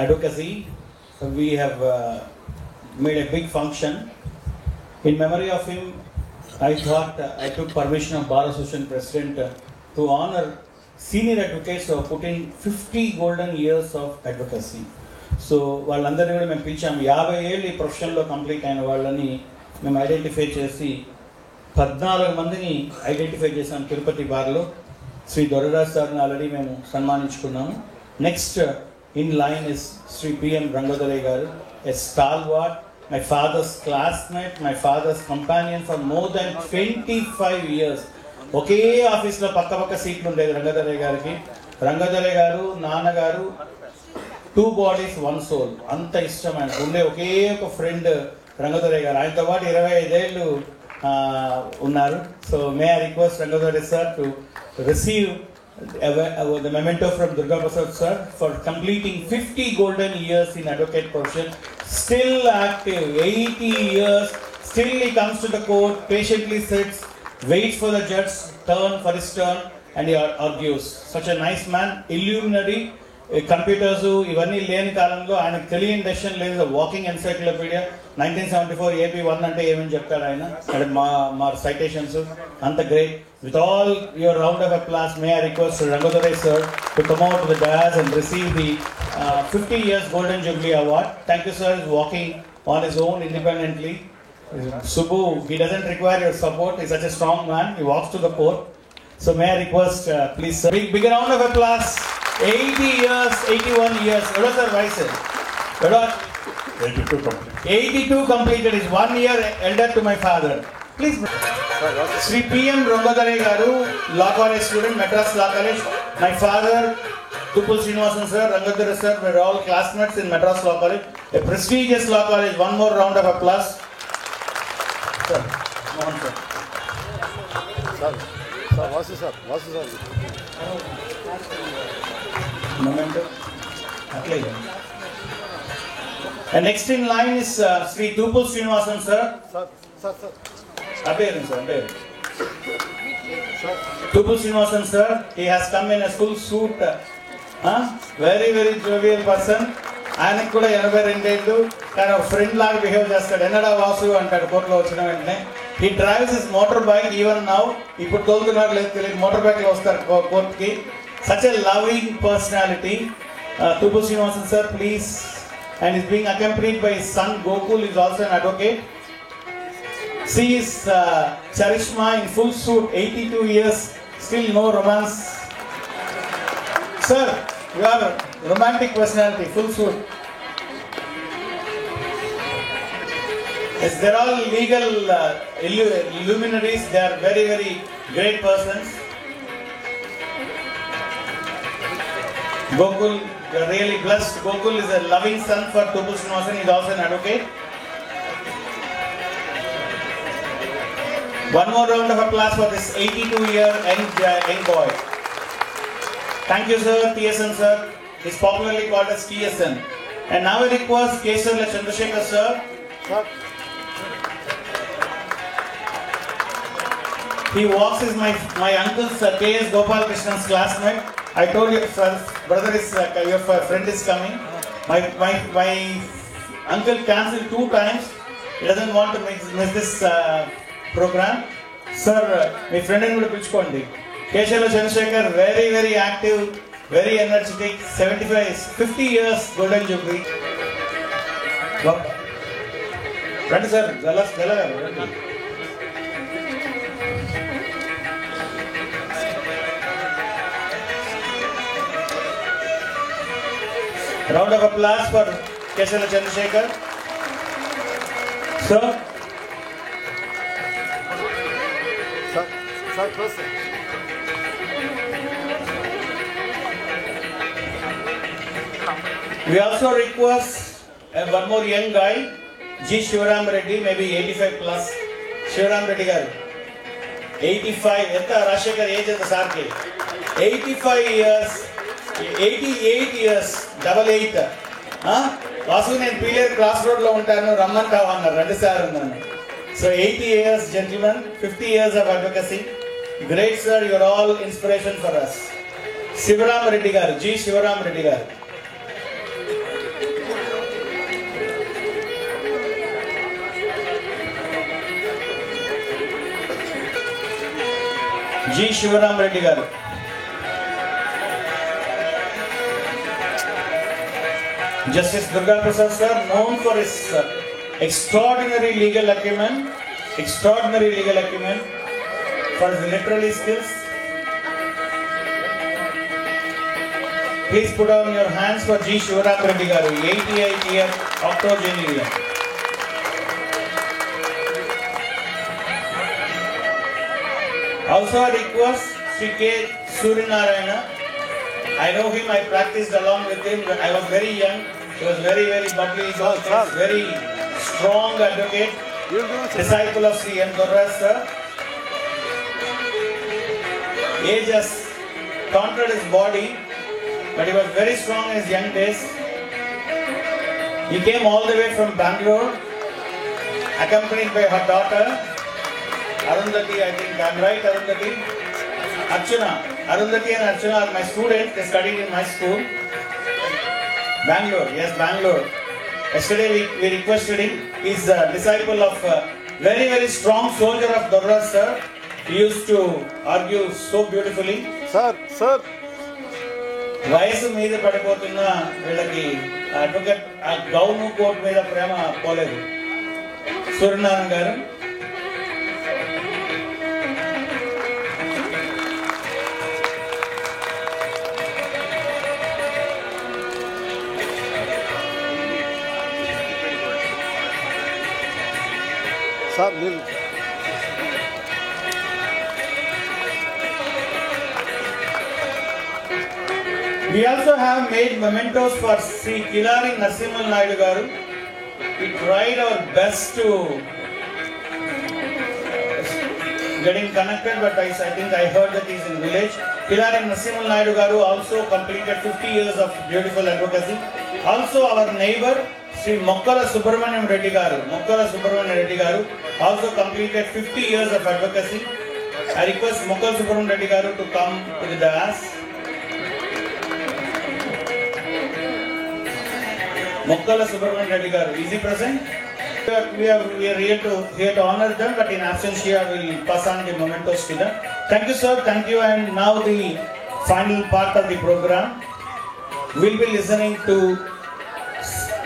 advocacy, we have made a big function. In memory of him, I thought I took permission of Bar Association President to honor senior advocates who have put in 50 golden years of advocacy. So వాళ్ళందరినీ కూడా మేము పిలిచాము. 50 ఏళ్ళు ఈ ప్రొఫెషన్లో complete అయిన వాళ్ళని మేము identify చేసి 14 మందిని ఐడెంటిఫై చేసాం తిరుపతి బార్లో. శ్రీ దొరరాజ్ సార్ని ఆల్రెడీ మేము సన్మానించుకున్నాము. Next in line is Shri PM Rangodarayya garu, a stalwart, my father's classmate, my father's companion for more than 25 years. ఒకే ఆఫీస్లో పక్క సీట్లు ఉండేది రంగోదరయ్య గారికి. రంగోదరయ్య గారు నాన్నగారు 2 bodies 1 soul, అంత ఇష్టం ఆయనకు. ఉండే ఒకే ఒక ఫ్రెండ్ రంగోదరయ్య గారు. ఆయనతో పాటు 25 ఏళ్ళు ఉన్నారు. So may I request Rangodarayya sir to receive the memento from Durga Prasad sir for completing 50 golden years in advocate profession. Still active, 80 years, still he comes to the court, patiently sits, waits for the judge's turn for his turn, and he argues. Such a nice man, illuminary. Computers ఇవన్నీ లేని కాలంలో ఆయనకు తెలియని decision లేదు. Walking encyclopaedia. 1974 AP 1 అంటే ఏమని చెప్తాడు ఆయన. అంటే మా సైటేషన్స్ అంత great. With all your round of applause, may I request Rangodarayya sir to come out to the dais and receive the 50 years Golden Jubilee Award. Thank you sir. He's walking on his own independently. Subbu, he doesn't require your support. He's such a strong man. He walks to the court. So may I request, please sir, big round of applause. 80 years, 81 years. What was the vice? 82 complete. 82 completed. Is 1 year elder to my father. Please. Sri PM Rangodaraya Garu, Law College student, Madras Law College. My father, Tupul Srinivasan sir, Rangodaraya sir, were all classmates in Madras Law College. A prestigious law college. One more round of applause. Sir, come on sir. Sir, Vasu sir. Memento. And next in line is Sri Tupul Srinivasan sir. Sir. Appearance sir. Tupul Srinivasan sir. He has come in a full suit. Very jovial person. ఆయనకు కూడా 82 ఏళ్ళు. కానీ ఒక friend లాగా behave చేస్తాడు. ఎన్నడా వాసు అంటాడు కోర్టులో వచ్చిన వెంటనే. He drives his motorbike even now. ఇప్పుడు తోలుతున్నారు లేదు తెలియదు. మోటార్ బైక్ లో వస్తారు కోర్టుకి. Such a loving personality. Tupul Srinivasan sir, please. And is being accompanied by his son Gokul, is also an advocate. See his Charishma in full suit, 82 years, still no romance. Sir, you are a romantic personality, full suit. Yes, they're all legal luminaries. They are very great persons. Gokul, you are really blessed. Gokul is a loving son for Tupul Srinivasan. He is also an advocate. One more round of applause for this 82-year young boy. Thank you sir, TSN sir. He is popularly called as TSN. And now I request Kesavla Chandrasekhar sir. He walks as my uncle's K.S. Gopal Krishna's classmate. I told you, brother is your friend is coming. My uncle cancelled 2 times. He doesn't want to miss this program. Sir, my friend and will pichukondi. Keshavla Chandrasekhar, very active, very energetic. 50 years Golden Jubilee. Randi sir, Jala. Round of applause for Keshavla Chandrasekhar. Sir. Sir, close. We also request one more young guy, G. Shivaram Reddy, maybe 85 plus. Shivaram Reddy garu. 85. Enta Rashekar age enta sir ke. 85 years. 88 years, 88. Vasu నేను Pileru cross road లో ఉంటాను రమ్మంటావా అన్నారు. 2 సార్లు ఉన్నాను. So 80 years gentlemen, 50 years of advocacy. Great sir, you are all inspiration for us. Shivaram Reddy garu, G. Shivaram Reddy garu. G. Shivaram Reddy garu. Justice Durga Prasad sir, known for his extraordinary legal acumen, for his literary skills. Please put down your hands for G. Shivaram Reddy garu, 88 year octogenarian. Also a request, Sri K. Surinarayana. I know him, I practiced along with him when I was very young. He was very bubbly, very strong advocate, disciple of Sri M. Dorras sir. Age has conquered his body, but he was very strong in his young days. He came all the way from Bangalore, accompanied by her daughter, Arundhati, I think I'm right, Arundhati? Archana. Arundhati and Archana are my students, they studied in my school. Bangalore, yes, Bangalore. Yesterday we requested him, he's a disciple of very strong soldier of Dorras sir. He used to argue so beautifully. Sir. వయసు మీద పడిపోతున్న వీళ్ళకి advocate gown court మీద ప్రేమ పోలేదు. సూర్యనారాయణ గారు We also have made mementos for Sri Kilari Narasimhan Naidu garu. We tried our best to getting connected, but I think I heard that he's in village. Kilari Narasimhan Naidu garu also completed 50 years of beautiful advocacy. Also our neighbor Sri Mokkala Subramaniam Reddy garu also completed 50 years of advocacy. I request Mokkala Subramaniam Reddy garu to come to the dais. Mokkala Subramaniam Reddy garu, is he present? We are here to honor them, but in absentia we will pass on the mementos to them. Thank you sir, thank you. And now the final part of the program. We'll be listening to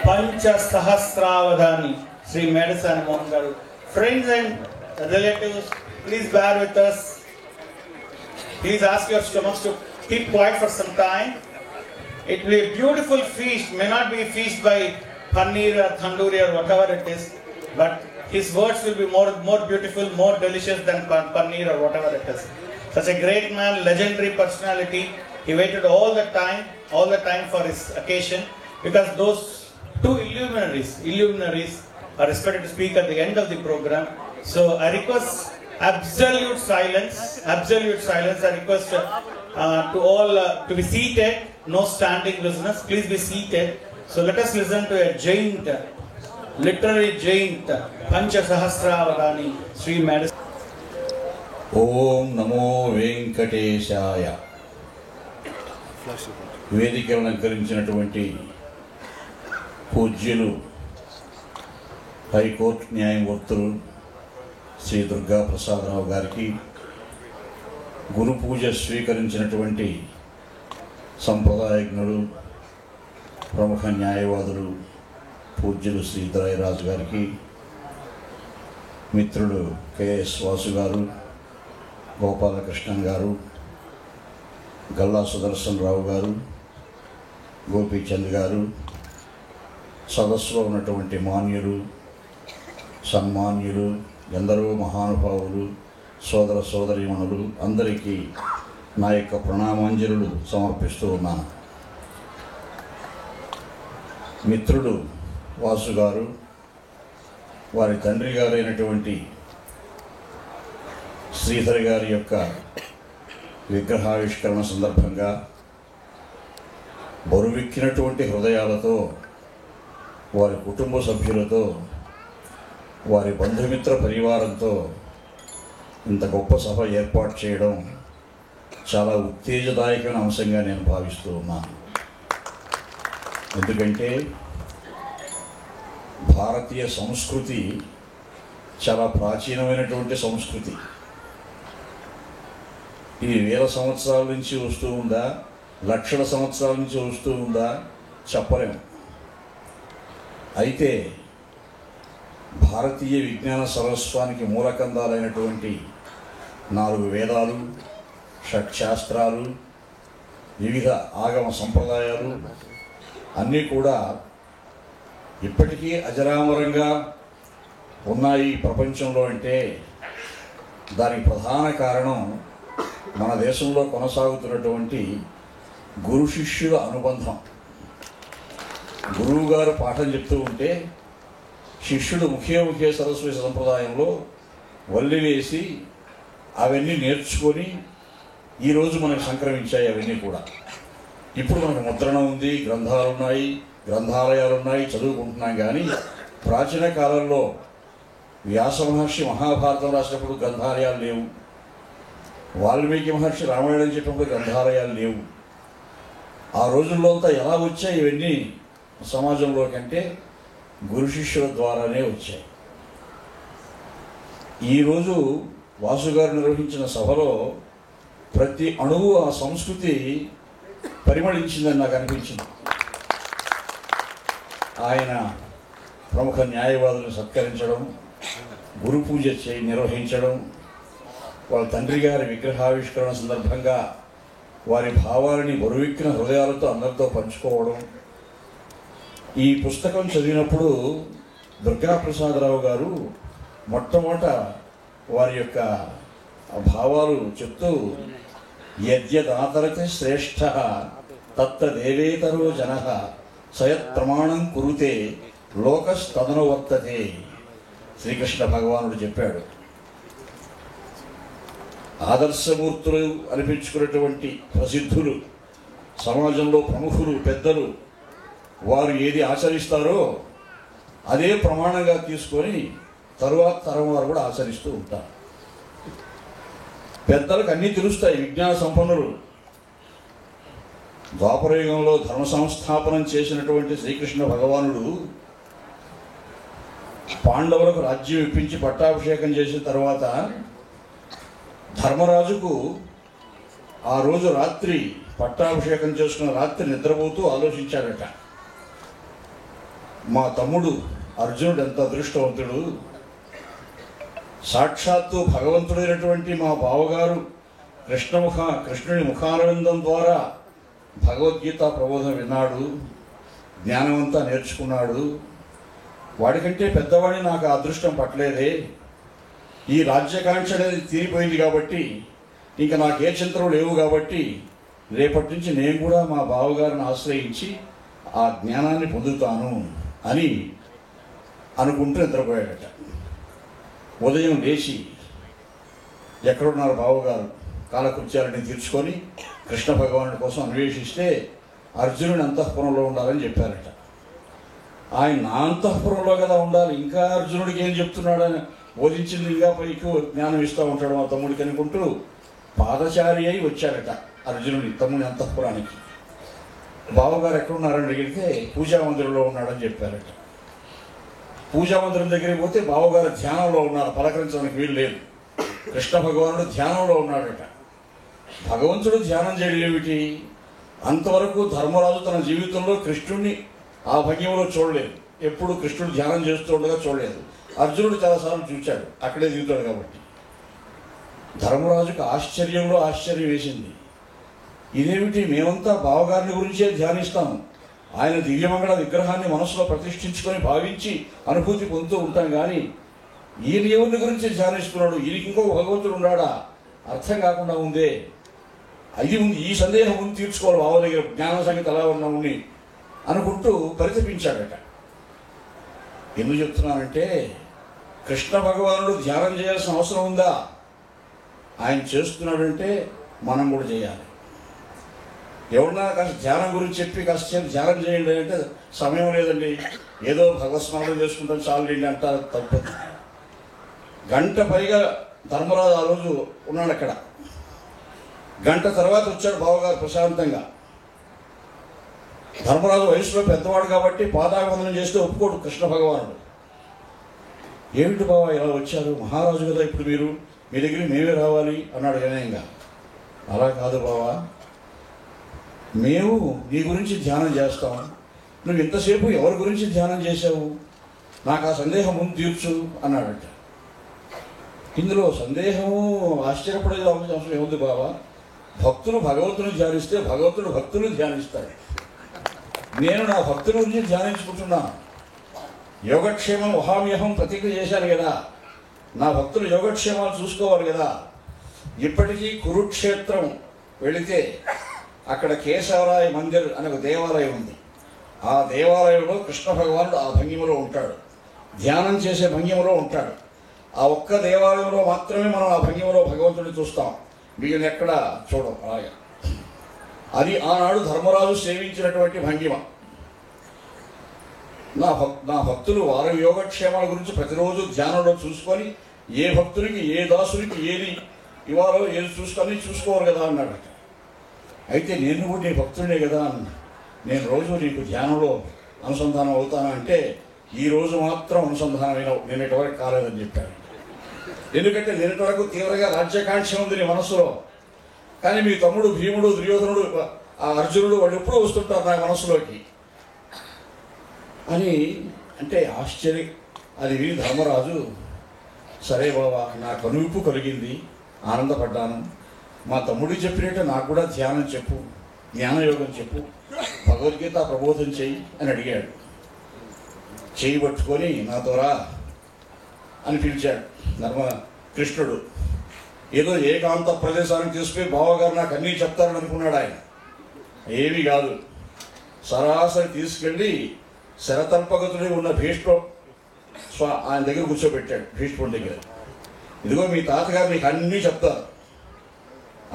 Pancha Sahasravadhani, Sri Medasani Mohan garu. Friends and relatives, please bear with us. Please ask your stomachs to keep quiet for some time. It will be a beautiful feast, may not be a feast by paneer or tandoori or whatever it is, but his words will be more beautiful, more delicious than paneer or whatever it is. Such a great man, legendary personality. He waited all the time for his occasion, because those two illuminaries are expected to speak at the end of the program. So I request absolute silence. I request to all to be seated, no standing business. Please be seated. So let us listen to a giant, literary giant, Pancha Sahasravadhani, Sri Medasani. Om Namo Venkateshaya. వేదికలను అలంకరించినటువంటి పూజ్యులు high court న్యాయమూర్తులు శ్రీ దుర్గా ప్రసాదరావు గారికి, గురు పూజ స్వీకరించినటువంటి సంప్రదాయజ్ఞులు ప్రముఖ న్యాయవాదులు పూజ్యులు శ్రీ దొరైరాజు గారికి, మిత్రులు K S Vasu గారు, గోపాలకృష్ణన్ గారు, గల్లా సుదర్శన్ రావు గారు, గోపీచంద్ గారు, సదస్సులో ఉన్నటువంటి మాన్యులు, సన్మాన్యులు, ఎందరో మహానుభావులు, సోదర సోదరీమణులు అందరికీ నా యొక్క ప్రణామాంజలులు సమర్పిస్తూ ఉన్నాను. మిత్రుడు వాసు గారు, వారి తండ్రి గారైనటువంటి శ్రీధర్ గారి యొక్క విగ్రహావిష్కరణ సందర్భంగా బరువెక్కినటువంటి హృదయాలతో, వారి కుటుంబ సభ్యులతో, వారి బంధుమిత్ర పరివారంతో ఇంత గొప్ప సభ ఏర్పాటు చేయడం చాలా ఉత్తేజదాయకమైన అంశంగా నేను భావిస్తూ ఉన్నాను. ఎందుకంటే భారతీయ సంస్కృతి చాలా ప్రాచీనమైనటువంటి సంస్కృతి. ఇది వేల సంవత్సరాల నుంచి వస్తూ ఉందా, లక్షల సంవత్సరాల నుంచి వస్తూ ఉందా చెప్పలేము. అయితే భారతీయ విజ్ఞాన సర్వస్వానికి మూలకందాలైనటువంటి 4 వేదాలు, షట్శాస్త్రాలు, వివిధ ఆగమ సంప్రదాయాలు అన్నీ కూడా ఇప్పటికీ అజరామరంగా ఉన్నాయి ప్రపంచంలో. అంటే దానికి ప్రధాన కారణం మన దేశంలో కొనసాగుతున్నటువంటి గురు శిష్యుల అనుబంధం. గురువు గారు పాఠం చెప్తూ ఉంటే శిష్యుడు ముఖే సరస్వతి సంప్రదాయంలో వల్లి వేసి అవన్నీ నేర్చుకొని ఈరోజు మనకు సంక్రమించాయి. అవన్నీ కూడా ఇప్పుడు మనకు ముద్రణ ఉంది, గ్రంథాలు ఉన్నాయి, గ్రంథాలయాలు ఉన్నాయి, చదువుకుంటున్నాం. కానీ ప్రాచీన కాలంలో వ్యాస మహర్షి మహాభారతం రాసినప్పుడు గ్రంథాలయాలు లేవు, వాల్మీకి మహర్షి రామాయణం చెప్పినప్పుడు గ్రంథాలయాలు లేవు. ఆ రోజుల్లో అంతా ఎలా వచ్చాయి ఇవన్నీ సమాజంలో కంటే గురు శిష్యుల ద్వారానే వచ్చాయి. ఈరోజు వాసుగారు నిర్వహించిన సభలో ప్రతి అణువు ఆ సంస్కృతి పరిమళించిందని నాకు అనిపించింది. ఆయన ప్రముఖ న్యాయవాదులను సత్కరించడం, గురు పూజ నిర్వహించడం, వాళ్ళ తండ్రి గారి విగ్రహావిష్కరణ సందర్భంగా వారి భావాలని బరువెక్కిన హృదయాలతో అందరితో పంచుకోవడం. ఈ పుస్తకం చదివినప్పుడు దుర్గాప్రసాదరావు గారు మొట్టమొదట వారి యొక్క భావాలు చెప్తూ, యద్యదాతరతే శ్రేష్ఠ తత్తదేవేతరో జనః సయత్ ప్రమాణం కురుతే లోకస్తదనువర్తతే. శ్రీకృష్ణ భగవానుడు చెప్పాడు. ఆదర్శమూర్తులు అనిపించుకున్నటువంటి ప్రసిద్ధులు, సమాజంలో ప్రముఖులు, పెద్దలు, వారు ఏది ఆచరిస్తారో అదే ప్రమాణంగా తీసుకొని తరువాత తరం వారు కూడా ఆచరిస్తూ ఉంటారు. పెద్దలకు అన్నీ తెలుస్తాయి, విజ్ఞాన సంపన్నులు. ద్వాపరయుగంలో ధర్మ సంస్థాపనం చేసినటువంటి శ్రీకృష్ణ భగవానుడు పాండవులకు రాజ్యం ఇప్పించి పట్టాభిషేకం చేసిన తర్వాత ధర్మరాజుకు ఆ రోజు రాత్రి పట్టాభిషేకం చేసుకున్న రాత్రి నిద్రపోతూ ఆలోచించాడట, మా తమ్ముడు అర్జునుడు ఎంత అదృష్టవంతుడు, సాక్షాత్తు భగవంతుడైనటువంటి మా బావగారు కృష్ణుని ముఖారవిందం ద్వారా భగవద్గీత ప్రబోధం విన్నాడు, జ్ఞానమంతా నేర్చుకున్నాడు, వాడికంటే పెద్దవాడిని నాకు ఆ అదృష్టం పట్టలేదే, ఈ రాజ్యకాంక్ష అనేది తీరిపోయింది కాబట్టి ఇంకా నాకే చింతలు లేవు కాబట్టి రేపటి నుంచి నేను కూడా మా బావగారిని ఆశ్రయించి ఆ జ్ఞానాన్ని పొందుతాను అని అనుకుంటూ నిద్రపోయాడట. ఉదయం లేచి ఎక్కడున్నారు బావగారు, కాలకృత్యాలని తీర్చుకొని కృష్ణ భగవానుడి కోసం అన్వేషిస్తే అర్జునుడి అంతఃపురంలో ఉండాలని చెప్పారట. ఆయన నా అంతఃపురంలో కదా ఉండాలి, ఇంకా అర్జునుడికి ఏం చెప్తున్నాడని బోధించింది ఇంకా పైకి జ్ఞానం ఇస్తూ ఉంటాడు మా తమ్ముడికి అనుకుంటూ పాదచారి అయి వచ్చాడట అర్జునుడి తమ్ముడి అంతఃపురానికి. బావగారు ఎక్కడున్నారని అడిగితే పూజా మందిరంలో ఉన్నాడని చెప్పారట. పూజా మందిరం దగ్గరికి పోతే బావగారు ధ్యానంలో ఉన్నారు, పలకరించడానికి వీలు లేదు. కృష్ణ భగవానుడు ధ్యానంలో ఉన్నాడట. భగవంతుడు ధ్యానం చేయడం ఏమిటి? అంతవరకు ధర్మరాజు తన జీవితంలో కృష్ణుడిని ఆ భంగిమలో చూడలేదు, ఎప్పుడు కృష్ణుడు ధ్యానం చేస్తూ ఉండగా చూడలేదు. అర్జునుడు చాలాసార్లు చూశాడు, అక్కడే దిగుతాడు కాబట్టి. ధర్మరాజుకు ఆశ్చర్యంలో ఆశ్చర్యం వేసింది. ఇదేమిటి, మేమంతా బావగారిని గురించే ధ్యానిస్తాము, ఆయన దివ్యమంగళ విగ్రహాన్ని మనసులో ప్రతిష్ఠించుకొని భావించి అనుభూతి పొందుతూ ఉంటాం, కానీ ఈయన ఎవరిని గురించి ధ్యానిస్తున్నాడు, ఈయనకి ఇంకో భగవంతుడు ఉన్నాడా అర్థం కాకుండా ఉందే, అది ఉంది, ఈ సందేహం ఉంది, తీర్చుకోవాలి బావ దగ్గర జ్ఞాన సంగతి ఎలా ఉన్నా ఉండి అనుకుంటూ పరితపించాడట. ఎందుకు చెప్తున్నానంటే కృష్ణ భగవానుడు ధ్యానం చేయాల్సిన అవసరం ఉందా? ఆయన చేస్తున్నాడంటే మనం కూడా చేయాలి. ఎవరన్నా కాస్త ధ్యానం గురించి చెప్పి కాస్త ధ్యానం చేయండి అంటే సమయం లేదండి, ఏదో భగవత్స్మరణ చేసుకుంటాం చాలండి అంటారు, తప్పదు. గంట పైగా ధర్మరాజు ఆ రోజు ఉన్నాడు అక్కడ. గంట తర్వాత వచ్చాడు బావగారు ప్రశాంతంగా. ధర్మరాజు వయసులో పెద్దవాడు కాబట్టి పాదాభివందనం చేస్తే ఒప్పుకోడు కృష్ణ భగవానుడు. ఏమిటి బావ ఇలా వచ్చారు, మహారాజు కదా ఇప్పుడు మీరు, మీ దగ్గరికి మేమే రావాలి అన్నాడు వినయంగా. అలా కాదు బావా, మేము నీ గురించి ధ్యానం చేస్తాం, నువ్వు ఇంతసేపు ఎవరి గురించి ధ్యానం చేశావు, నాకు ఆ సందేహం ముందు తీర్చు అన్నాడట. ఇందులో సందేహము ఆశ్చర్యపడేది అవసరం ఏముంది బావా? భక్తులు భగవంతుని ధ్యానిస్తే భగవంతుడు భక్తులు ధ్యానిస్తాడు. నేను నా భక్తుల గురించి ధ్యానించుకుంటున్నాను. యోగక్షేమం వహామ్యహం ప్రతిజ్ఞ చేశాను కదా, నా భక్తులు యోగక్షేమాలు చూసుకోవాలి కదా. ఇప్పటికీ కురుక్షేత్రం వెళితే అక్కడ కేశవరాయ మందిర్ అనే ఒక దేవాలయం ఉంది. ఆ దేవాలయంలో కృష్ణ భగవానుడు ఆ భంగిమలో ఉంటాడు, ధ్యానం చేసే భంగిమలో ఉంటాడు. ఆ ఒక్క దేవాలయంలో మాత్రమే మనం ఆ భంగిమలో భగవంతుడిని చూస్తాం, మిగిలిన ఎక్కడ చూడం. అలాగే అది ఆనాడు ధర్మరాజు సేవించినటువంటి భంగిమ. నా భక్తులు వారి యోగక్షేమాల గురించి ప్రతిరోజు ధ్యానంలో చూసుకొని ఏ భక్తుడికి ఏ దాసుడికి ఏది ఇవాళో ఏది చూసుకోవాలి కదా అన్నాడు. అయితే నేను కూడా నీ భక్తుడినే కదా అన్న, నేను రోజు నీకు ధ్యానంలో అనుసంధానం అవుతాను అంటే ఈ రోజు మాత్రం అనుసంధానమైన నిన్నటి వరకు కాలేదని చెప్పాడు. ఎందుకంటే నిన్నటి వరకు తీవ్రంగా రాజ్యాకాంక్ష ఉంది నీ మనస్సులో, కానీ మీ తమ్ముడు భీముడు దుర్యోధనుడు ఆ అర్జునుడు వాళ్ళు ఎప్పుడూ వస్తుంటారు నా మనస్సులోకి అని అంటే ఆశ్చర్యం. అది విని ధర్మరాజు, సరే బాబా, నా కనువిప్పు కలిగింది, ఆనందపడ్డాను. మా తమ్ముడికి చెప్పినట్టు నాకు కూడా ధ్యానం చెప్పు, జ్ఞానయోగం చెప్పు, భగవద్గీత ప్రబోధం చెయ్యి అని అడిగాడు. చేయి పట్టుకొని నాతో రా అని పిలిచాడు కృష్ణుడు. ఏదో ఏకాంత ప్రదేశానికి తీసుకుని బావగారు నాకు అన్నీ చెప్తారని అనుకున్నాడు ఆయన. ఏమీ కాదు, సరాసరి తీసుకెళ్ళి శరతల్పగతుడి ఉన్న ఆయన దగ్గర కూర్చోబెట్టాడు. భీష్ముడి దగ్గర, ఇదిగో మీ తాతగారు నీకు అన్నీ చెప్తారు,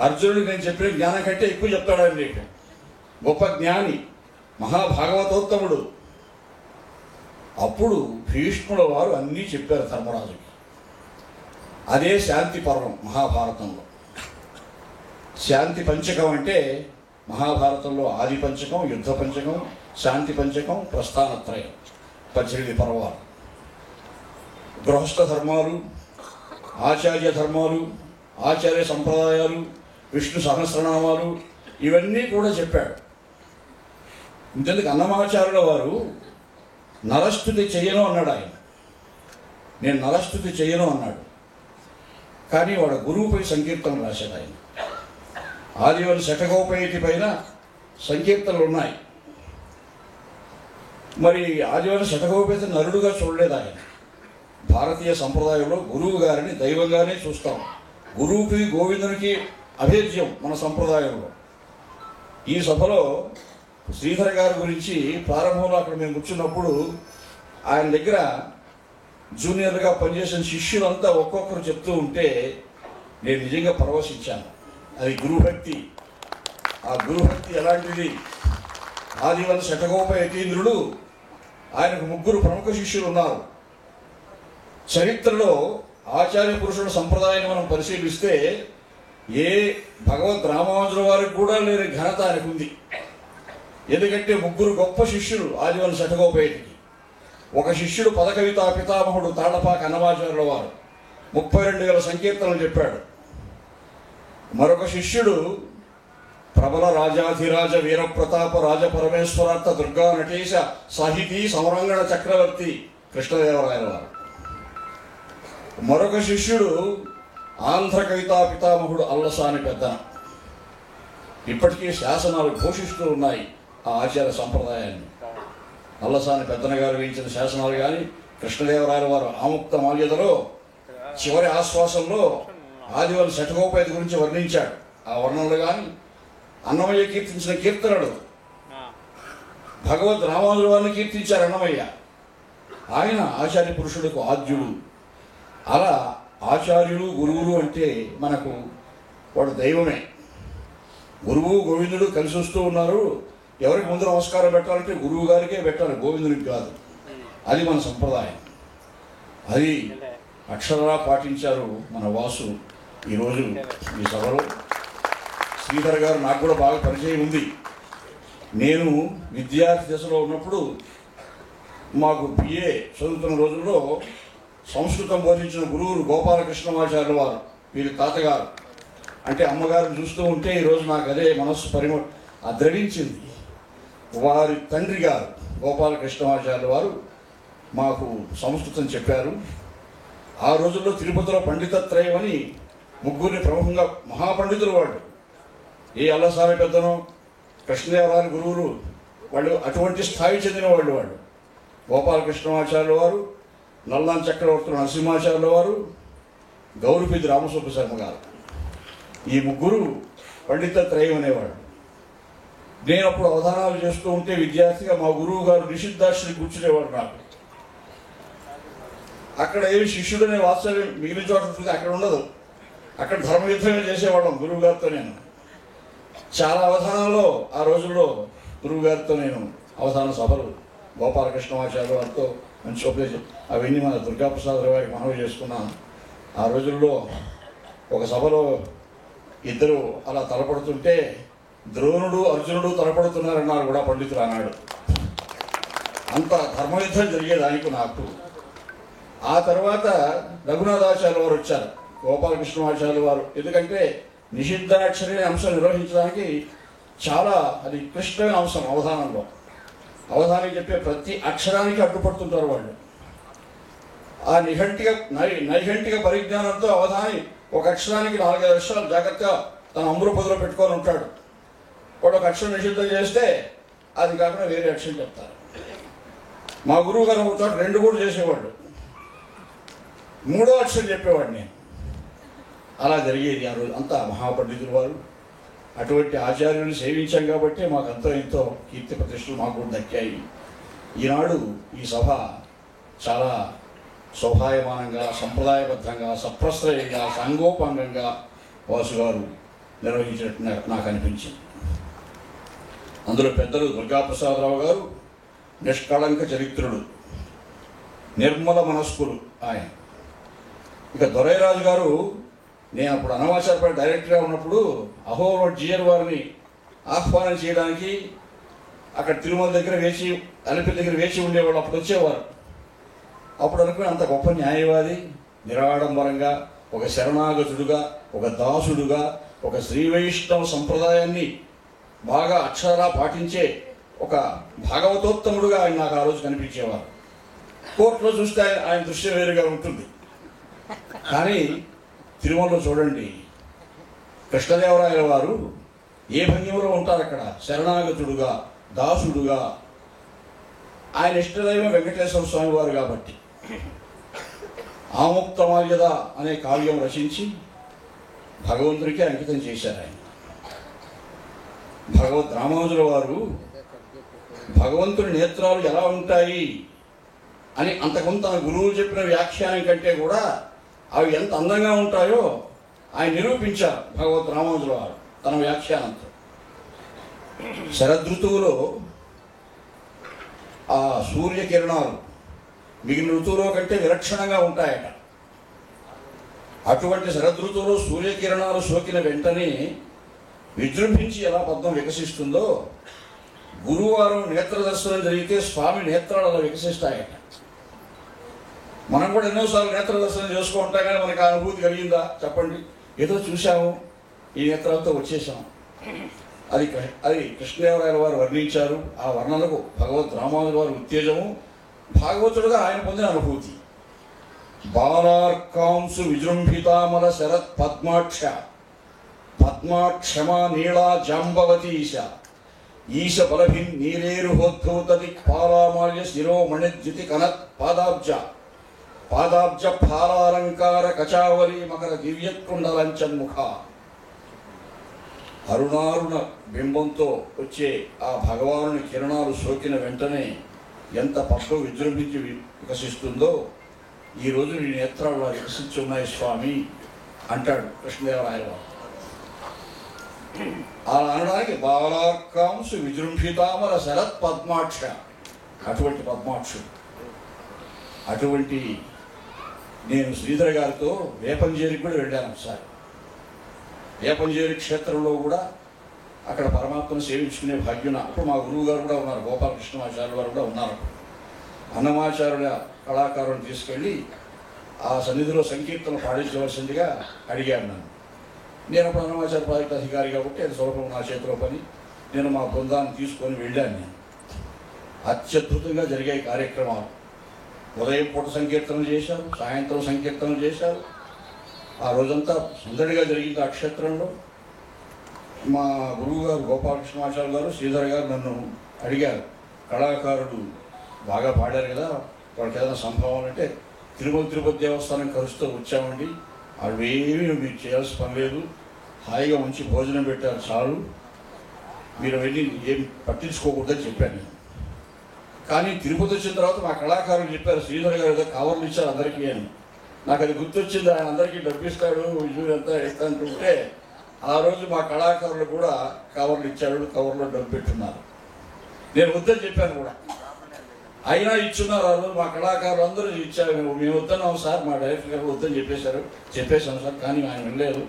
అర్జునుడికి నేను చెప్పిన జ్ఞానం కంటే ఎక్కువ చెప్తాడు ఆయన, నీకు గొప్ప జ్ఞాని, మహాభాగవతోత్తముడు. అప్పుడు భీష్ముల వారు అన్నీ చెప్పారు ధర్మరాజుకి. అదే శాంతి పర్వం మహాభారతంలో. శాంతి పంచకం అంటే మహాభారతంలో ఆది పంచకం, యుద్ధ పంచకం, శాంతి పంచకం, ప్రస్థానత్రయం, 18 పర్వాలు. గృహస్థ ధర్మాలు, ఆచార్య ధర్మాలు, ఆచార్య సంప్రదాయాలు, విష్ణు సహస్రనామాలు, ఇవన్నీ కూడా చెప్పాడు. ఇంతకు అన్నమాచార్యుల వారు నరస్థుతి చెయ్యను అన్నాడు ఆయన. నేను నరస్థుతి చెయ్యను అన్నాడు, కానీ వాడు గురువుపై సంకీర్తనలు రాశాడు ఆయన. ఆదివని శఠగోపేటి పైన సంకీర్తనలు ఉన్నాయి. మరి ఆదివని శఠగోపేతి నరుడుగా చూడలేదు ఆయన. భారతీయ సంప్రదాయంలో గురువు గారిని దైవంగానే చూస్తాం. గురువుకి గోవిందునికి అభేద్యం మన సంప్రదాయంలో. ఈ సభలో శ్రీధర్ గారి గురించి ప్రారంభంలో అక్కడ మేము కూర్చున్నప్పుడు ఆయన దగ్గర జూనియర్గా పనిచేసిన శిష్యులంతా ఒక్కొక్కరు చెప్తూ ఉంటే నేను నిజంగా పరవశించాను. అది గురుభక్తి. ఆ గురుభక్తి ఎలాంటిది? ఆదివన శఠగోప యతీంద్రుడు, ఆయనకు 3 ప్రముఖ శిష్యులు ఉన్నారు. చరిత్రలో ఆచార్య పురుషుల సంప్రదాయాన్ని మనం పరిశీలిస్తే ఏ భగవద్ రామానుజుల వారికి కూడా లేని ఘనత ఆయనకు ఉంది. ఎందుకంటే 3 గొప్ప శిష్యులు ఆదివన శఠగోపేటికి. ఒక శిష్యుడు పదకవితా పితామహుడు తాళ్లపాక అన్నమాచార్యుల వారు, 32,000 సంకీర్తనలు చెప్పాడు. మరొక శిష్యుడు ప్రబల రాజాధిరాజ వీరప్రతాప రాజపరమేశ్వరార్థ దుర్గా నటేశ సాహితీ సమరంగణ చక్రవర్తి కృష్ణదేవరాయల వారు. మరొక శిష్యుడు ఆంధ్ర కవితా పితామహుడు అల్లసాని పెద్దన. ఇప్పటికీ శాసనాలు ఘోషిస్తూ ఉన్నాయి ఆ ఆచార్య సంప్రదాయాన్ని. అల్లసాని పెద్దన గారు వేయించిన శాసనాలు కానీ, కృష్ణదేవరాయల వారు ఆముక్త మాల్యదలో చివరి ఆశ్వాసంలో ఆదివన శఠగోపేతి గురించి వర్ణించాడు. ఆ వర్ణనలు కానీ, అన్నమయ్య కీర్తించిన కీర్తనలు, భగవద్ రామానుజుల వారిని కీర్తించారు అన్నమయ్య. ఆయన ఆచార్య పురుషులకు ఆద్యుడు. అలా ఆచార్యులు గురువులు అంటే మనకు వాడు దైవమే. గురువు గోవిందుడు కలిసి వస్తూ ఉన్నారు. ఎవరికి ముందు నమస్కారం పెట్టాలంటే గురువు గారికే పెట్టాలి, గోవిందునికి కాదు. అది మన సంప్రదాయం. అది అక్షరాలా పాటించారు మన వాసు. ఈరోజు ఈ సభలో శ్రీధర్ గారు నాకు కూడా బాగా పరిచయం ఉంది. నేను విద్యార్థి దశలో ఉన్నప్పుడు మాకు BA చదువుతున్న రోజుల్లో సంస్కృతం బోధించిన గురువులు గోపాలకృష్ణమాచార్యుల వారు, వీరి తాతగారు. అంటే అమ్మగారిని చూస్తూ ఉంటే ఈరోజు నాకు అదే మనస్సు ద్రవించింది. వారి తండ్రి గారు గోపాలకృష్ణమాచార్యుల వారు మాకు సంస్కృతం చెప్పారు. ఆ రోజుల్లో తిరుపతిలో పండితత్రయం అని ముగ్గురిని ప్రముఖంగా మహాపండితులు వాళ్ళు, ఏ అల్లసారి పెద్దనో కృష్ణదేవరాయల గురువులు వాళ్ళు అటువంటి స్థాయి చెందిన వాళ్ళు. గోపాలకృష్ణమాచార్యుల వారు, నల్లాం చక్రవర్తులు నరసింహాచార్యుల వారు, గౌరపిది రామసుబ్బ శర్మ గారు, ఈ ముగ్గురు పండితత్రయం అనేవాడు. నేను అప్పుడు అవధానాలు చేస్తూ ఉంటే విద్యార్థిగా మా గురువు గారు నిషిద్ధాశ్రీ కూర్చునేవాడు. నాకు అక్కడ ఏమి శిష్యుడు అనే వాత్సల్యం మిగిలిన చోట ఉంటుంది, అక్కడ ఉండదు. అక్కడ ధర్మయుద్ధమే చేసేవాళ్ళం గురువు గారితో. నేను చాలా అవధానాల్లో ఆ రోజుల్లో గురువు గారితో నేను అవధాన సభలు గోపాలకృష్ణమాచార్య వారితో మంచి ఉపయోగం అవన్నీ మన దుర్గాప్రసాద్ వారికి మనవి చేసుకున్నాను. ఆ రోజుల్లో ఒక సభలో ఇద్దరు అలా తలపడుతుంటే ద్రోణుడు అర్జునుడు తలపడుతున్నారన్నారు కూడా పండితులు అన్నాడు. అంత ధర్మయుద్ధం జరిగేదానికి నాకు. ఆ తర్వాత రఘునాథాచార్య వారు వచ్చారు, గోపాలకృష్ణమాచార్య వారు. ఎందుకంటే నిషిద్ధాక్షరి అంశం నిర్వహించడానికి చాలా అది క్లిష్టమైన అంశం. అవధానంలో అవధానికి చెప్పే ప్రతి అక్షరానికి అడ్డుపడుతుంటారు వాళ్ళు. ఆ నైఘంటిక పరిజ్ఞానంతో అవధాని ఒక అక్షరానికి 4-5 అక్షరాలు జాగ్రత్తగా తన అమృపదిలో పెట్టుకొని ఉంటాడు. వాడు ఒక అక్షరం నిషిద్ధం చేస్తే అది కాకుండా వేరే అక్షరం చెప్తారు. మా గురువు గారు ఒక చోట 2 కూడా చేసేవాళ్ళు, 3వ అక్షరం చెప్పేవాడు నేను. అలా జరిగేది ఆ రోజు. అంతా మహాపండితులు వారు. అటువంటి ఆచార్యులు సేవించాం కాబట్టి మాకు అంతో ఎంతో కీర్తి ప్రతిష్టలు మాకు కూడా దక్కాయి. ఈనాడు ఈ సభ చాలా శోభాయమానంగా, సంప్రదాయబద్ధంగా, సప్రశ్రయంగా, సాంగోపాంగంగా వాసు గారు నిర్వహించినట్టు నాకు అనిపించింది. అందులో పెద్దలు దుర్గాప్రసాదరావు గారు నిష్కళంక చరిత్రుడు, నిర్మల మనస్కులు ఆయన. ఇక దొరైరాజు గారు, నేను అప్పుడు అన్నమాచార్యపేట డైరెక్టర్గా ఉన్నప్పుడు అహోలో జియర్ వారిని ఆహ్వానం చేయడానికి అక్కడ తిరుమల దగ్గర అలిపిరి దగ్గర వేచి ఉండేవాళ్ళు. అప్పుడు వచ్చేవారు. అప్పుడు అనుకుని అంత గొప్ప న్యాయవాది, నిరాడంబరంగా, ఒక శరణాగతుడుగా, ఒక దాసుడుగా, ఒక శ్రీవైష్ణవ సంప్రదాయాన్ని బాగా అక్షరాలా పాటించే ఒక భాగవతోత్తముడుగా ఆయన నాకు ఆ రోజు కనిపించేవారు. కోర్టులో చూస్తే ఆయన దృశ్యం వేరుగా ఉంటుంది. కానీ తిరుమలలో చూడండి, కృష్ణదేవరాయల వారు ఏ భంగిమలో ఉంటారు అక్కడ, శరణాగతుడుగా, దాసుడుగా. ఆయన ఇష్టదైవం వెంకటేశ్వర స్వామి వారు కాబట్టి ఆముక్తమాల్యద అనే కావ్యం రచించి భగవంతుడికి అంకితం చేశారు ఆయన. భగవద్ రామానుజుల వారు భగవంతుని నేత్రాలు ఎలా ఉంటాయి అని అంతకుముందు తన గురువులు చెప్పిన వ్యాఖ్యానం కంటే కూడా అవి ఎంత అందంగా ఉంటాయో ఆయన నిరూపించారు భగవద్ రామానుజుల వారు తన వ్యాఖ్యానంతో. శరదృతువులో ఆ సూర్యకిరణాలు మిగిలిన ఋతువులో కంటే విలక్షణంగా ఉంటాయట. అటువంటి శరదృతువులో సూర్యకిరణాలు సోకిన వెంటనే విజృంభించి ఎలా పద్మం వికసిస్తుందో, గురువారం నేత్ర దర్శనం జరిగితే స్వామి నేత్రాలు అలా వికసిస్తాయట. మనం కూడా ఎన్నోసార్లు నేత్ర దర్శనం చేసుకో ఉంటాం, కానీ మనకు ఆ అనుభూతి కలిగిందా చెప్పండి? ఏదో చూసాము, ఈ నేత్రాలతో వచ్చేసాం. అది కృష్ణదేవరాయల వారు వర్ణించారు. ఆ వర్ణనకు భగవద్ రామానుజుల వారి ఉత్తేజము, భాగవతుడుగా ఆయన పొందిన అనుభూతి. బాలార్కాంసు విజృంభితామల శరత్ పద్మాక్ష పద్మాక్షమా నీళా జాంబవతీశ ఈశ బలభిన్ నీరేరుహోద్భూతది పాలామాల్య శిరోమణిద్యుతి కనత్ పాదాబ్జ ఫాలాలంకార కచావలి మకర దివ్యకుండలంచన్ముఖ. అరుణారుణ బింబంతో వచ్చే ఆ భగవానుని కిరణాలు సోకిన వెంటనే ఎంత పద్మం విజృంభించి వికసిస్తుందో ఈరోజు నీ నేత్రాలు వికసించి ఉన్నాయి స్వామి అంటాడు కృష్ణదేవరాయల వారు. అలా అనడానికి బాలార్కాంసు విజృంభితామల శరత్ పద్మాక్ష, అటువంటి పద్మాక్షుడు. అటువంటి నేను శ్రీధర్ గారితో వేపంజేరికి కూడా వెళ్ళాను ఒకసారి. వేపంజేరి క్షేత్రంలో కూడా అక్కడ పరమాత్మను సేవించుకునే భాగ్యం. అప్పుడు మా గురువు గారు కూడా ఉన్నారు, గోపాలకృష్ణమాచార్యుల వారు కూడా ఉన్నారు. అన్నమాచార్యుల కళాకారులను తీసుకెళ్ళి ఆ సన్నిధిలో సంకీర్తన పాడించవలసిందిగా అడిగాను నన్ను. నేను అప్పుడు అన్నమాచార ప్రాజెక్ట్ అధికారి కాబట్టి అది సులభం నా చేతిలో పని. నేను మా బృందాన్ని తీసుకొని వెళ్ళాను. నేను అత్యద్భుతంగా జరిగాయి కార్యక్రమాలు. ఉదయం పూట సంకీర్తనలు చేశారు, సాయంత్రం సంకీర్తనలు చేశారు. ఆ రోజంతా సందడిగా జరిగింది ఆ క్షేత్రంలో. మా గురువు గారు గోపాలకృష్ణమాచార్య గారు, శ్రీధర్ గారు నన్ను అడిగారు, కళాకారుడు బాగా పాడారు కదా, వాళ్ళకి ఏదైనా సంభవం అంటే, తిరుపతి దేవస్థానం కలుస్తూ వచ్చామండి, అవేమీ మీరు చేయాల్సిన పని లేదు, హాయిగా మంచి భోజనం పెట్టారు చాలు, మీరు వెళ్ళి ఏం పట్టించుకోకూడదని చెప్పాను నేను. కానీ తిరుపతి వచ్చిన తర్వాత మా కళాకారులు చెప్పారు, శ్రీధర్ గారు ఏదో కవర్లు ఇచ్చారు అందరికీ అని. నాకు అది గుర్తొచ్చింది, ఆయన అందరికీ డబ్బిస్తాడు, విజువులు ఎంత ఇస్తానంటుంటే ఆ రోజు మా కళాకారులు కూడా కవర్లు ఇచ్చాడు, కవర్లో డబ్బు పెట్టున్నారు. నేను వద్దని చెప్పాను కూడా, అయినా ఇచ్చున్నారు. ఆ రోజు మా కళాకారులు అందరూ ఇచ్చారు. మేము వద్దన్నాం సార్, మా డైరెక్టర్ గారు వద్దని చెప్పేశాను సార్, కానీ ఆయన వెళ్ళలేదు.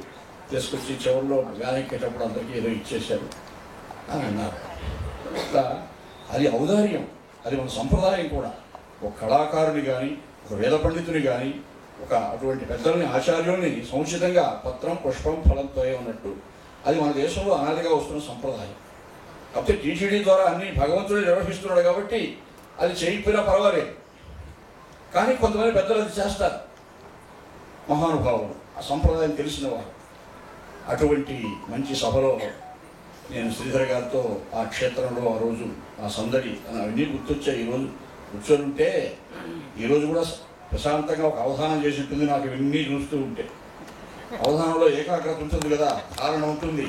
తీసుకొచ్చి చివరిలో గానెక్కేటప్పుడు అందరికీ ఏదో ఇచ్చేశారు అని అన్నారు. ఇట్లా అది ఔదార్యం, అది మన సంప్రదాయం కూడా. ఒక కళాకారుని కానీ, ఒక వేద పండితుని కానీ, ఒక అటువంటి పెద్దల్ని, ఆచార్యుల్ని సముచితంగా పత్రం పుష్పం ఫలంతో ఉన్నట్టు అది మన దేశంలో అనాదిగా వస్తున్న సంప్రదాయం. కాకపోతే టీటీడీ ద్వారా అన్ని భగవంతుడు నిర్వహిస్తున్నాడు కాబట్టి అది చేయకపోయినా పర్వాలేదు. కానీ కొంతమంది పెద్దలు అది చేస్తారు, మహానుభావులు, ఆ సంప్రదాయం తెలిసిన వారు. అటువంటి మంచి సభలో నేను శ్రీధర్ గారితో ఆ క్షేత్రంలో ఆ రోజు ఆ సందడి అవన్నీ గుర్తొచ్చాయి. ఈరోజు కూర్చొని ఉంటే ఈరోజు కూడా ప్రశాంతంగా ఒక అవధానం చేసి ఉంటుంది. నాకు ఇవన్నీ చూస్తూ ఉంటే అవధానంలో ఏకాగ్రత ఉంటుంది కదా, ధారణ ఉంటుంది.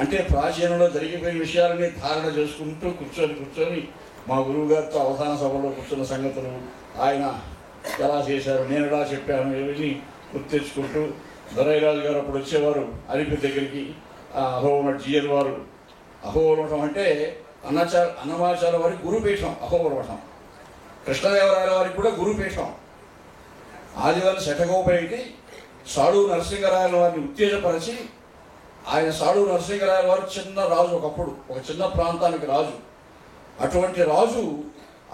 అంటే ప్రాచీనంలో జరిగిపోయిన విషయాలని ధారణ చేసుకుంటూ కూర్చొని మా గురువు గారితో అవధాన సభలో కూర్చున్న సంగతులు, ఆయన ఎలా చేశారు, నేను ఎలా చెప్పాను, ఇవన్నీ గుర్తు తెచ్చుకుంటూ, దొరైరాజు గారు అప్పుడు వచ్చేవారు అలిపి దగ్గరికి, అహోవరం జిఎల్ వారు. అహోవరం అంటే అన్నమాచార్య వారికి గురుపీఠం అహోవరం. కృష్ణదేవరాయల వారికి కూడా గురుపీఠం. ఆదివారి శఠగోపైకి సాడూరు నరసింహరాయల వారిని ఉత్తేజపరిచి, ఆయన సాడూరు నరసింహరాయల వారు చిన్న రాజు, ఒకప్పుడు ఒక చిన్న ప్రాంతానికి రాజు. అటువంటి రాజు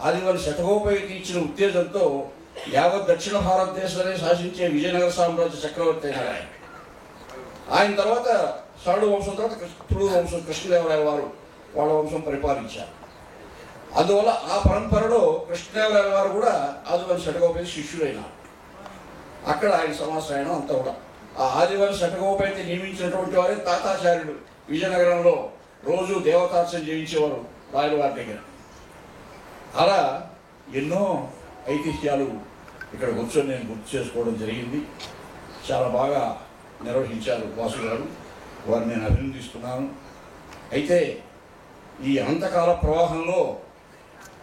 ఆదివారి శఠగోపైకి ఇచ్చిన ఉత్తేజంతో యావత్ దక్షిణ భారతదేశాన్ని శాసించే విజయనగర సామ్రాజ్య చక్రవర్తి అయినారు. ఆయన తర్వాత సాడు వంశం తర్వాత తుళూరు వంశం, కృష్ణదేవరాయల వారు వాళ్ళ వంశం పరిపాలించారు. అందువల్ల ఆ పరంపరలో కృష్ణదేవరాయల వారు కూడా ఆదివారి శఠగోపైకి శిష్యులైనారు. అక్కడ ఆయన సమాశ్రయణం అంతా కూడా ఆ ఆదివారి శఠగోపైకి నియమించినటువంటి వారే తాతాచార్యుడు. విజయనగరంలో రోజు దేవతార్చన చేయించేవారు రాయల వారి దగ్గర. అలా ఎన్నో ఐతిహ్యాలు ఇక్కడ కూర్చొని నేను గుర్తు చేసుకోవడం జరిగింది. చాలా బాగా నిర్వహించారు వాసు గారు, వారిని నేను అభినందిస్తున్నాను. అయితే ఈ అనంతకాల ప్రవాహంలో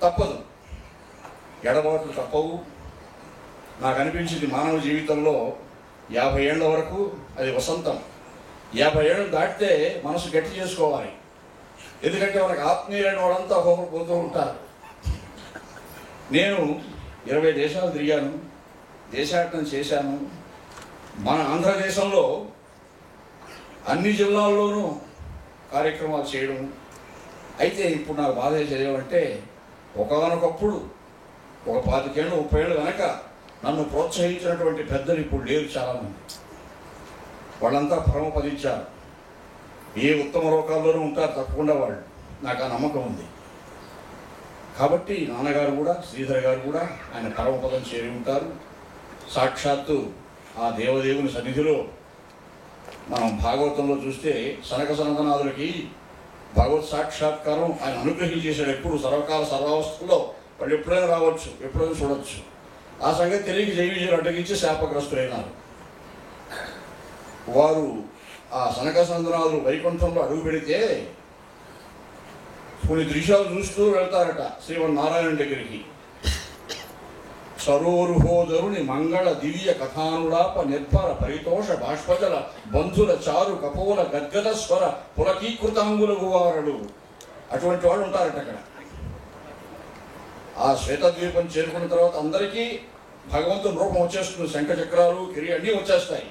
తప్పదు, ఎడబాట్లు తప్పవు. నాకు అనిపించింది మానవ జీవితంలో 50 ఏళ్ల వరకు అది వసంతం. 50 ఏళ్ళు దాటితే మనసు గట్టి చేసుకోవాలి. ఎందుకంటే మనకు ఆత్మీయులైన వాళ్ళంతా ఒక్కొక్కరు పోతూ ఉంటారు. నేను 20 దేశాలు తిరిగాను, దేశాటన చేశాను. మన ఆంధ్రదేశంలో అన్ని జిల్లాల్లోనూ కార్యక్రమాలు చేయడం. అయితే ఇప్పుడు నాకు బాధ చేయాలంటే, ఒకనొకప్పుడు ఒక 25 ఏళ్ళు 30 ఏళ్ళు వెనక నన్ను ప్రోత్సహించినటువంటి పెద్దలు ఇప్పుడు లేరు చాలామంది. వాళ్ళంతా పరమపదించారు. ఏ ఉత్తమ లోకాల్లోనూ ఉంటారు తప్పకుండా వాళ్ళు, నాకు ఆ నమ్మకం ఉంది. కాబట్టి నాన్నగారు కూడా, శ్రీధర్ గారు కూడా ఆయన పరమపదం చేరి ఉంటారు. సాక్షాత్తు ఆ దేవదేవుని సన్నిధిలో మనం భాగవతంలో చూస్తే సనక సనందనాథులకి భగవత్ సాక్షాత్కారం ఆయన అనుగ్రహించేశాడు. ఎప్పుడు సర్వకాల సర్వావస్థలో వాళ్ళు ఎప్పుడైనా రావచ్చు, ఎప్పుడైనా చూడవచ్చు. ఆ సంగతి తెలియక జైవిజయులు అడ్డగించి శాపగ్రస్తులైనారు. వారు ఆ సనక సనందనాథులు వైకుంఠంలో అడుగు పెడితే కొన్ని దృశ్యాలు చూస్తూ వెళ్తారట శ్రీమన్నారాయణ దగ్గరికి. సరోరుహోదరుని మంగళ దివ్య కథానులాప నిర్భర పరితోష బాష్పజల బంధుల చారు కపోల గద్గద స్వర పులకీకృతాంగులకు వారడు. అటువంటి వాళ్ళు ఉంటారట అక్కడ. ఆ శ్వేతద్వీపం చేరుకున్న తర్వాత అందరికీ భగవంతుని రూపం వచ్చేస్తుంది. శంఖ చక్రాలు, కిరి అన్నీ వచ్చేస్తాయి.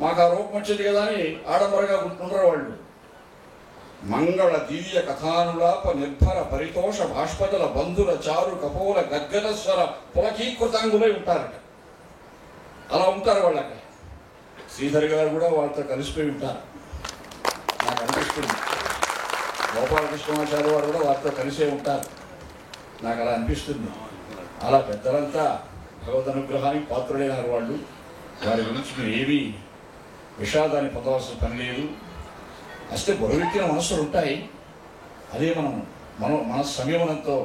మాకు ఆ రూపం వచ్చేది కదా అని ఆడంబరంగా గుర్తుంటారు వాళ్ళు. మంగళ దివ్య కథానులాప నిర్భర పరితోష బాష్పజల బంధుల చారు కపోల గద్గద స్వర పులకీకృతాంగులై ఉంటారట. అలా ఉంటారు వాళ్ళకి. శ్రీధర్ గారు కూడా వాళ్ళతో కలిసిపోయి ఉంటారు నాకు అనిపిస్తుంది. గోపాలకృష్ణమాచార్య వారు కూడా వారితో కలిసే ఉంటారు నాకు అలా అనిపిస్తుంది. అలా పెద్దలంతా భగవద్ అనుగ్రహానికి పాత్రులైన వాళ్ళు. వారి గురించి మీరు ఏమీ విషాదాన్ని పొందవలసిన పని లేదు. అస్తే బరువెక్కిన మనస్సులు ఉంటాయి. అదే మన సంయమనంతో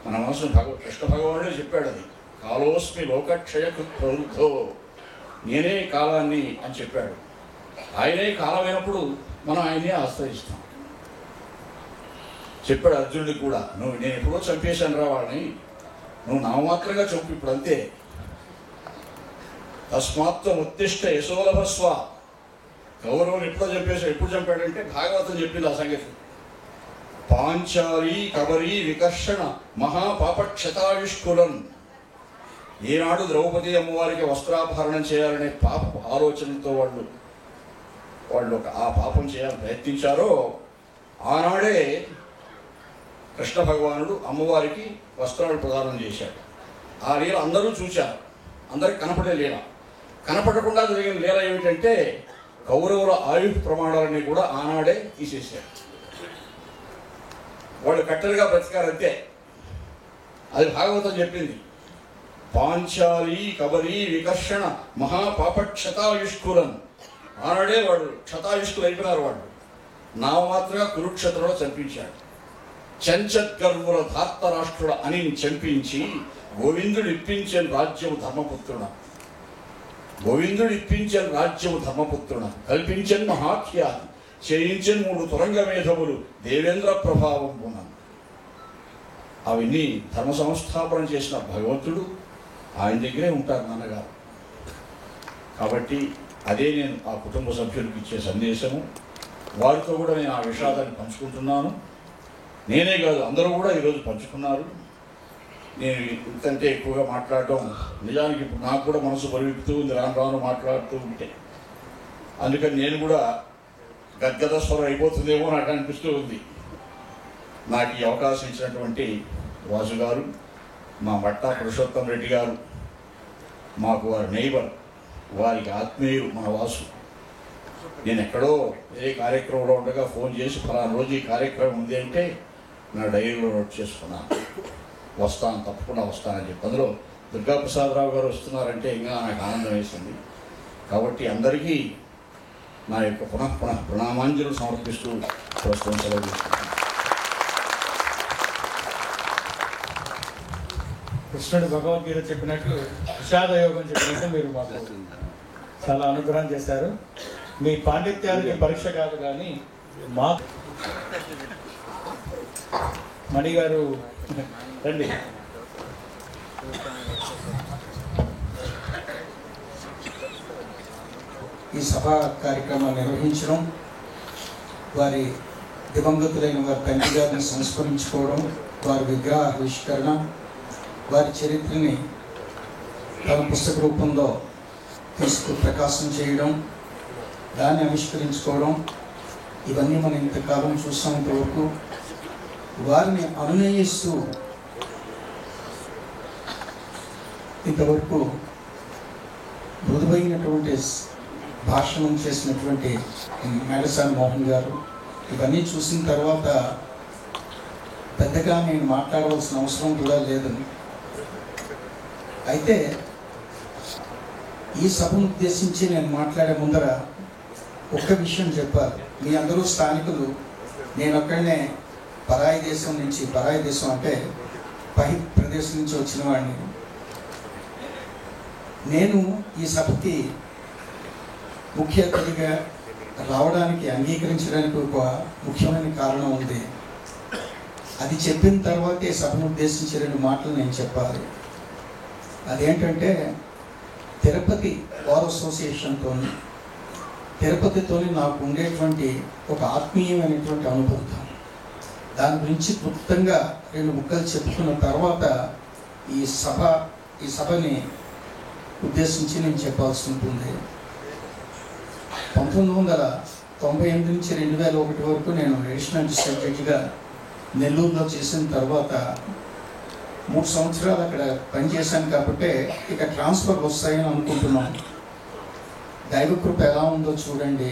మన మనసును కృష్ణ భగవానుడే చెప్పాడు. అది కాలోస్మి లోకక్షయకృత్ ప్రవృద్ధో, నేనే కాలాన్ని అని చెప్పాడు. ఆయనే కాలమైనప్పుడు మనం ఆయనే ఆశ్రయిస్తాం. చెప్పాడు అర్జునుడికి కూడా, నేను ఎప్పుడో చంపేశాను రా వాళ్ళని, నువ్వు నామమాత్రంగా చంపు ఇప్పుడు అంతే. తస్మాత్వం ఉత్తిష్ట యశోలభస్వ. కౌరవులు ఎప్పుడు చంపాడంటే భాగవతం చెప్పింది ఆ సంగతి. పాంచాలి కబరి వికర్షణ మహాపాపక్షతాయుష్కులన్. ఏనాడు ద్రౌపది అమ్మవారికి వస్త్రాపహరణం చేయాలనే పాప ఆలోచనతో వాళ్ళు ఆ పాపం చేయాలని ప్రయత్నించారో ఆనాడే కృష్ణ భగవానుడు అమ్మవారికి వస్త్రాలు ప్రదానం చేశాడు. ఆ లీల అందరూ చూశారు. అందరికి కనపడే లీల. కనపడకుండా జరిగిన లీల ఏమిటంటే కౌరవుల ఆయు ప్రమాణాలన్నీ కూడా ఆనాడే తీసేశారు. వాళ్ళు కట్టెలుగా బ్రతికారంతే. అది భాగవతం చెప్పింది. పాంచాలి కబరి వికర్షణ మహాపాపక్షతాయుష్కులను. ఆనాడే వాడు క్షతాయుష్కులు అయిపోయినారు. వాళ్ళు నామమాత్రంగా కురుక్షేత్రంలో చంపించాడు. చంచద్గర్వుల ధార్తరాష్ట్రుల అని చంపించి గోవిందుడు ఇప్పించిన రాజ్యము ధర్మపుత్రుడ. గోవిందుడు ఇప్పించిన రాజ్యము ధర్మపుత్రుడ. కల్పించని మహాఖ్యాతి చేయించని 3 తురంగ మేధములు దేవేంద్ర ప్రభావం పునను. అవన్నీ ధర్మ సంస్థాపన చేసిన భగవంతుడు ఆయన దగ్గరే ఉంటారు నాన్నగారు. కాబట్టి అదే నేను ఆ కుటుంబ సభ్యులకు ఇచ్చే సందేశము. వారితో కూడా నేను ఆ విషాదాన్ని పంచుకుంటున్నాను. నేనే కాదు, అందరూ కూడా ఈరోజు పంచుకున్నారు. నేను ఇంతంటే ఎక్కువగా మాట్లాడటం నిజానికి ఇప్పుడు నాకు కూడా మనసు బరువెక్కుతూ ఉంది రాను మాట్లాడుతూ ఉంటే. అందుకని నేను కూడా గద్గద స్వరం అయిపోతుందేమో నాకు అనిపిస్తూ ఉంది. నాకు ఈ అవకాశం ఇచ్చినటువంటి వాసు గారు, మా బట్టా పురుషోత్తం రెడ్డి గారు, మాకు వారి నైబర్, వారికి ఆత్మీయులు మన వాసు. నేను ఎక్కడో ఏ కార్యక్రమంలో ఉండగా ఫోన్ చేసి ఫలానా రోజు ఈ కార్యక్రమం ఉంది అంటే నా డైరీలో నోట్ చేసుకున్నాను. వస్తాను, తప్పకుండా వస్తానని చెప్పి. అందులో దుర్గాప్రసాదరావు గారు వస్తున్నారంటే ఇంకా నాకు ఆనందం వేసింది. కాబట్టి అందరికీ నా యొక్క పునః ప్రణామాంజలు సమర్పిస్తూ ప్రస్తుతం సెలవు తీసుకుంటాను. కృష్ణుడు భగవద్గీత చెప్పినట్లు విషాద యోగం చెప్పినట్టు మీరు మాకు చాలా అనుగ్రహం చేశారు. మీ పాండిత్యానికి పరీక్ష కాదు, కానీ మా మణి గారు రండి. ఈ సభా కార్యక్రమాన్ని నిర్వహించడం, వారి దివంగతులైన వారి తండ్రి గారిని సంస్మరించుకోవడం, వారి విగ్రహ ఆవిష్కరణ, వారి చరిత్రని తన పుస్తక రూపంలో ప్రకాశం చేయడం, దాన్ని ఆవిష్కరించుకోవడం, ఇవన్నీ మనం ఇంతకాలం చూసినంత వరకు వారిని అనునయిస్తూ ఇంతవరకు మృదువైనటువంటి భాషణం చేసినటువంటి మేడసాని మోహన్ గారు, ఇవన్నీ చూసిన తర్వాత పెద్దగా నేను మాట్లాడవలసిన అవసరం కూడా లేదని. అయితే ఈ సభను ఉద్దేశించి నేను మాట్లాడే ముందర ఒక్క విషయం చెప్పాలి. మీ అందరూ స్థానికులు, నేను ఒక్కడనే పరాయి దేశం అంటే పై ప్రదేశం నుంచి వచ్చిన వాడిని. నేను ఈ సభకి ముఖ్య అతిథిగా రావడానికి, అంగీకరించడానికి ఒక ముఖ్యమైన కారణం ఉంది. అది చెప్పిన తర్వాతే సభను ఉద్దేశించి 2 మాటలు నేను చెప్పాలి. అదేంటంటే తిరుపతి బార్ అసోసియేషన్తో, తిరుపతితో నాకు ఉండేటువంటి ఒక ఆత్మీయమైనటువంటి అనుబంధం. దాని గురించి క్లుప్తంగా 2 ముక్కలు చెప్పుకున్న తర్వాత ఈ సభని ఉద్దేశించి నేను చెప్పాల్సి ఉంటుంది. 1998 నుంచి 2001 వరకు నేను అడిషనల్ డిస్ట్రిక్ట్ జడ్జిగా నెల్లూరులో చేసిన తర్వాత 3 సంవత్సరాలు అక్కడ పనిచేశాను. కాబట్టి ఇక ట్రాన్స్ఫర్ వస్తాయని అనుకుంటున్నాను. దైవకృప ఎలా ఉందో చూడండి.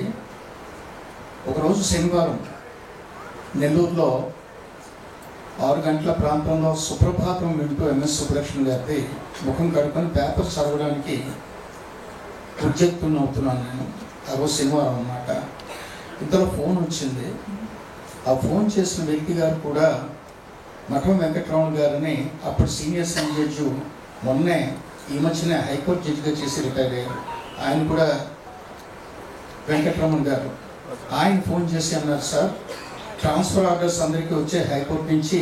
ఒకరోజు శనివారం నెల్లూరులో 6 గంటల ప్రాంతంలో సుప్రభాతం వింటూ ఎంఎస్ సుబ్బలక్ష్మి గారిది ముఖం కడుక్కొని పేపర్ చదవడానికి ఉద్యుక్తున్నవుతున్నాను నేను. ఆ రోజు శనివారం అన్నమాట. ఇంతలో ఫోన్ వచ్చింది. ఆ ఫోన్ చేసిన వ్యక్తి గారు కూడా మఠం వెంకటరమణ గారిని, అప్పుడు సీనియర్ సివిల్ జడ్జి, మొన్నే ఈ మధ్యనే హైకోర్టు జడ్జిగా చేసి రిటైర్ అయ్యారు. ఆయన కూడా వెంకటరమణ గారు. ఆయన ఫోన్ చేసి అన్నారు, సార్ ట్రాన్స్ఫర్ ఆర్డర్స్ అందరికీ వచ్చే హైకోర్టు నుంచి,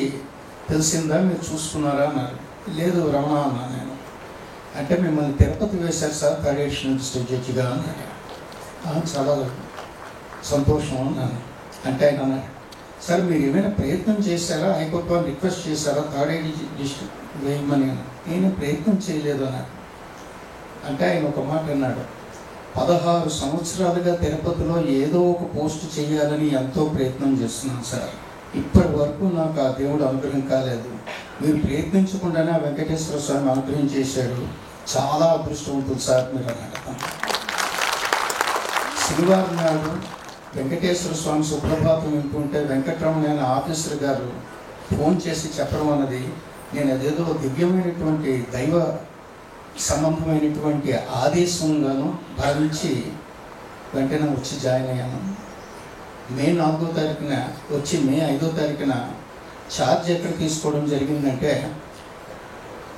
తెలిసిందా, మీరు చూసుకున్నారా అన్నారు. లేదు రమణ అన్నా నేను. అంటే మిమ్మల్ని తిరుపతి వేశారు సార్ థర్డ్ ఎడిషనల్ డిస్ట్రిక్ట్ జడ్జిగా అన్నాడు. చాలా సంతోషం అన్నాను. అంటే ఆయన అన్నాడు, సార్ మీరు ఏమైనా ప్రయత్నం చేశారా, హైకోర్టు వాళ్ళు రిక్వెస్ట్ చేశారా థర్డ్ డిస్ట్రిక్ట్ వేయమని? నేను ప్రయత్నం చేయలేదు అన్నాడు. అంటే ఆయన ఒక మాట అన్నాడు, 16 సంవత్సరాలుగా తిరుపతిలో ఏదో ఒక పోస్ట్ చేయాలని ఎంతో ప్రయత్నం చేస్తున్నాను సార్. ఇప్పటి వరకు నాకు ఆ దేవుడు అనుగ్రహం కాలేదు. మీరు ప్రయత్నించకుండానే ఆ వెంకటేశ్వర స్వామి అనుగ్రహం చేశాడు. చాలా అదృష్టవంతులు సార్ మీరు అన్నాడు. శనివారం నాడు వెంకటేశ్వర స్వామి సుప్రభాతం వింటుంటే వెంకటరమణ అనే ఆఫీసర్ గారు ఫోన్ చేసి చెప్పడం అన్నది నేను అదేదో దివ్యమైనటువంటి దైవ సంబంధమైనటువంటి ఆదేశంగాను భావించి వెంటనే వచ్చి జాయిన్ అయ్యాను. మే 4వ తారీఖున వచ్చి మే 5వ తారీఖున ఛార్జ్ ఎక్కడ తీసుకోవడం జరిగిందంటే,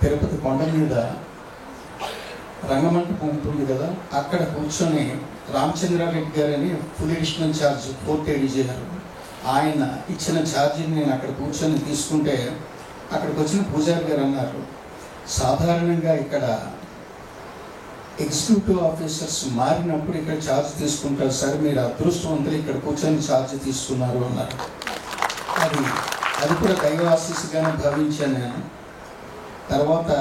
తిరుపతి కొండ మీద రంగమంటపం ఉంటుంది కదా, అక్కడ కూర్చొని రామచంద్రారెడ్డి గారని full additional charge 4th ADG గారు, ఆయన ఇచ్చిన ఛార్జీని నేను అక్కడ కూర్చొని తీసుకుంటే, అక్కడికి వచ్చిన పూజారి గారు అన్నారు, సాధారణంగా ఇక్కడ ఎగ్జిక్యూటివ్ ఆఫీసర్స్ మారినప్పుడు ఇక్కడ ఛార్జ్ తీసుకుంటారు సార్, మీరు అదృష్టవంతులు ఇక్కడ కూర్చొని ఛార్జ్ తీసుకున్నారు అన్నారు. అది కూడా దైవ ఆశీస్సుగానే భావించాను నేను. తర్వాత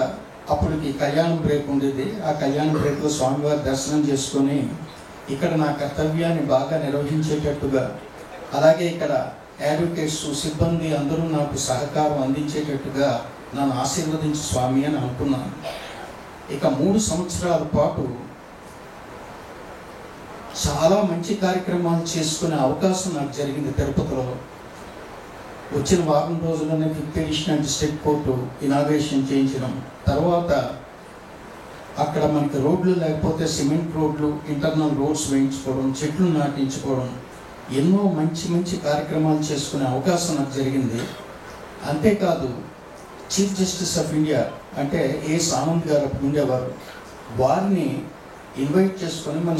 అప్పటికి కళ్యాణం బ్రేక్ ఉండేది. ఆ కళ్యాణం బ్రేక్లో స్వామివారి దర్శనం చేసుకొని ఇక్కడ నా కర్తవ్యాన్ని బాగా నిర్వహించేటట్టుగా, అలాగే ఇక్కడ అడ్వకేట్స్ సిబ్బంది అందరూ నాకు సహకారం అందించేటట్టుగా నన్ను ఆశీర్వదించి స్వామి అని అనుకున్నాను. ఇక 3 సంవత్సరాల పాటు చాలా మంచి కార్యక్రమాలు చేసుకునే అవకాశం నాకు జరిగింది తిరుపతిలో. వచ్చిన వారం రోజుల్లోనే 5th additional district court inauguration చేయించడం, తర్వాత అక్కడ మనకి రోడ్లు లేకపోతే సిమెంట్ రోడ్లు, ఇంటర్నల్ రోడ్స్ వేయించుకోవడం, చెట్లు నాటించుకోవడం, ఎన్నో మంచి మంచి కార్యక్రమాలు చేసుకునే అవకాశం నాకు జరిగింది. అంతేకాదు చీఫ్ జస్టిస్ ఆఫ్ ఇండియా అంటే ఏ.ఎస్. ఆనంద్ గారు అప్పుడు ఉండేవారు, వారిని ఇన్వైట్ చేసుకొని మన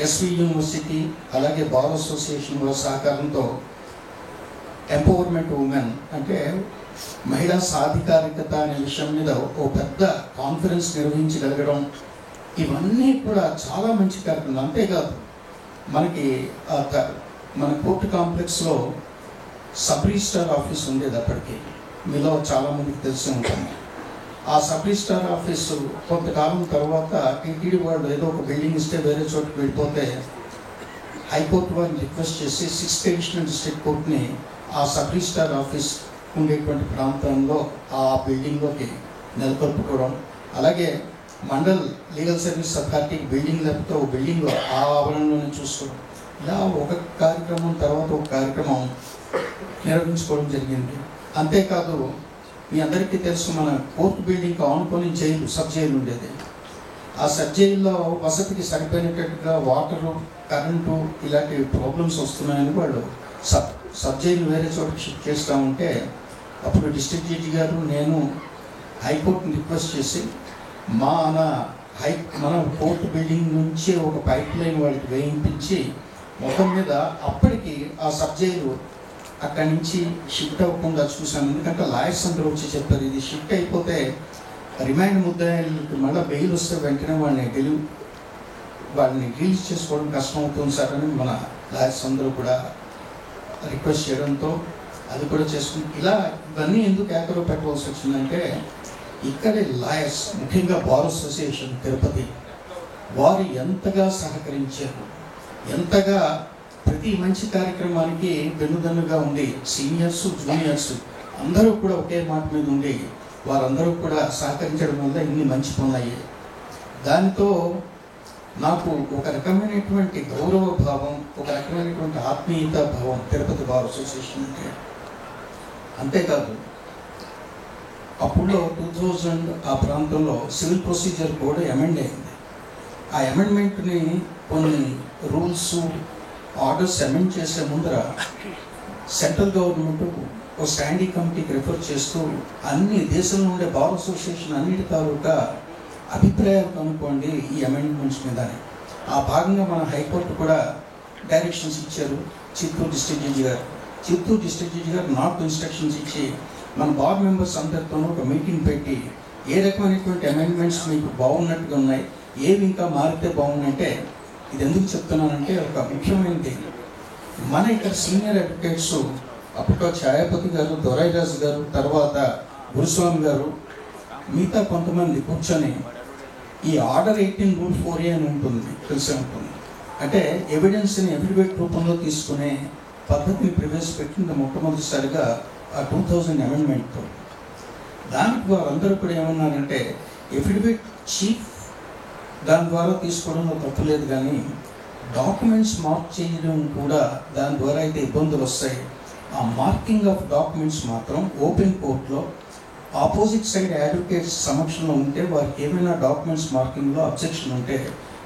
ఎస్వి యూనివర్సిటీ అలాగే బార్ అసోసియేషన్ వారి సహకారంతో ఎంపవర్మెంట్ ఉమెన్ అంటే మహిళా సాధికారికత అనే విషయం మీద ఓ పెద్ద కాన్ఫరెన్స్ నిర్వహించగలగడం, ఇవన్నీ కూడా చాలా మంచి కార్యక్రమం. అంతేకాదు మనకి మన కోర్టు కాంప్లెక్స్లో సబ్ రిజిస్ట్రార్ ఆఫీస్ ఉండేది. అప్పటికి మీలో చాలామందికి తెలిసి ఉంటుంది. ఆ సబ్ రిజిస్ట్రార్ ఆఫీసు కొంతకాలం తర్వాత టీటీడీ వాళ్ళు ఏదో ఒక బిల్డింగ్ ఇస్తే వేరే చోటుకి వెళ్ళిపోతే హైకోర్టు వారిని రిక్వెస్ట్ చేసి 6th ఎడిషనల్ డిస్ట్రిక్ట్ కోర్టుని ఆ సబ్ రిజిస్ట్రార్ ఆఫీస్ ఉండేటువంటి ప్రాంతంలో ఆ బిల్డింగ్లోకి నెలకొల్పుకోవడం, అలాగే మండల్ లీగల్ సర్వీస్ అథారిటీకి బిల్డింగ్ లేకపోతే ఒక బిల్డింగ్ ఆ ఆవరణలోనే చూసుకోవడం, ఇలా ఒక కార్యక్రమం తర్వాత ఒక కార్యక్రమం నిర్వహించుకోవడం జరిగింది. అంతేకాదు మీ అందరికీ తెలుసు, మన కోర్టు బిల్డింగ్కి ఆనుకొని జైలు, సబ్ జైలు ఉండేది. ఆ సబ్ జైల్లో వసతికి సరిపోయినట్టుగా వాటరు, కరెంటు ఇలాంటి ప్రాబ్లమ్స్ వస్తున్నాయని వాళ్ళు సబ్ జైలు వేరే చోటుకి షిఫ్ట్ చేస్తూ ఉంటే, అప్పుడు డిస్ట్రిక్ట్ జడ్జి గారు నేను హైకోర్టుని రిక్వెస్ట్ చేసి మన కోర్టు బిల్డింగ్ నుంచి ఒక పైప్ లైన్ వాళ్ళకి వేయింపించి మొత్తం మీద అప్పటికి ఆ సబ్ జైలు అక్కడి నుంచి షిఫ్ట్ అవ్వకుండా చూసాను. ఎందుకంటే లాయర్స్ అందరూ వచ్చి చెప్పారు, ఇది షిఫ్ట్ అయిపోతే రిమాండ్ ముద్దాయిలకి మళ్ళీ బెయిల్ వస్తే వెంటనే వాళ్ళని రిలీజ్ చేసుకోవడం కష్టం అవుతుంది సార్ అని మన లాయర్స్ అందరూ కూడా రిక్వెస్ట్ చేయడంతో అది కూడా చేసుకుని, ఇలా ఇవన్నీ ఎందుకు ఏకరో పెట్టవలసి వచ్చిందంటే, ఇక్కడే లాయర్స్ ముఖ్యంగా బార్ అసోసియేషన్ తిరుపతి వారు ఎంతగా సహకరించారు, ఎంతగా ప్రతి మంచి కార్యక్రమానికి వెన్నుదన్నుగా ఉంది. సీనియర్స్ జూనియర్స్ అందరూ కూడా ఒకే మాట మీద ఉండి వారందరూ కూడా సహకరించడం వల్ల ఇన్ని మంచి పనులు అయ్యాయి. దానితో నాకు ఒక రకమైనటువంటి గౌరవ భావం, ఒక రకమైనటువంటి ఆత్మీయత భావం తిరుపతి బార్ అసోసియేషన్ అంటే. అంతేకాదు అప్పుడు 2000 ఆ ప్రాంతంలో సివిల్ ప్రొసీజర్ కూడా అమెండ్ అయింది. ఆ అమెండ్మెంట్ని కొన్ని రూల్స్ ఆర్డర్స్ అమెండ్ చేసే ముందర సెంట్రల్ గవర్నమెంట్ ఒక స్టాండింగ్ కమిటీకి రిఫర్ చేస్తూ అన్ని దేశంలో ఉండే బార్ అసోసియేషన్ అన్నిటి తాలూకా అభిప్రాయాలు కనుక్కోండి ఈ అమెండ్మెంట్స్ మీద. ఆ భాగంగా మన హైకోర్టు కూడా డైరెక్షన్స్ ఇచ్చారు. చిత్తూరు డిస్ట్రిక్ట్ జడ్జి గారు నాకు ఇన్స్ట్రక్షన్స్ ఇచ్చి మన బార్ మెంబర్స్ అందరితోనూ ఒక మీటింగ్ పెట్టి ఏ రకమైనటువంటి అమెండ్మెంట్స్ మీకు బాగున్నట్టుగా ఉన్నాయి, ఏవి ఇంకా మారితే బాగున్నాయంటే, ఇది ఎందుకు చెప్తున్నానంటే ఒక ముఖ్యమైనది, మన ఇక్కడ సీనియర్ అడ్వకేట్స్ అప్పట్లో ఛాయాపతి గారు, దొరైరాజు గారు, తర్వాత గురుస్వామి గారు, మిగతా కొంతమంది కూర్చొని ఈ ఆర్డర్ 18 రూల్ 4A అని ఉంటుంది, తెలిసే ఉంటుంది. అంటే ఎవిడెన్స్ని ఎఫిడవిట్ రూపంలో తీసుకునే పద్ధతిని ప్రవేశపెట్టింది మొట్టమొదటిసారిగా ఆ 2000 అమెండ్మెంట్తో. దానికి వారందరూ కూడా ఏమన్నారంటే ఎఫిడవిట్ చీఫ్ దాని ద్వారా తీసుకోవడంలో తప్పు లేదు, కానీ డాక్యుమెంట్స్ మార్క్ చేయడం కూడా దాని ద్వారా అయితే ఇబ్బందులు వస్తాయి. ఆ మార్కింగ్ ఆఫ్ డాక్యుమెంట్స్ మాత్రం ఓపెన్ కోర్టులో ఆపోజిట్ సైడ్ అడ్వకేట్స్ సమక్షంలో ఉంటే వారికి ఏమైనా డాక్యుమెంట్స్ మార్కింగ్లో అబ్జెక్షన్ ఉంటే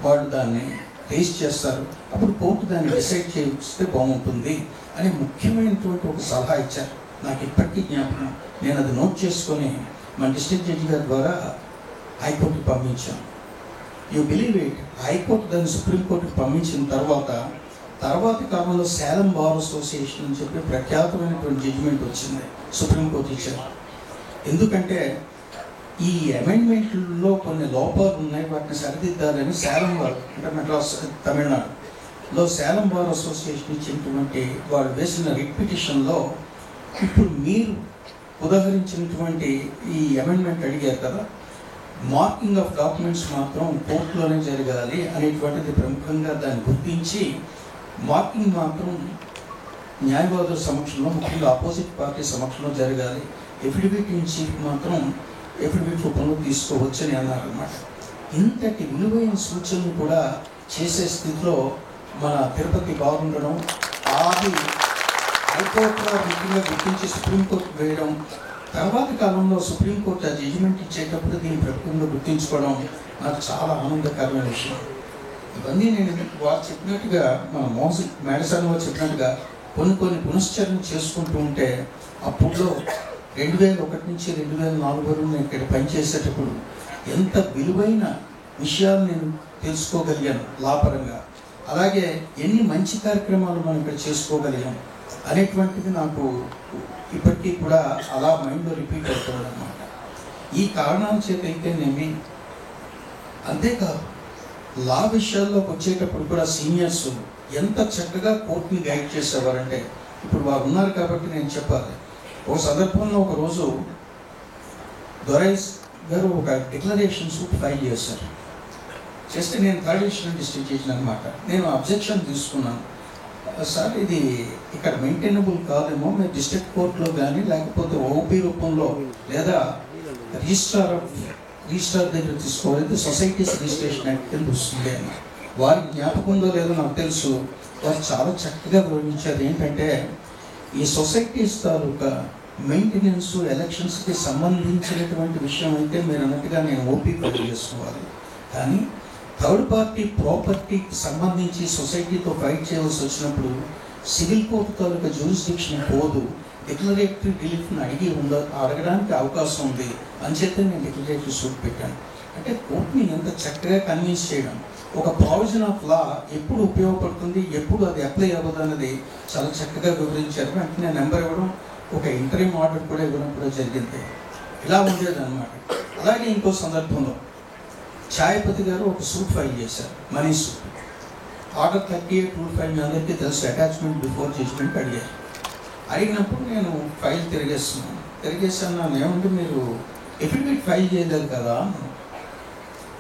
వాళ్ళు దాన్ని రేజ్ చేస్తారు, అప్పుడు కోర్టు దాన్ని డిసైడ్ చేస్తే బాగుంటుంది అని ముఖ్యమైనటువంటి ఒక సలహా ఇచ్చారు. నాకు ఇప్పటికీ జ్ఞాపకం. నేను అది నోట్ చేసుకొని మన డిస్ట్రిక్ట్ జడ్జి గారి ద్వారా హైకోర్టుకి పంపించాను. యూ బిలీవ్ ఇట్, హైకోర్టు దాన్ని సుప్రీంకోర్టుకి పంపించిన తర్వాతి కాలంలో సేలం బార్ అసోసియేషన్ అని చెప్పి ప్రఖ్యాతమైనటువంటి జడ్జిమెంట్ వచ్చింది, సుప్రీంకోర్టు ఇచ్చారు. ఎందుకంటే ఈ అమెండ్మెంట్లో కొన్ని లోపాలు ఉన్నాయి, వాటిని సరిదిద్దాలని సేలం బార్, అంటే మెడ్రాస్ తమిళనాడులో సేలం బార్ అసోసియేషన్ ఇచ్చినటువంటి వాళ్ళు వేసిన రిట్ పిటిషన్లో ఇప్పుడు మీరు ఉదాహరించినటువంటి ఈ అమెండ్మెంట్ అడిగారు కదా, మార్కింగ్ ఆఫ్ డాక్యుమెంట్స్ మాత్రం కోర్టులోనే జరగాలి అనేటువంటిది ప్రముఖంగా దాన్ని గుర్తించి మార్కింగ్ మాత్రం న్యాయవాదుల సమక్షంలో, ముఖ్యంగా ఆపోజిట్ పార్టీ సమక్షంలో జరగాలి, ఎఫిడవిట్ ఇన్ చీఫ్ మాత్రం ఎఫిడవిట్ రూపంలో తీసుకోవచ్చని అన్నారన్నమాట. ఇంతటి విలువైన సూచనలు కూడా చేసే స్థితిలో మన తిరుపతి బాగుండడం, అది హైకోర్టులో ముఖ్యంగా గుర్తించి సుప్రీంకోర్టు వేయడం, తర్వాతి కాలంలో సుప్రీంకోర్టు ఆ జడ్జిమెంట్ ఇచ్చేటప్పుడు దీన్ని ప్రముఖంగా గుర్తించుకోవడం నాకు చాలా ఆనందకరమైన విషయం. ఇవన్నీ నేను వారు చెప్పినట్టుగా, మన మేడసాని వారు చెప్పినట్టుగా కొన్ని పునశ్చరణ చేసుకుంటూ ఉంటే, అప్పుడులో 2001 నుంచి 2004 వరకు నేను ఇక్కడ పనిచేసేటప్పుడు ఎంత విలువైన విషయాలు నేను తెలుసుకోగలిగాను లాపరంగా, అలాగే ఎన్ని మంచి కార్యక్రమాలు మనం ఇక్కడ చేసుకోగలిగాం అనేటువంటిది నాకు ఇప్పటికీ కూడా అలా మైండ్లో రిపీట్ అవుతుంది అన్నమాట. ఈ కారణాల చేత అయితేనేమి, అంతేకాదు లా విషయాల్లోకి వచ్చేటప్పుడు కూడా సీనియర్స్ ఎంత చక్కగా కోర్టుని గైడ్ చేసేవారంటే, ఇప్పుడు వారు ఉన్నారు కాబట్టి నేను చెప్పాలి. ఒక సందర్భంలో ఒకరోజు దొరైస్ గారు ఒక డిక్లరేషన్ సూట్ ఫైల్ చేశారు. చేస్తే నేను థర్డ్ అడిషనల్ డిస్ట్రిక్ట్ జడ్జి అనమాట. నేను అబ్జెక్షన్ తీసుకున్నాను. సార్, ఇది ఇక్కడ మెయింటైనబుల్ కాదేమో, మీరు డిస్ట్రిక్ట్ కోర్టులో కానీ లేకపోతే ఓపీ రూపంలో లేదా రిజిస్ట్రార్ దగ్గర తీసుకోవాలి, సొసైటీస్ రిజిస్ట్రేషన్ యాక్ట్ కింద వస్తుంది అని. వారికి జ్ఞాపకం ఉందో లేదో నాకు తెలుసు, వారు చాలా చక్కగా వివరించారు. ఏంటంటే ఈ సొసైటీస్ తాలూకా మెయింటెనెన్స్, ఎలక్షన్స్కి సంబంధించినటువంటి విషయం అయితే మీరు అన్నట్టుగా నేను ఓపీ ఫైల్ చేసుకోవాలి, కానీ థర్డ్ పార్టీ ప్రాపర్టీకి సంబంధించి సొసైటీతో ఫైట్ చేయవలసి వచ్చినప్పుడు సివిల్ కోర్టు తాలూకా జ్యూరిస్డిక్షన్ పోదు, డిక్లరేటరీ రిలీఫ్ని అడగడానికి అవకాశం ఉంది. అంచేత నేను డిక్లరేటరీ సూట్ పెట్టాను. అంటే కోర్టుని ఎంత చక్కగా కన్విన్స్ చేయడం, ఒక ప్రావిజన్ ఆఫ్ లా ఎప్పుడు ఉపయోగపడుతుంది, ఎప్పుడు అది అప్లై అవ్వదు అన్నది చాలా చక్కగా వివరించారు. వెంటనే నెంబర్ ఇవ్వడం, ఒక ఇంటర్వ్యూ ఆర్డర్ కూడా ఇవ్వడం కూడా జరిగింది. ఇలా ఉండేది అన్నమాట. అలాగే ఇంకో సందర్భంలో ఛాయపతి గారు ఒక సూట్ ఫైల్ చేశారు, మనీ సూట్. ఆర్డర్ 38 రూల్ 5 మీ అందరికీ తెలుసు, అటాచ్మెంట్ బిఫోర్ జడ్జ్మెంట్ అడిగారు. అడిగినప్పుడు నేను ఫైల్ తిరిగేసాను. ఏమంటే మీరు ఎఫిడవిట్ ఫైల్ చేయలేదు కదా.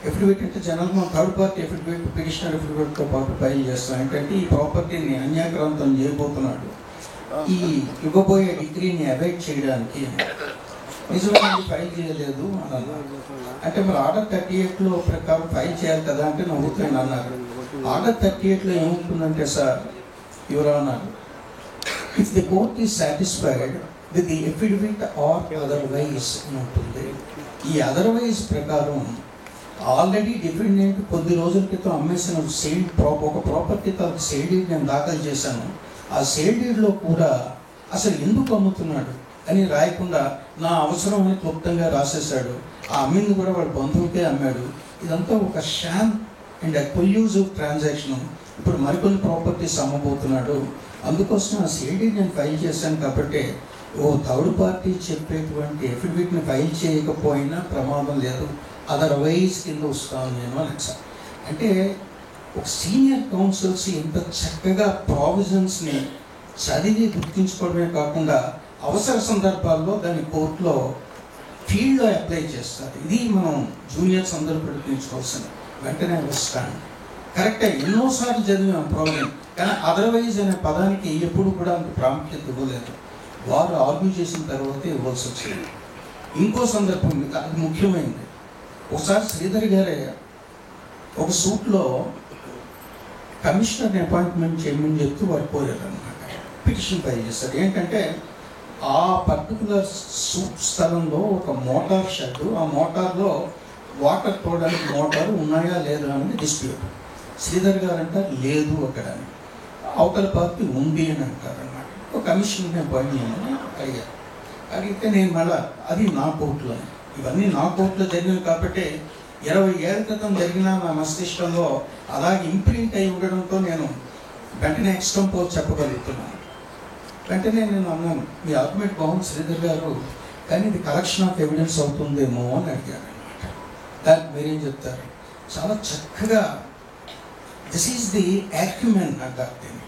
ఎఫిడవిట్ అంటే జనరల్గా థర్డ్ పార్టీ ఎఫిడవిట్, పిటిషనర్ ఎఫిడవిట్తో పాటు ఫైల్ చేస్తాం. ఏంటంటే ఈ ప్రాపర్టీని అన్యాక్రాంతం చేయబోతున్నాడు, ఈ ఇవ్వబోయే డిగ్రీని అవాయిడ్ చేయడానికి. నిజమైనది ఫైల్ చేయలేదు అని అన్నారు. అంటే మరి ఆర్డర్ 38లో ప్రకారం ఫైల్ చేయాలి కదా అంటే నవ్వుతాను అన్నారు. ఆర్డర్ 38లో ఏముంటుందంటే sir your honour, if the court is satisfied with the affidavit or otherwise అని ఉంటుంది. ఈ అదర్వైజ్ ప్రకారం ఆల్రెడీ డిఫెండెంట్ కొద్ది రోజుల క్రితం అమ్మేసిన ఒక ప్రాపర్టీ తర్వాత సేల్ డీడ్ నేను దాఖలు చేశాను. ఆ సేల్ డీడ్లో కూడా అసలు ఎందుకు అమ్ముతున్నాడు అని రాయకుండా నా అవసరం అని క్లుప్తంగా రాసేశాడు. ఆ అమ్మింది కూడా వాడు బంధువుకే అమ్మాడు. ఇదంతా ఒక షామ్ అండ్ కొల్యూజివ్ ట్రాన్సాక్షన్. ఇప్పుడు మరికొన్ని ప్రాపర్టీస్ అమ్మబోతున్నాడు. అందుకోసం ఆ సేల్ డీడ్ నేను ఫైల్ చేశాను కాబట్టి థర్డ్ పార్టీ చెప్పేటువంటి ఎఫిడవిట్ని ఫైల్ చేయకపోయినా ప్రమాదం లేదు, అదర్వైజ్ కింద వస్తాను నేను అని సార్. అంటే ఒక సీనియర్ కౌన్సిల్స్ ఇంత చక్కగా ప్రావిజన్స్ని చదివి గుర్తించుకోవడమే కాకుండా అవసర సందర్భాల్లో దాన్ని కోర్టులో ఫీల్డ్లో అప్లై చేస్తారు. ఇది మనం జూనియర్స్ అందరూ గుర్తించుకోవాల్సింది. వెంటనే వస్తాను కరెక్టే, ఎన్నోసార్లు చదివాం ప్రాబ్లం, కానీ అదర్వైజ్ అనే పదానికి ఎప్పుడు కూడా అంత ప్రాముఖ్యత ఇవ్వలేదు. వారు ఆర్గ్యూ చేసిన తర్వాతే ఇవ్వాల్సి వచ్చింది. ఇంకో సందర్భం అది ముఖ్యమైనది. ఒకసారి శ్రీధర్ గారే ఒక సూట్లో కమిషనర్ని అపాయింట్మెంట్ చేయమని చెప్తూ వారు కోరారు అనమాట. పిటిషన్ ఫైల్ చేస్తారు. ఏంటంటే ఆ పర్టికులర్ సూట్ స్థలంలో ఒక మోటార్ షెడ్, ఆ మోటార్లో వాటర్ తోడడానికి మోటార్ ఉన్నాయా లేదా అనేది డిస్ప్యూట్. శ్రీధర్ గారు అంటారు లేదు అక్కడ అని, అవతల పార్టీ ఉంది అని అంటారు అన్నమాట. ఒక కమిషనర్ని అపాయింట్ చేయమని అడిగారు. అడిగితే నేను మళ్ళీ అది నా కోర్టులో, ఇవన్నీ నా కోర్టులో జరిగినవి కాబట్టి 20 ఏళ్ల క్రితం జరిగిన నా మస్తిష్కంలో అలాగే ఇంప్రింట్ అయి ఉండడంతో నేను వెంటనే ఎక్స్టెంపోర్ చెప్పగలుగుతున్నాను. వెంటనే నేను అన్నాను, మీ ఆర్గ్యుమెంట్ బాగుంది శ్రీధర్ గారు, కానీ ఇది కలెక్షన్ ఆఫ్ ఎవిడెన్స్ అవుతుందేమో అని అడిగారు అనమాట. దానికి మీరేం చెప్తారు? చాలా చక్కగా దిస్ ఈజ్ ది యాక్యుమెన్ అంటారు దీన్ని,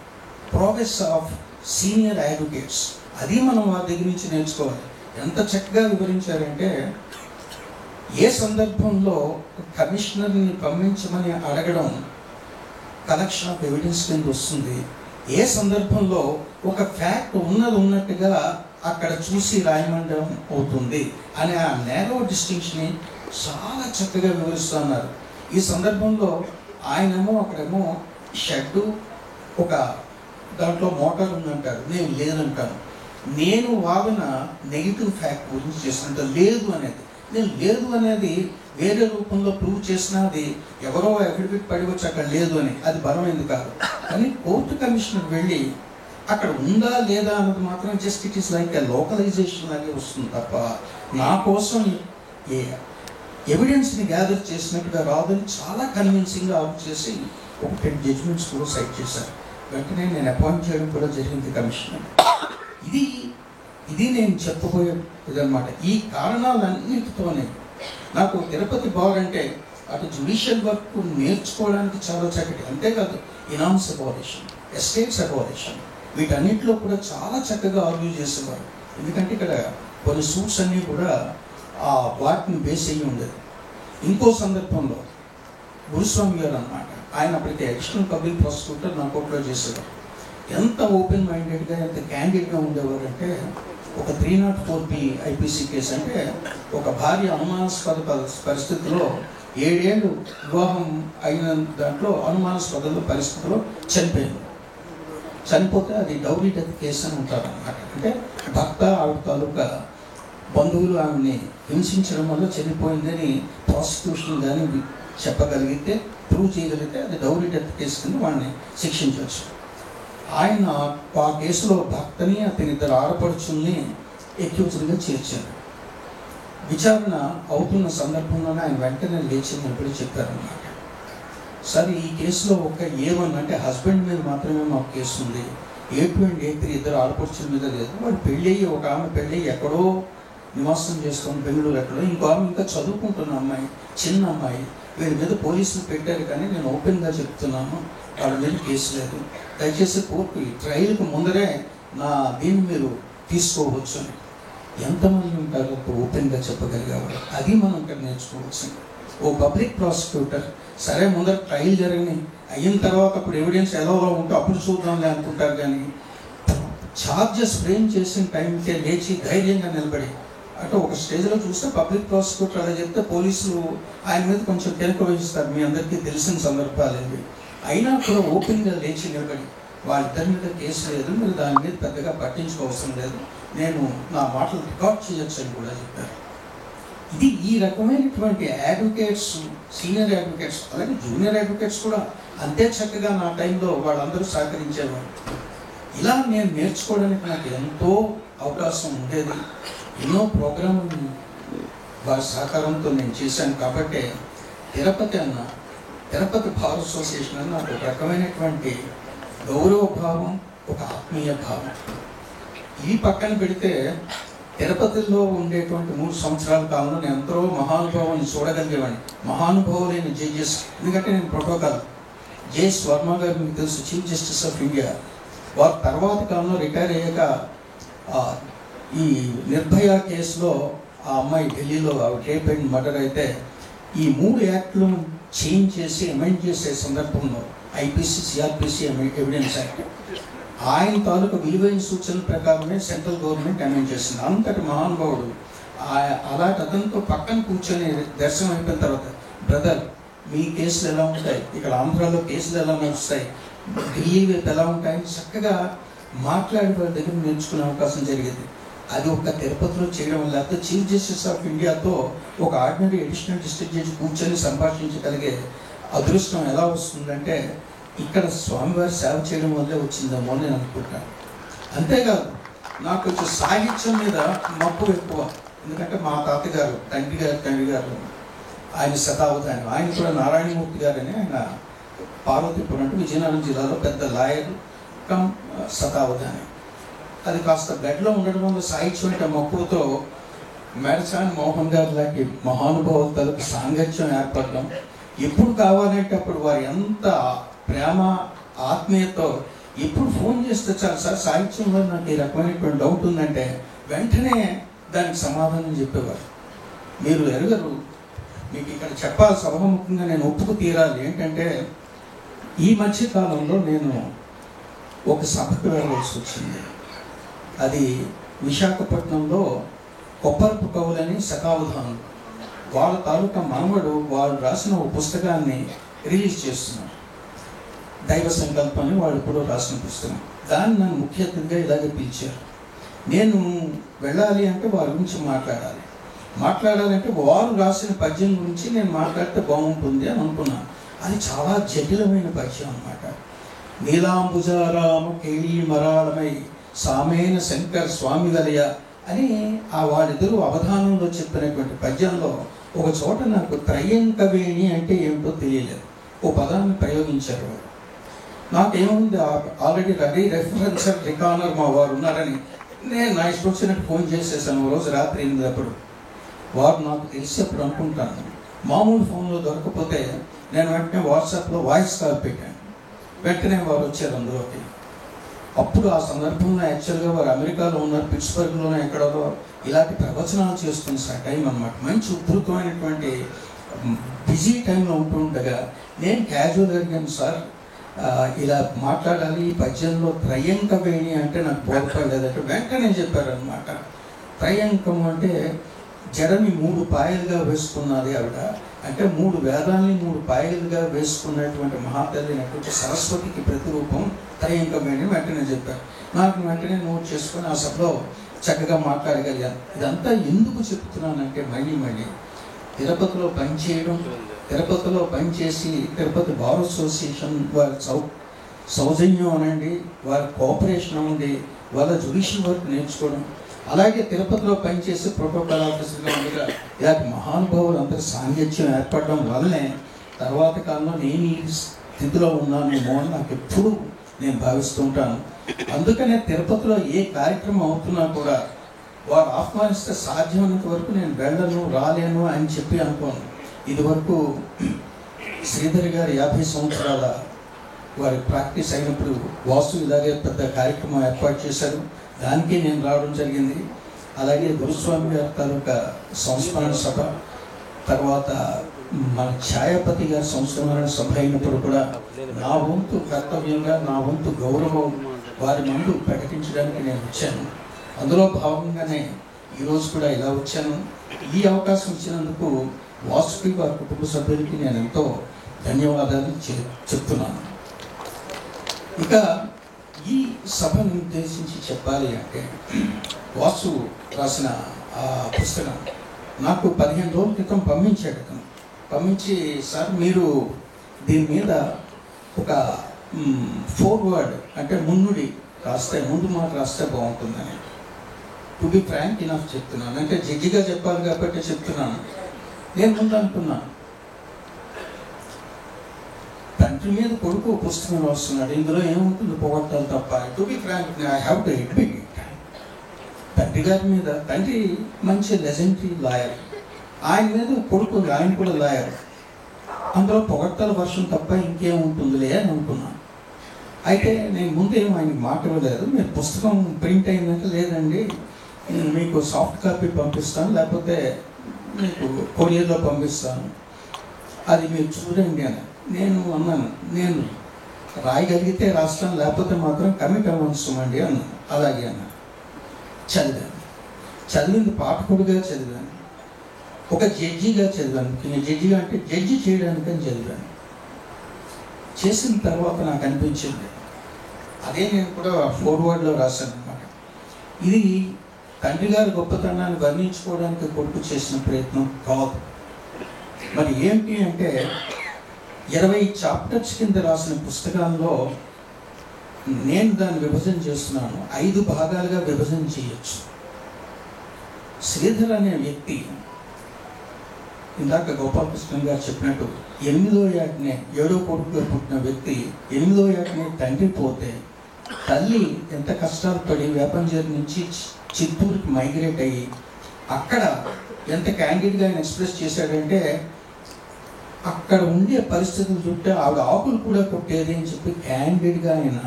ప్రోగ్రెస్ ఆఫ్ సీనియర్ అడ్వకేట్స్. అది మనం వారి దగ్గర నుంచి నేర్చుకోవాలి. ఎంత చక్కగా వివరించారంటే ఏ సందర్భంలో కమిషనర్ని పంపించమని అడగడం కలెక్షన్ ఆఫ్ ఎవిడెన్స్ కింద వస్తుంది, ఏ సందర్భంలో ఒక ఫ్యాక్ట్ ఉన్నట్టుగా అక్కడ చూసి రాయమండం అవుతుంది అనే ఆ నేరో డిస్టింక్షన్ని చాలా చక్కగా వివరిస్తున్నారు. ఈ సందర్భంలో ఆయనేమో అక్కడేమో షెడ్డు ఒక దాంట్లో మోటార్ ఉందంటారు, నేను లేదంటాను. నేను వాగిన నెగిటివ్ ఫ్యాక్ట్ గురించి చేసినంత లేదు అనేది, నేను లేదు అనేది వేరే రూపంలో ప్రూవ్ చేసినది ఎవరో అఫిడవిట్ పడి వచ్చి అక్కడ లేదు అని, అది బలమైంది కాదు. కానీ కోర్టు కమిషనర్ వెళ్ళి అక్కడ ఉందా లేదా అన్నది మాత్రం just it is like a localisation లాగే వస్తుంది తప్ప నా కోసం ఏ ఎవిడెన్స్ని గ్యాదర్ చేసినట్టుగా రాదని చాలా కన్విన్సింగ్గా ఆర్గ్యూ చేసి ఒక 10 జడ్జ్మెంట్స్ కూడా సైట్ చేశారు. వెంటనే నేను అపాయింట్ చేయడం కూడా జరిగింది కమిషనర్. ఇది నేను చెప్పబోయేది అనమాట. ఈ కారణాలన్నిటితోనే నాకు తిరుపతి బార్ అంటే అటు జ్యుడిషియల్ వర్క్ నేర్చుకోవడానికి చాలా చక్కటి, అంతేకాదు ఇనామ్స్ అబాలిషన్, ఎస్టేట్స్ అబాలిషన్, వీటన్నిటిలో కూడా చాలా చక్కగా ఆర్గ్యూ చేసేవారు. ఎందుకంటే ఇక్కడ కొన్ని సూట్స్ అన్నీ కూడా ఆ వాటిని బేస్ అయ్యి ఉండేది. ఇంకో సందర్భంలో గురుస్వామి గారు అన్నమాట, ఆయన అప్పటికి అడిషనల్ పబ్లిక్ ప్రాసిక్యూటర్ నా కోర్టులో చేసేవారు. ఎంత ఓపెన్ మైండెడ్గా ఎంత క్యాండిడ్గా ఉండేవారు అంటే, ఒక 304B ఐపీసీ కేసు అంటే ఒక భార్య అనుమానాస్పద పరిస్థితిలో 7 ఏళ్ళు వివాహం అయిన దాంట్లో అనుమానాస్పద పరిస్థితిలో చనిపోయింది. చనిపోతే అది డౌరీ డెత్ కేసు అని ఉంటారు అన్నమాట. అంటే భర్త ఆవిడ తాలూకా బంధువులు ఆమెని హింసించడం వల్ల చనిపోయిందని ప్రాసిక్యూషన్ కానీ చెప్పగలిగితే, ప్రూవ్ చేయగలిగితే అది డౌరీ డెత్ కేసు కింద వాళ్ళని శిక్షించవచ్చు. ఆయన ఆ కేసులో భర్తని అతని 2 ఆడపడుచుల్ని ఎక్యూజ్డ్గా చేర్చారు. విచారణ అవుతున్న సందర్భంలోనే ఆయన వెంటనే లేచి నిలబడి చెప్పారన్నమాట, సరే ఈ కేసులో ఒక A1 అంటే హస్బెండ్ మీద మాత్రమే మాకు కేసు ఉంది, A2 అండ్ A3 2 ఆడపడుచుల మీద లేదు. వాడు పెళ్ళయ్యి, ఒక ఆమె పెళ్ళి ఎక్కడో నివాసం చేసుకొని బెంగళూరు ఎక్కడో, ఇంకో ఆమె ఇంకా చదువుకుంటున్న అమ్మాయి, చిన్న అమ్మాయి, వీళ్ళ మీద పోలీసులు పెట్టారు. కానీ నేను ఓపెన్గా చెప్తున్నాను, వాళ్ళ మీద కేసు లేదు. దయచేసి కోర్టు ట్రయల్కి ముందరే నా దీన్ని మీరు తీసుకోవచ్చు అని. ఎంతమంది ఉంటారో ఓపెన్గా చెప్పగలిగేవారు. అది మనం ఇక్కడ నేర్చుకోవాల్సింది. ఓ పబ్లిక్ ప్రాసిక్యూటర్ సరే ముందర ట్రయల్ జరిగినాయి, అయిన తర్వాత అప్పుడు ఎవిడెన్స్ ఎలా ఉంటే అప్పుడు చూద్దాంలే అనుకుంటారు. కానీ ఛార్జెస్ ఫ్రేమ్ చేసిన టైంకే లేచి ధైర్యంగా నిలబడి అంటే ఒక స్టేజ్లో చూస్తే పబ్లిక్ ప్రాసిక్యూటర్ అలా చెప్తే పోలీసులు ఆయన మీద కొంచెం కెనక వహిస్తారు, మీ అందరికీ తెలిసిన సందర్భాలు ఇవి. అయినా కూడా ఓపెన్గా లేచి నిలబడి వాళ్ళిద్దరి మీద కేసు లేదు, మీరు దాని మీద పెద్దగా పట్టించుకోవసరం లేదు, నేను నా మాటలు రికార్డ్ చేయొచ్చు అని కూడా చెప్పారు. ఇది ఈ రకమైనటువంటి అడ్వకేట్స్, సీనియర్ అడ్వకేట్స్ అలాగే జూనియర్ అడ్వకేట్స్ కూడా అంతే చక్కగా నా టైంలో వాళ్ళందరూ సహకరించేవారు. ఇలా నేను నేర్చుకోవడానికి నాకు ఎంతో అవకాశం ఉండేది. ఎన్నో ప్రోగ్రాములు వారి సహకారంతో నేను చేశాను. కాబట్టి తిరుపతి బార్ అసోసియేషన్ అని నాకు ఒక రకమైనటువంటి గౌరవ భావం, ఒక ఆత్మీయ భావం. ఈ పక్కన పెడితే తిరుపతిలో ఉండేటువంటి 3 సంవత్సరాల కాలంలో నేను ఎంతో మహానుభావుని చూడగలిగేవాడిని. మహానుభావులైన జడ్జెస్, ఎందుకంటే నేను ప్రోటోకాల్ జేఎస్ వర్మ గారు మీకు తెలుసు, చీఫ్ జస్టిస్ ఆఫ్ ఇండియా. వారు తర్వాత కాలంలో రిటైర్ అయ్యాక ఈ నిర్భయ కేసులో ఆ అమ్మాయి ఢిల్లీలో రేప్ అండ్ మర్డర్ అయితే ఈ 3 యాక్ట్లను చేంజ్ చేసి అమెండ్ చేసే సందర్భంలో ఐపీసీ, సిఆర్పిసి ఎవిడెన్స్ యాక్ట్ ఆయన తాలూకు విలువైన సూచనల ప్రకారమే సెంట్రల్ గవర్నమెంట్ అమెండ్ చేసింది. అంతటి మహానుభావుడు. అలాంటి అతనితో పక్కన కూర్చొని దర్శనం అయిపోయిన తర్వాత, బ్రదర్ మీ కేసులు ఎలా ఉంటాయి, ఇక్కడ ఆంధ్రాలో కేసులు ఎలా నడుస్తాయి, ఢిల్లీ వైపు ఎలా ఉంటాయని చక్కగా మాట్లాడి వారి దగ్గర నేర్చుకునే అవకాశం జరిగేది. అది ఒక తిరుపతిలో చేయడం వల్ల, లేకపోతే చీఫ్ జస్టిస్ ఆఫ్ ఇండియాతో ఒక ఆర్డినరీ అడిషనల్ డిస్ట్రిక్ట్ జడ్జి కూర్చొని సంభాషించగలిగే అదృష్టం ఎలా వస్తుందంటే ఇక్కడ స్వామివారి సేవ చేయడం వల్లే వచ్చిందేమో అని నేను అనుకుంటాను. అంతేకాదు నాకు కొంచెం సాహిత్యం మీద మక్కువ ఎక్కువ. ఎందుకంటే మా తాతగారు, తండ్రి గారు ఆయన శతావధాని, ఆయన కూడా నారాయణమూర్తి గారని, ఆయన పార్వతీపురం అంటే విజయనగరం జిల్లాలో పెద్ద లాయర్ కమ్ శతావధాని. అది కాస్త బెడ్లో ఉండడం వల్ల సాహిత్యం అంటే మక్కువతో మేడసాని మోహన్ గారు లాంటి మహానుభావుల తలకు సాంగత్యం ఏర్పడడం, ఎప్పుడు కావాలంటే అప్పుడు వారు ఎంత ప్రేమ ఆత్మీయతో ఎప్పుడు ఫోన్ చేస్తే చాలు, సార్ సాహిత్యంలో నాకు ఈ రకమైనటువంటి డౌట్ ఉందంటే వెంటనే దానికి సమాధానం చెప్పేవారు. మీరు ఎరగరు, మీకు ఇక్కడ చెప్పాలి సభాముఖంగా నేను ఒప్పుకు తీరాలి. ఏంటంటే ఈ మధ్య కాలంలో నేను ఒక సభకు వెళ్ళవలసి వచ్చింది. అది విశాఖపట్నంలో కొప్పరపు కవులని శతావధానులు, వాళ్ళ తాలూకా మనవడు వాళ్ళు రాసిన ఒక పుస్తకాన్ని రిలీజ్ చేస్తున్నారు. దైవ సంకల్పాన్ని వాళ్ళు ఇప్పుడు రాసిన పుస్తకం. దాన్ని నన్ను ముఖ్య అతిథిగా ఇలాగే పిలిచారు. నేను వెళ్ళాలి అంటే వారి గురించి మాట్లాడాలంటే వారు రాసిన పద్యం గురించి నేను మాట్లాడితే బాగుంటుంది అని అనుకున్నాను. అది చాలా జటిలమైన పద్యం అన్నమాట. నీలాంబుజారామ కేళీ మరాళమై సామేన శంకర్ స్వామి వలయ అని వాళ్ళిద్దరూ అవధానంలో చెప్పినటువంటి పద్యంలో ఒక చోట నాకు త్రయంకవేణి అంటే ఏమిటో తెలియలేదు. ఓ పదాన్ని ప్రయోగించారు వారు. నాకేముంది, ఆల్రెడీ రెఫరెన్సర్ రికానర్ మా వారు ఉన్నారని నేను నా ఇష్టం వచ్చినట్టు ఫోన్ చేసేసాను. రోజు రాత్రి 8 అప్పుడు. వారు నాకు తెలిసి అప్పుడు అనుకుంటాను, మామూలు ఫోన్లో దొరకపోతే నేను వెంటనే వాట్సాప్లో వాయిస్ కాల్ పెట్టాను. వెంటనే వారు వచ్చారు అందులోకి. అప్పుడు ఆ సందర్భంలో యాక్చువల్గా వారు అమెరికాలో ఉన్నారు, పిట్స్బర్గ్లోనే ఎక్కడో ఇలాంటి ప్రవచనాలు చేస్తున్న టైం అన్నమాట. మంచి ఉధృతమైనటువంటి బిజీ టైంలో ఉంటుండగా నేను క్యాజువల్గా అడిగాను, సార్ ఇలా మాట్లాడాలి, ఈ పద్యంలో త్రయంకవేణి అంటే నాకు బోధపడలేదంటే వెంటనే చెప్పారనమాట. త్రయంకం అంటే జడని 3 పాయలుగా వేసుకున్నది ఆవిడ, అంటే 3 వేదాలని 3 పాయలుగా వేసుకున్నటువంటి మహాతల్లినటువంటి సరస్వతికి ప్రతిరూపం త్రయంకవేణి వెంటనే చెప్పారు. నాకు వెంటనే నోట్ చేసుకొని ఆ సభలో చక్కగా మాట్లాడగలిగాను. ఇదంతా ఎందుకు చెప్తున్నానంటే మళ్ళీ తిరుపతిలో పనిచేయడం, తిరుపతిలో పనిచేసి తిరుపతి బార్ అసోసియేషన్ వారి సౌజన్యం అనండి, వారి కోఆపరేషన్ అనండి, వాళ్ళ జ్యుడిషియల్ వర్క్ నేర్చుకోవడం, అలాగే తిరుపతిలో పనిచేసి ప్రోటోకాల్ ఆఫీసర్గా ఉండగా ఇలాంటి మహానుభావులు అందరూ సాంగత్యం ఏర్పడడం వల్లనే తర్వాత కాలంలో నేను ఈ స్థితిలో ఉన్నానేమో అని నాకు ఎప్పుడు నేను భావిస్తుంటాను. అందుకనే తిరుపతిలో ఏ కార్యక్రమం అవుతున్నా కూడా వారు ఆహ్వానిస్తే సాధ్యమైనంత వరకు నేను వెళ్ళను, రాలేను అని చెప్పి అనుకోను. ఇదివరకు శ్రీధర్ గారు 50 సంవత్సరాల వారి ప్రాక్టీస్ అయినప్పుడు వాసు ఇలాగే పెద్ద కార్యక్రమం ఏర్పాటు చేశారు. దానికి నేను రావడం జరిగింది. అలాగే గురుస్వామి గారి తాలూకా సంస్మరణ సభ, తర్వాత మన ఛాయాపతి గారి సంస్మరణ సభ అయినప్పుడు కూడా నా వంతు కర్తవ్యంగా, నా వంతు గౌరవం వారి ముందు ప్రకటించడానికి నేను వచ్చాను. అందులో భాగంగానే ఈరోజు కూడా ఇలా వచ్చాను. ఈ అవకాశం ఇచ్చినందుకు వాసుకి వారి కుటుంబ సభ్యులకి నేను ఎంతో ధన్యవాదాలు చెప్తున్నాను. ఇక ఈ సభను ఉద్దేశించి చెప్పాలి అంటే, వాసు రాసిన ఆ పుస్తకం నాకు 15 రోజుల క్రితం పంపించాడు. పంపించి, సార్ మీరు దీని మీద ఒక ఫోర్వర్డ్ అంటే ముందు మాట రాస్తే బాగుంటుందని. టు బి ఫ్రాంక్ ఇనఫ్ చెప్తున్నాను, అంటే జడ్జిగా చెప్పాలి కాబట్టి చెప్తున్నాను. నేను ముందు అనుకున్నాను, తండ్రి మీద కొడుకు పుస్తకం రాస్తున్నాడు, ఇందులో ఏముంటుంది పొగట్టాలి తప్ప. To be frank I have to admit it. తండ్రి గారి మీద, తండ్రి మంచి లెజెండరీ లాయర్, ఆయన మీద కొడుకు ఆయన కూడా లాయర్, అందులో పొగట్టాల వర్షం తప్ప ఇంకేముంటుందిలే అని అనుకున్నాను. అయితే నేను ముందేం ఆయనకి మాట ఇవ్వలేదు. మీరు పుస్తకం ప్రింట్ అయిందంటే, లేదండి మీకు సాఫ్ట్ కాపీ పంపిస్తాను, లేకపోతే మీకు కొరియర్లో పంపిస్తాను, అది మీరు చూడండి అని నేను అన్నాను. నేను రాయగలిగితే రాస్తాను, లేకపోతే మాత్రం కమిట్ అవ్వండి అన్నాను. అలాగే అన్నాను. చదివింది పాఠకుడిగా చదివాను, ఒక జడ్జిగా చదివాను. జడ్జిగా అంటే జడ్జి చేయడానికని చదివాను. చేసిన తర్వాత నాకు అనిపించింది, అదే నేను కూడా ఫోర్వర్డ్లో రాశాను అనమాట. ఇది తండ్రి గారి గొప్పతనాన్ని వర్ణించుకోవడానికి కొడుకు చేసిన ప్రయత్నం కాదు. మరి ఏంటి అంటే, 20 చాప్టర్స్ కింద రాసిన పుస్తకాల్లో నేను దాన్ని విభజన చేస్తున్నాను. 5 భాగాలుగా విభజన చేయొచ్చు. శ్రీధర్ అనే వ్యక్తి, ఇందాక గోపాలకృష్ణ గారు చెప్పినట్టు, 8వ ఏటనే 7వ కొడుకుగా పుట్టిన వ్యక్తి, 8వ ఏటనే తండ్రి పోతే తల్లి ఎంత కష్టాలు పడి వేపంజేరి నుంచి చిత్తూరుకి మైగ్రేట్ అయ్యి అక్కడ ఎంత క్యాండిడ్గా ఆయన ఎక్స్ప్రెస్ చేశాడంటే, అక్కడ ఉండే పరిస్థితులు చుట్టే ఆవిడ ఆకులు కూడా కొట్టేది అని చెప్పి క్యాండిడ్గా ఆయన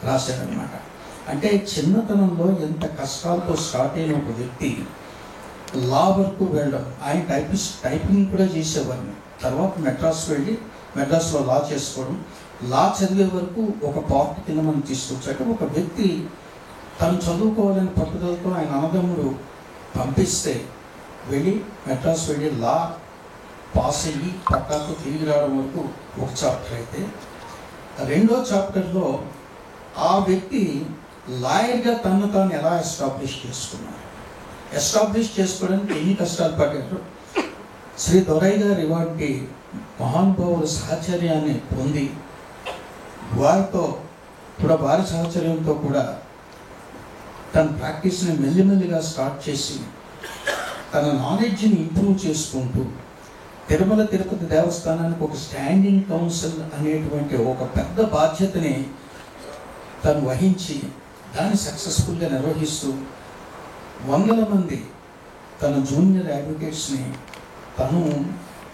రాశాడనమాట. అంటే చిన్నతనంలో ఎంత కష్టాలతో స్టార్ట్ అయిన ఒక వ్యక్తి లా వరకు వెళ్ళడం. ఆయన టైపింగ్ కూడా చేసేవాడిని. తర్వాత మెడ్రాస్ వెళ్ళి మెడ్రాస్లో లా చేసుకోవడం, లా చదివే వరకు ఒక పార్ట్ కింద మనం తీసుకొచ్చాక ఒక వ్యక్తి తను చదువుకోవాలని పట్టుదలతో ఆయన అన్నదమ్ముడు పంపిస్తే వెళ్ళి మెడ్రాస్ వెళ్ళి లా పాస్ అయ్యి పట్టాకు తిరిగి రావడం వరకు ఒక చాప్టర్ అయితే, 2వ చాప్టర్లో ఆ వ్యక్తి లాయర్గా తను తాను ఎలా ఎస్టాబ్లిష్ చేసుకోవడానికి ఎన్ని కష్టాలు పడ్డారు. శ్రీ దొరయ్య గారి ఇవాటి మహానుభావుల సహచర్యాన్ని పొంది వారితో కూడా, వారి సహచర్యంతో కూడా తన ప్రాక్టీస్ని మెల్లిమెల్లిగా స్టార్ట్ చేసి తన నాలెడ్జ్ని ఇంప్రూవ్ చేసుకుంటూ తిరుమల తిరుపతి దేవస్థానానికి ఒక స్టాండింగ్ కౌన్సిల్ అనేటువంటి ఒక పెద్ద బాధ్యతని తను వహించి దాన్ని సక్సెస్ఫుల్గా నిర్వహిస్తూ 100 మంది తన జూనియర్ అడ్వకేట్స్ని తను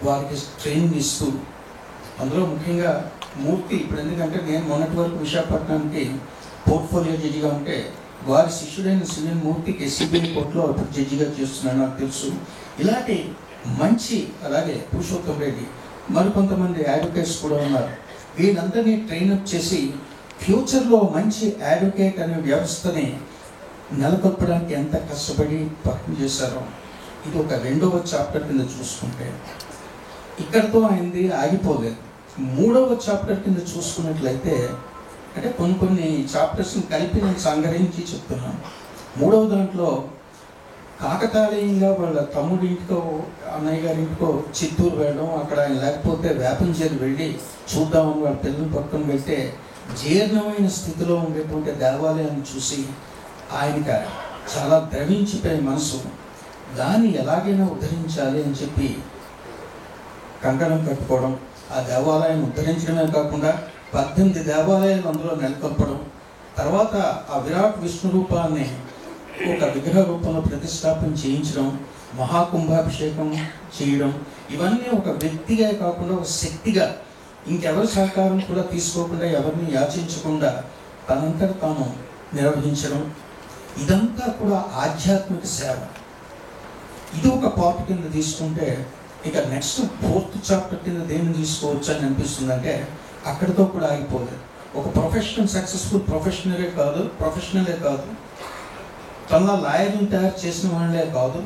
వారికి ట్రైనింగ్ ఇస్తూ, అందులో ముఖ్యంగా మూర్తి, ఇప్పుడు ఎందుకంటే నేను మొన్నటి వరకు విశాఖపట్నానికి పోర్ట్ఫోలియో జడ్జిగా ఉంటే వారి శిష్యుడైన సునీల్ మూర్తికి సిబిఐ కోర్టులో ఇప్పుడు జడ్జిగా చేస్తున్నాడు, నాకు తెలుసు. ఇలాంటి మంచి, అలాగే పురుషోత్తం రెడ్డి, మరికొంతమంది అడ్వకేట్స్ కూడా ఉన్నారు. వీళ్ళందరినీ ట్రైనప్ చేసి ఫ్యూచర్లో మంచి అడ్వకేట్ అనే వ్యవస్థని నెలకొల్పడానికి ఎంత కష్టపడి పని చేశారో ఇది ఒక 2వ చాప్టర్ కింద చూసుకుంటే, ఇక్కడితో అయింది ఆగిపోలేదు. 3వ చాప్టర్ కింద చూసుకున్నట్లయితే, అంటే కొన్ని చాప్టర్స్ని కలిపి నేను సంగ్రహించి చెప్తున్నాను. 3వ దాంట్లో కాకతాళీయంగా వాళ్ళ తమ్ముడి ఇంటికో అన్నయ్య గారి ఇంటికో చిత్తూరు వెళ్ళడం, అక్కడ ఆయన లేకపోతే వేపంచేరి వెళ్ళి చూద్దామని వాళ్ళ పిల్లలు పక్కన పెట్టే జీర్ణమైన స్థితిలో ఉండేటువంటి దేవాలయాన్ని చూసి ఆయనకి చాలా ద్రవించిపోయే మనసు, దాన్ని ఎలాగైనా ఉద్ధరించాలి అని చెప్పి కంకణం కట్టుకోవడం, ఆ దేవాలయాన్ని ఉద్ధరించడమే కాకుండా 18 దేవాలయాలు అందులో నెలకొల్పడం, తర్వాత ఆ విరాట్ విష్ణు రూపాన్ని ఒక విగ్రహ రూపంలో ప్రతిష్టాపన చేయించడం, మహాకుంభాభిషేకం చేయడం, ఇవన్నీ ఒక వ్యక్తిగా కాకుండా ఒక శక్తిగా, ఇంకెవరి సహకారం కూడా తీసుకోకుండా, ఎవరిని యాచించకుండా తనంతట తాను నిర్వహించడం, ఇదంతా కూడా ఆధ్యాత్మిక సేవ. ఇది ఒక పార్ట్ కింద తీసుకుంటే, ఇక నెక్స్ట్ 4th చాప్టర్ కింద దేన్ని తీసుకోవచ్చు అని అనిపిస్తుందంటే, అక్కడితో కూడా ఆగిపోలేదు. ఒక సక్సెస్ఫుల్ ప్రొఫెషనలే కాదు, తనలో లాయర్ని తయారు చేసిన వాళ్ళే కాదు,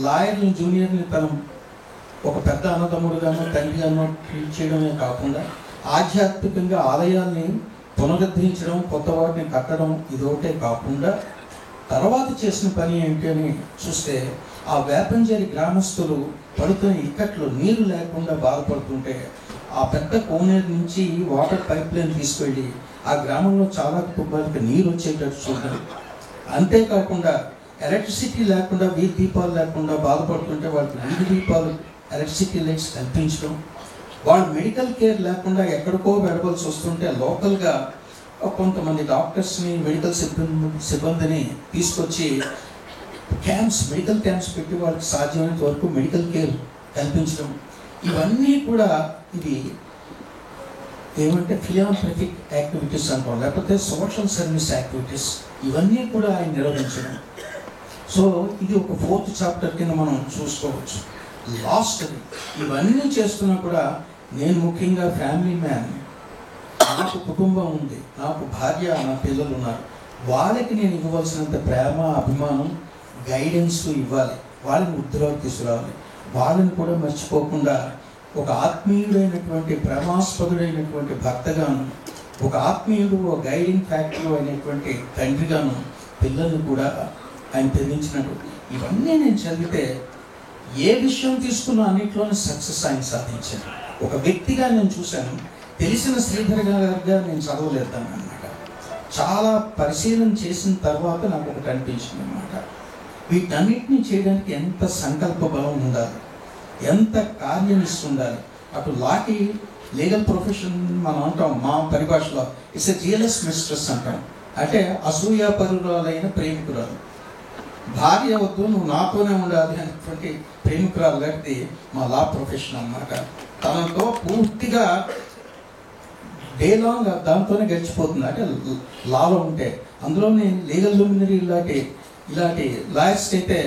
లాయర్ని జూనియర్ని తను ఒక పెద్ద అన్నదమ్ముడుగానో తండ్రిగానో ట్రీట్ చేయడమే కాకుండా ఆధ్యాత్మికంగా ఆలయాల్ని పునరుద్ధరించడం, కొత్త వాటిని కట్టడం ఇదొకటే కాకుండా తర్వాత చేసిన పని ఏంటి అని చూస్తే ఆ వేపంజరి గ్రామస్తులు పడుతున్న ఇక్కట్లో నీరు లేకుండా బాధపడుతుంటే ఆ పెద్ద కోనేరు నుంచి వాటర్ పైప్ లైన్ తీసుకెళ్ళి ఆ గ్రామంలో చాలా కుటుంబాలకు నీరు వచ్చేటట్టు చూడడం. అంతేకాకుండా ఎలక్ట్రిసిటీ లేకుండా వీధి దీపాలు లేకుండా బాధపడుతుంటే వాళ్ళకి వీధి దీపాలు ఎలక్ట్రిసిటీ లైట్స్ కల్పించడం. వాళ్ళు మెడికల్ కేర్ లేకుండా ఎక్కడికో వెళ్ళవలసి వస్తుంటే లోకల్గా కొంతమంది డాక్టర్స్ని, మెడికల్ సిబ్బందిని తీసుకొచ్చి మెడికల్ క్యాంప్స్ పెట్టి వాళ్ళకి సాధ్యమైనంత వరకు మెడికల్ కేర్ కల్పించడం. ఇవన్నీ కూడా ఇది ఏమంటే ఫిలాంథ్రఫిక్ యాక్టివిటీస్ అంటాం, లేకపోతే సోషల్ సర్వీస్ యాక్టివిటీస్, ఇవన్నీ కూడా ఆయన నిర్వహించడం. సో ఇది ఒక 4th చాప్టర్ కింద మనం చూసుకోవచ్చు. లాస్ట్ ఇవన్నీ చేస్తున్నా కూడా నేను ముఖ్యంగా ఫ్యామిలీ మ్యాన్, నాకు కుటుంబం ఉంది, నాకు భార్య, నా పిల్లలు ఉన్నారు. వాళ్ళకి నేను ఇవ్వవలసినంత ప్రేమ, అభిమానం, గైడెన్స్ ఇవ్వాలి, వాళ్ళని వృద్ధిలోకి తీసుకురావాలి. వాళ్ళని కూడా మర్చిపోకుండా ఒక ఆత్మీయుడైనటువంటి, ప్రేమాస్పదుడైనటువంటి భర్తగాను, ఒక ఆత్మీయుడు, ఒక గైడింగ్ ఫ్యాక్టర్ అయినటువంటి తండ్రిగాను పిల్లల్ని కూడా ఆయన పెంచినట్టు. ఇవన్నీ నేను చదివితే ఏ విషయం తీసుకున్నా అన్నింటిలోనే సక్సెస్ ఆయన సాధించాను. ఒక వ్యక్తిగా నేను చూశాను. తెలిసిన శ్రీధర్ గారిగా నేను చదవలేదాను అన్నమాట. చాలా పరిశీలన చేసిన తర్వాత నాకు ఒకటి అనిపించింది అన్నమాట, వీటన్నిటిని చేయడానికి ఎంత సంకల్ప బలం ఉండాలి, ఎంత కార్యనిష్ట ఉండాలి. అటు లాకి లీగల్ ప్రొఫెషన్ మనం అంటాం, మా పరిభాషలో ఇట్స్ ఎ జిఎల్ఎస్ మిస్ట్రెస్ అంటాం, అంటే అసూయాపరురాలైన ప్రేమికురాలు. భార్య వద్దు, నువ్వు నాతోనే ఉండాలి అనేటువంటి ప్రేమికురాలు గడిది మా లా ప్రొఫెషన్ అన్నమాట. తనతో పూర్తిగా డే లాంగ్ దాంతోనే గడిచిపోతుంది. అంటే లాలో ఉంటే అందులోనే లీగల్ లూమినరీ ఇలాంటి లాయర్స్ అయితే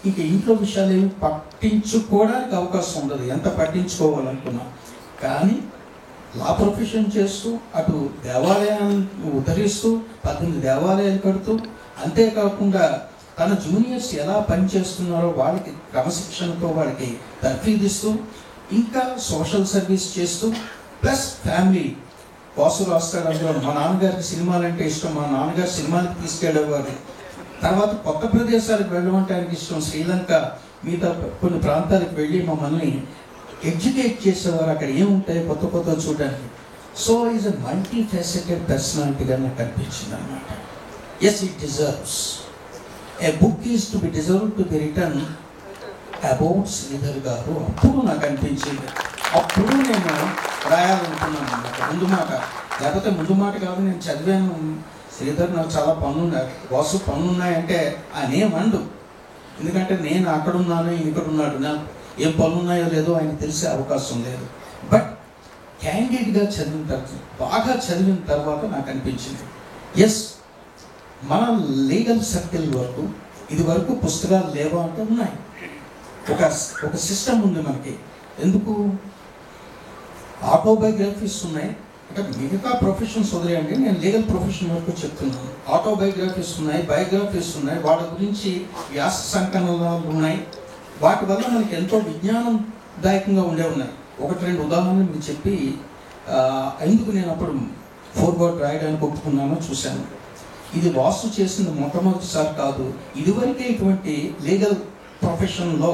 ఇంక ఇంట్లో విషయాలు ఏమి పట్టించుకోవడానికి అవకాశం ఉండదు, ఎంత పట్టించుకోవాలనుకున్నా. కానీ లా ప్రొఫెషన్ చేస్తూ అటు దేవాలయాన్ని ఉద్ధరిస్తూ 18 దేవాలయాలు కడుతూ, అంతేకాకుండా తన జూనియర్స్ ఎలా పనిచేస్తున్నారో వాళ్ళకి క్రమశిక్షణతో వాళ్ళకి తర్ఫీదిస్తూ, ఇంకా సోషల్ సర్వీస్ చేస్తూ, ప్లస్ ఫ్యామిలీ. వాసు రాస్తాడు అందులో, మా నాన్నగారికి సినిమాలంటే ఇష్టం, మా నాన్నగారు సినిమాలకు తీసుకెళ్ళేవారు. తర్వాత కొత్త ప్రదేశాలకు వెళ్ళమంటే ఆయనకి ఇష్టం. శ్రీలంక మిగతా కొన్ని ప్రాంతాలకు వెళ్ళి మమ్మల్ని ఎడ్యుకేట్ చేసేవారు, అక్కడ ఏముంటాయి కొత్త కొత్త చూడడానికి. So is a multifaceted పర్సనాలిటీగా నాకు అనిపించింది అన్నమాట. Yes, it deserves a book is to be deserve to be return about Sridhar garu. అప్పుడు నాకు అనిపించింది, అప్పుడు నేను రాయాలనుకున్నాను అన్నమాట. ముందు మాట, లేకపోతే ముందు మాట కాదు, నేను చదివాను శ్రీధర్ నాకు చాలా పనులున్నాయి, వాసు పనులున్నాయంటే ఆయన ఏమండు, ఎందుకంటే నేను అక్కడున్నాను, ఈయన ఇక్కడ ఉన్నాడు, నాకు ఏం పనులున్నాయో లేదో ఆయన తెలిసే అవకాశం లేదు. బట్ క్యాండిడేట్గా చదివిన తర్వాత, బాగా చదివిన తర్వాత నాకు అనిపించింది, ఎస్, మన లీగల్ సర్కిల్ వరకు ఇది వరకు పుస్తకాలు లేవా అంటే ఉన్నాయి. ఒక సిస్టమ్ ఉంది మనకి. ఎందుకు ఆటోబయోగ్రఫీస్ ఉన్నాయి అంటే మిగతా ప్రొఫెషన్స్ వదిలేయండి, నేను లీగల్ ప్రొఫెషన్ వరకు చెప్తున్నాను. ఆటోబయోగ్రఫీస్ ఉన్నాయి, బయోగ్రఫీస్ ఉన్నాయి, వాళ్ళ గురించి వ్యాస సంకలనాలు ఉన్నాయి. వాటి వల్ల మనకి ఎంతో విజ్ఞానదాయకంగా ఉండే ఉన్నాయి. 1-2 ఉదాహరణలు మీకు చెప్పి ఎందుకు నేను అప్పుడు ఫోర్వర్డ్ రాయడానికి ఒప్పుకున్నానో చూశాను. ఇది వాసు చేసింది మొట్టమొదటిసారి కాదు, ఇదివరకే ఇటువంటి లీగల్ ప్రొఫెషన్లో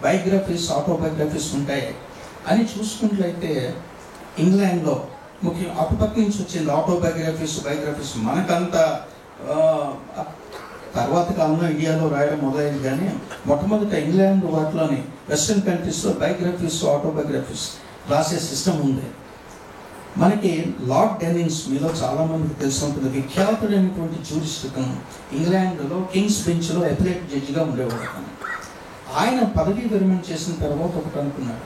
బయోగ్రఫీస్, ఆటోబయోగ్రఫీస్ ఉంటాయి అని చూసుకున్నట్లయితే ఇంగ్లాండ్లో ముఖ్యం అటుపక్క నుంచి వచ్చింది ఆటోబయోగ్రఫీస్, బయోగ్రఫీస్. మనకంత తర్వాత కాలంలో ఇండియాలో రాయడం మొదలైంది, కానీ మొట్టమొదట ఇంగ్లాండ్ వాటిలోని వెస్ట్రన్ కంట్రీస్లో బయోగ్రఫీస్, ఆటోబయోగ్రఫీస్ రాసే సిస్టమ్ ఉంది. మనకి లార్డ్ డెన్నింగ్స్, మీలో చాలామందికి తెలిసి ఉంటుంది, విఖ్యాతుడైనటువంటి జ్యూరిస్టికన్, ఇంగ్లాండ్లో కింగ్స్ బెంచ్లో అపిలేట్ జడ్జిగా ఉండేవాడు. ఆయన పదవీ విరమణ చేసిన తర్వాత ఒకటి అనుకున్నాడు,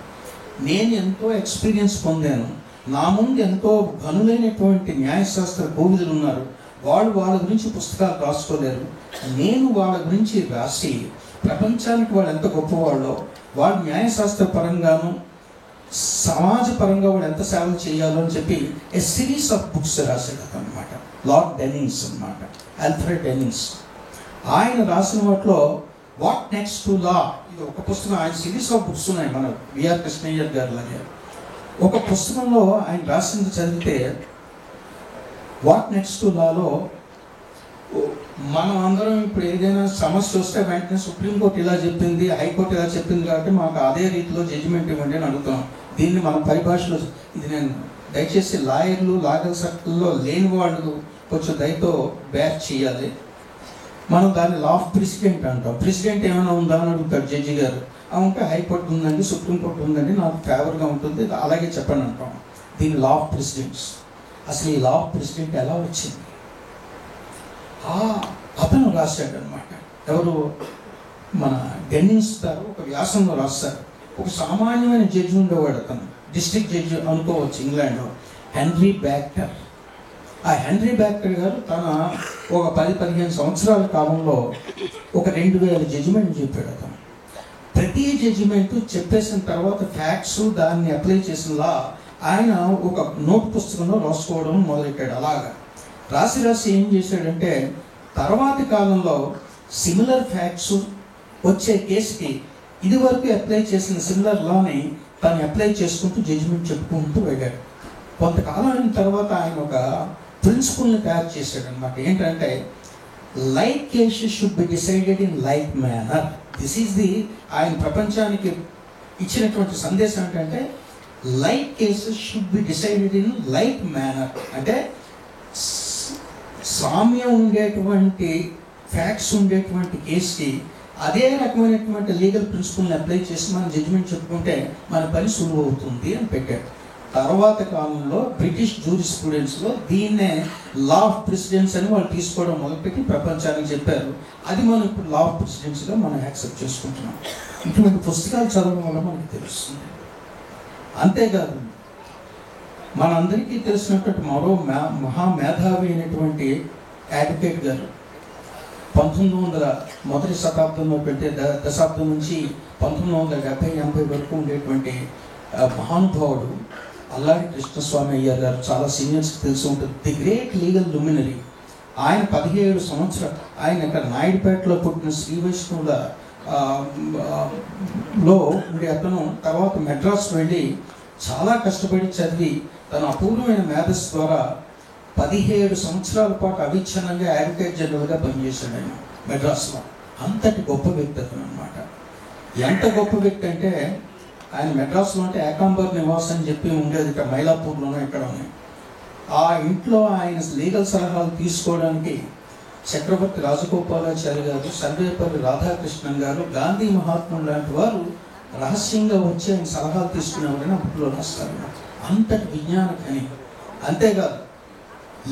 నేను ఎంతో ఎక్స్పీరియన్స్ పొందాను, నా ముందు ఎంతో ఘనులైనటువంటి న్యాయశాస్త్ర కోవిదులు ఉన్నారు, వాళ్ళు వాళ్ళ గురించి పుస్తకాలు రాసుకోలేరు, నేను వాళ్ళ గురించి రాసి ప్రపంచానికి వాళ్ళు ఎంత గొప్పవాళ్ళో, వాళ్ళు న్యాయశాస్త్ర పరంగాను సమాజ పరంగా వాళ్ళు ఎంత సేవలు చేయాలో అని చెప్పి ఏ సిరీస్ ఆఫ్ బుక్స్ రాశాడు అనమాట. లార్డ్ డెన్నింగ్స్ అన్నమాట, ఆల్ఫ్రెడ్ డెన్నింగ్స్. ఆయన రాసిన వాటిలో వాట్ నెక్స్ట్ టు లా, ఇది ఒక పుస్తకం. ఆయన సిరీస్ ఆఫ్ బుక్స్ ఉన్నాయి మన బిఆర్ కృష్ణయ్యర్ గారు లాగే. ఒక పుస్తకంలో ఆయన రాసింది చదివితే వాట్ నెక్స్ట్ టు లాలో మనం అందరం ఇప్పుడు ఏదైనా సమస్య వస్తే వెంటనే సుప్రీంకోర్టు ఇలా చెప్పింది, హైకోర్టు ఇలా చెప్పింది కాబట్టి మాకు అదే రీతిలో జడ్జిమెంట్ ఇవ్వండి అని అడుగుతాం. దీన్ని మన పరిభాషలో, ఇది నేను దయచేసి లాయర్లు లాగల్ సర్కిల్లో లేని వాళ్ళు కొంచెం దయతో బ్యాక్ చేయాలి. మనం దాన్ని లా ఆఫ్ ప్రెసిడెంట్ అంటాం. ప్రెసిడెంట్ ఏమైనా ఉందా అని అడుగుతాడు జడ్జి గారు. ఉంటే హైకోర్టు ఉందండి, సుప్రీంకోర్టు ఉందండి, నాకు ఫేవర్గా ఉంటుంది అలాగే చెప్పండి అంటాం. దీన్ని లా ఆఫ్ ప్రెసిడెంట్స్. అసలు ఈ లా ఆఫ్ ప్రెసిడెంట్ ఎలా వచ్చింది? అతను రాశాడు అనమాట. ఎవరు? మన డెన్నిస్ గారు ఒక వ్యాసంలో రాస్తారు. ఒక సామాన్యమైన జడ్జి ఉండేవాడు, అతను డిస్ట్రిక్ట్ జడ్జి అనుకోవచ్చు ఇంగ్లాండ్లో, హెన్రీ బ్యాక్టర్. ఆ హెన్రీ బ్యాక్టర్ గారు తన ఒక 10-15 సంవత్సరాల కాలంలో ఒక 2000 జడ్జిమెంట్ చెప్పాడు. అతను ప్రతి జడ్జిమెంట్ చెప్పేసిన తర్వాత ఫ్యాక్ట్స్ దాన్ని అప్లై చేసినలా ఆయన ఒక నోట్ పుస్తకంలో రాసుకోవడం మొదలెట్టాడు. అలాగా రాసి ఏం చేశాడంటే తర్వాతి కాలంలో సిమిలర్ ఫ్యాక్ట్స్ వచ్చే కేసుకి ఇదివరకు అప్లై చేసిన సిమిలర్ లాని తను అప్లై చేసుకుంటూ జడ్జిమెంట్ చెప్పుకుంటూ వెళ్ళాడు. కొంతకాలం అయిన తర్వాత ఆయన ఒక ప్రిన్సిపల్ని తయారు చేశాడు అనమాట. ఏంటంటే like cases should be decided in like manner. This is the ఆయన ప్రపంచానికి ఇచ్చినటువంటి సందేశం ఏంటంటే like cases should be decided in like manner. అంటే సామ్యం ఉండేటువంటి ఫ్యాక్ట్స్ ఉండేటువంటి కేసుకి అదే రకమైనటువంటి లీగల్ ప్రిన్సిపల్ని అప్లై చేసి మనం జడ్జిమెంట్ చెప్పుకుంటే మన పని సులువు అవుతుంది అని పెట్టాడు. తర్వాత కాలంలో బ్రిటిష్ జూరిస్ప్రుడెన్స్లో దీన్నే లా ఆఫ్ ప్రెసిడెంట్స్ అని వాళ్ళు తీసుకోవడం మొదలుపెట్టి ప్రపంచానికి చెప్పారు. అది మనం ఇప్పుడు లా ఆఫ్ ప్రెసిడెంట్స్గా మనం యాక్సెప్ట్ చేసుకుంటున్నాం. ఇటువంటి పుస్తకాలు చదవడం వల్ల మనకు తెలుస్తుంది. అంతేకాదు మనందరికీ తెలిసినటువంటి మరో మహామేధావి అయినటువంటి అడ్వకేట్ గారు 1900 మొదటి శతాబ్దంలో పెట్టే దశాబ్దం నుంచి 1970-80 వరకు ఉండేటువంటి మహానుభావుడు అల్లాడి కృష్ణస్వామి అయ్యర్ గారు. చాలా సీనియర్స్కి తెలిసి ఉంటుంది. The great legal luminary. ఆయన 17 సంవత్సరాలు ఆయన ఇక్కడ నాయుడుపేటలో పుట్టిన శ్రీ వైష్ణవుల లో ఉండే అతను తర్వాత మెడ్రాస్ వెళ్ళి చాలా కష్టపడి చదివి తన అపూర్వమైన మేధస్సు ద్వారా 17 సంవత్సరాల పాటు అవిచ్ఛిన్నంగా అడ్వకేట్ జనరల్గా పనిచేశాడు ఆయన మెడ్రాస్లో. అంతటి గొప్ప వ్యక్తి అతను అనమాట. ఎంత గొప్ప వ్యక్తి అంటే ఆయన మెడ్రాస్లో అంటే ఏకాంబర్ నివాస్ అని చెప్పి ఉండేది ఇక్కడ మైలాపూర్లోనే ఇక్కడ ఉన్నాయి. ఆ ఇంట్లో ఆయన లీగల్ సలహాలు తీసుకోవడానికి చక్రవర్తి రాజగోపాలాచారి గారు, సర్వేపల్లి రాధాకృష్ణన్ గారు, గాంధీ మహాత్ముడు లాంటి వారు రహస్యంగా వచ్చి ఆయన సలహాలు తీసుకునేవారని బుక్లో రాస్తారు. అంతటి విజ్ఞాన ఖని. అంతేకాదు